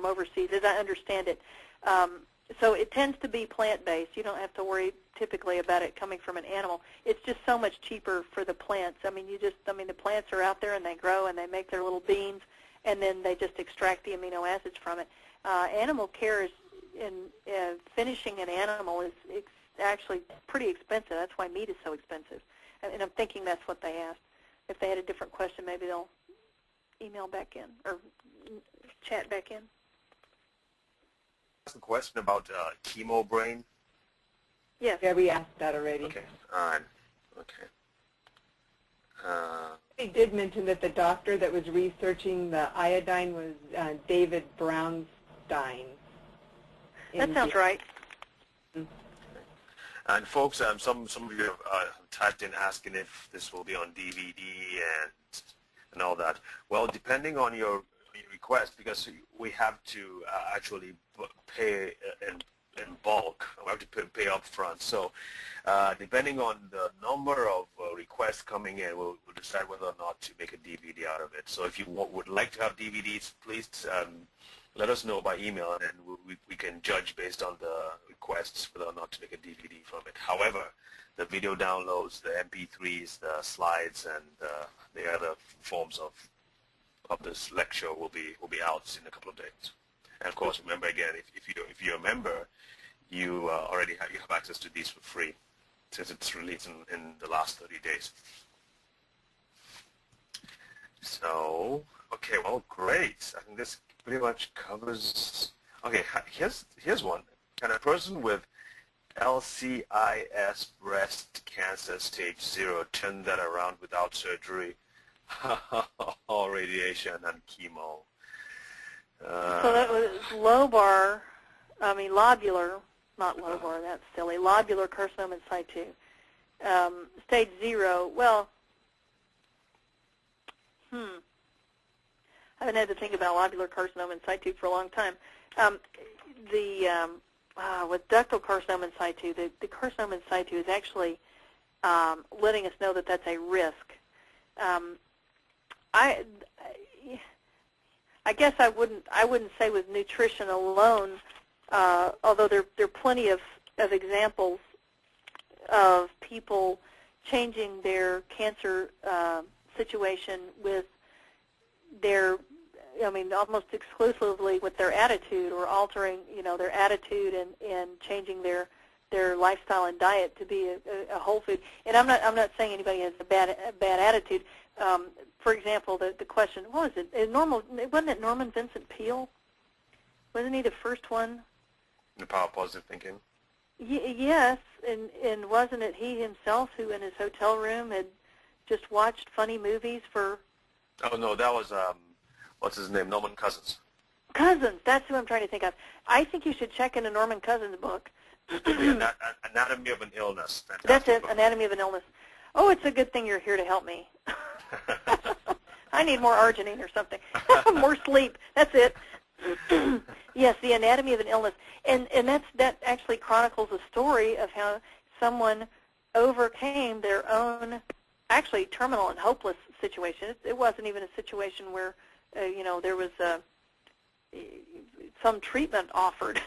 overseas, as I understand it. So it tends to be plant-based. You don't have to worry typically about it coming from an animal. It's just so much cheaper for the plants. I mean, the plants are out there and they grow and they make their little beans, and then they just extract the amino acids from it. Animal care is finishing an animal is actually pretty expensive. That's why meat is so expensive. And I'm thinking that's what they asked. If they had a different question, maybe they'll email back in or chat back in. The question about chemo brain. Yes. Yeah, we asked that already. Okay. All right. Okay. They did mention that the doctor that was researching the iodine was David Brownstein. That sounds right. And folks, some of you have typed in asking if this will be on DVD and all that. Well, depending on your request, because we have to actually pay in bulk. We have to pay up front. So depending on the number of requests coming in, we'll decide whether or not to make a DVD out of it. So if you would like to have DVDs, please let us know by email, and then we can judge based on the requests whether or not to make a DVD from it. However, the video downloads, the MP3s, the slides, and the other forms of this lecture will be out in a couple of days. And of course, remember again, if you're a member, you already have access to these for free, since it's released in the last 30 days. So, okay, well, great. I think this pretty much covers. Okay, here's one. Can a person with LCIS breast cancer stage 0 turn that around without surgery or radiation and chemo? So that was lobular, not lobar, that's silly, lobular carcinoma in situ. Stage 0, well, I haven't had to think about lobular carcinoma in situ for a long time. With ductal carcinoma in situ, the carcinoma in situ is actually letting us know that that's a risk. I guess I wouldn't say with nutrition alone, although there are plenty of examples of people changing their cancer situation with their I mean, almost exclusively with their attitude, or altering, their attitude and changing their lifestyle and diet to be a whole food. And I'm not saying anybody has a bad attitude. For example, the question, what was it? Wasn't it Norman Vincent Peale? Wasn't he the first one? The power of positive thinking. Yes, and wasn't it he himself who in his hotel room had just watched funny movies for... Oh, no, that was, what's his name, Norman Cousins. Cousins, that's who I'm trying to think of. I think you should check in a Norman Cousins book. Anatomy of an Illness. Fantastic That's it, book. Anatomy of an Illness. Oh, it's a good thing you're here to help me. I need more arginine or something. More sleep. That's it. Yes, the Anatomy of an Illness. And that actually chronicles a story of how someone overcame their own, actually, terminal and hopeless situation. It wasn't even a situation where, there was some treatment offered.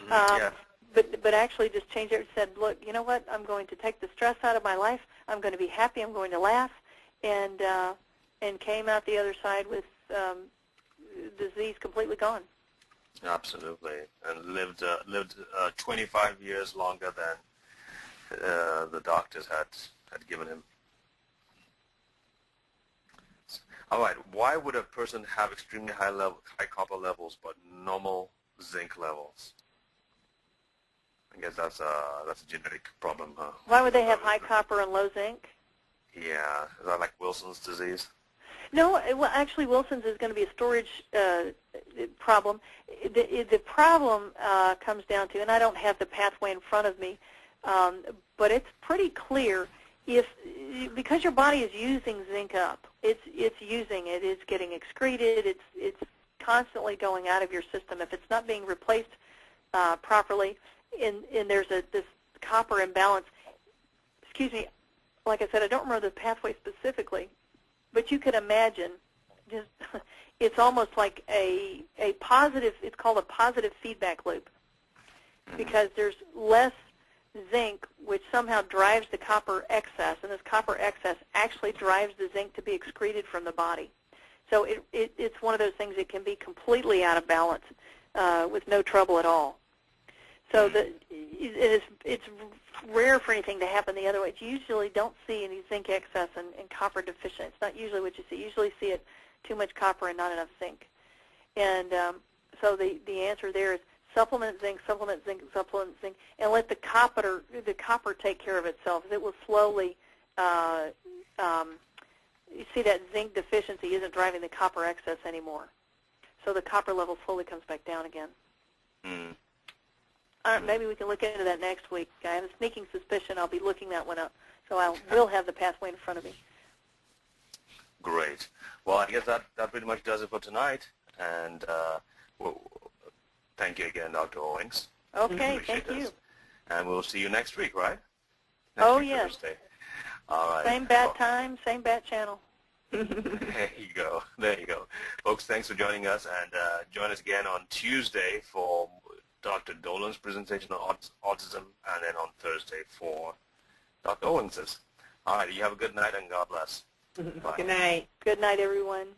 Yeah. But actually just changed it and said, look, you know what, I'm going to take the stress out of my life, I'm going to be happy, I'm going to laugh, and came out the other side with disease completely gone. Absolutely, and lived 25 years longer than the doctors had given him. All right, why would a person have extremely high copper levels but normal zinc levels? I guess that's a genetic problem, huh? Why would they have high copper and low zinc? Yeah, is that like Wilson's disease? No, well, actually, Wilson's is going to be a storage problem. The problem comes down to, and I don't have the pathway in front of me, but it's pretty clear. Because your body is using zinc up, it's using it. It's getting excreted. It's constantly going out of your system. If it's not being replaced properly, and there's this copper imbalance. Excuse me. Like I said, I don't remember the pathway specifically, but you could imagine just it's almost like a positive. It's called a positive feedback loop because there's less zinc, which somehow drives the copper excess, and this copper excess actually drives the zinc to be excreted from the body. So it's one of those things that can be completely out of balance with no trouble at all. So it's rare for anything to happen the other way. You usually don't see any zinc excess and copper deficient. It's not usually what you see. You usually see it too much copper and not enough zinc. And so the answer there is supplement zinc, supplement zinc, supplement zinc, and let the copper take care of itself. It will slowly, you see that zinc deficiency isn't driving the copper excess anymore. So the copper level slowly comes back down again. Maybe we can look into that next week. I have a sneaking suspicion I'll be looking that one up. So I will have the pathway in front of me. Great. Well, I guess that pretty much does it for tonight. And thank you again, Dr. Owings. Okay, thank you. And we'll see you next week, right? Yes. Thursday. All right. Same bat time, same bat channel. There you go. There you go. Folks, thanks for joining us. And join us again on Tuesday for Dr. Dolan's presentation on autism, and then on Thursday for Dr. Owings's. All right, you have a good night, and God bless. Good night. Good night, everyone.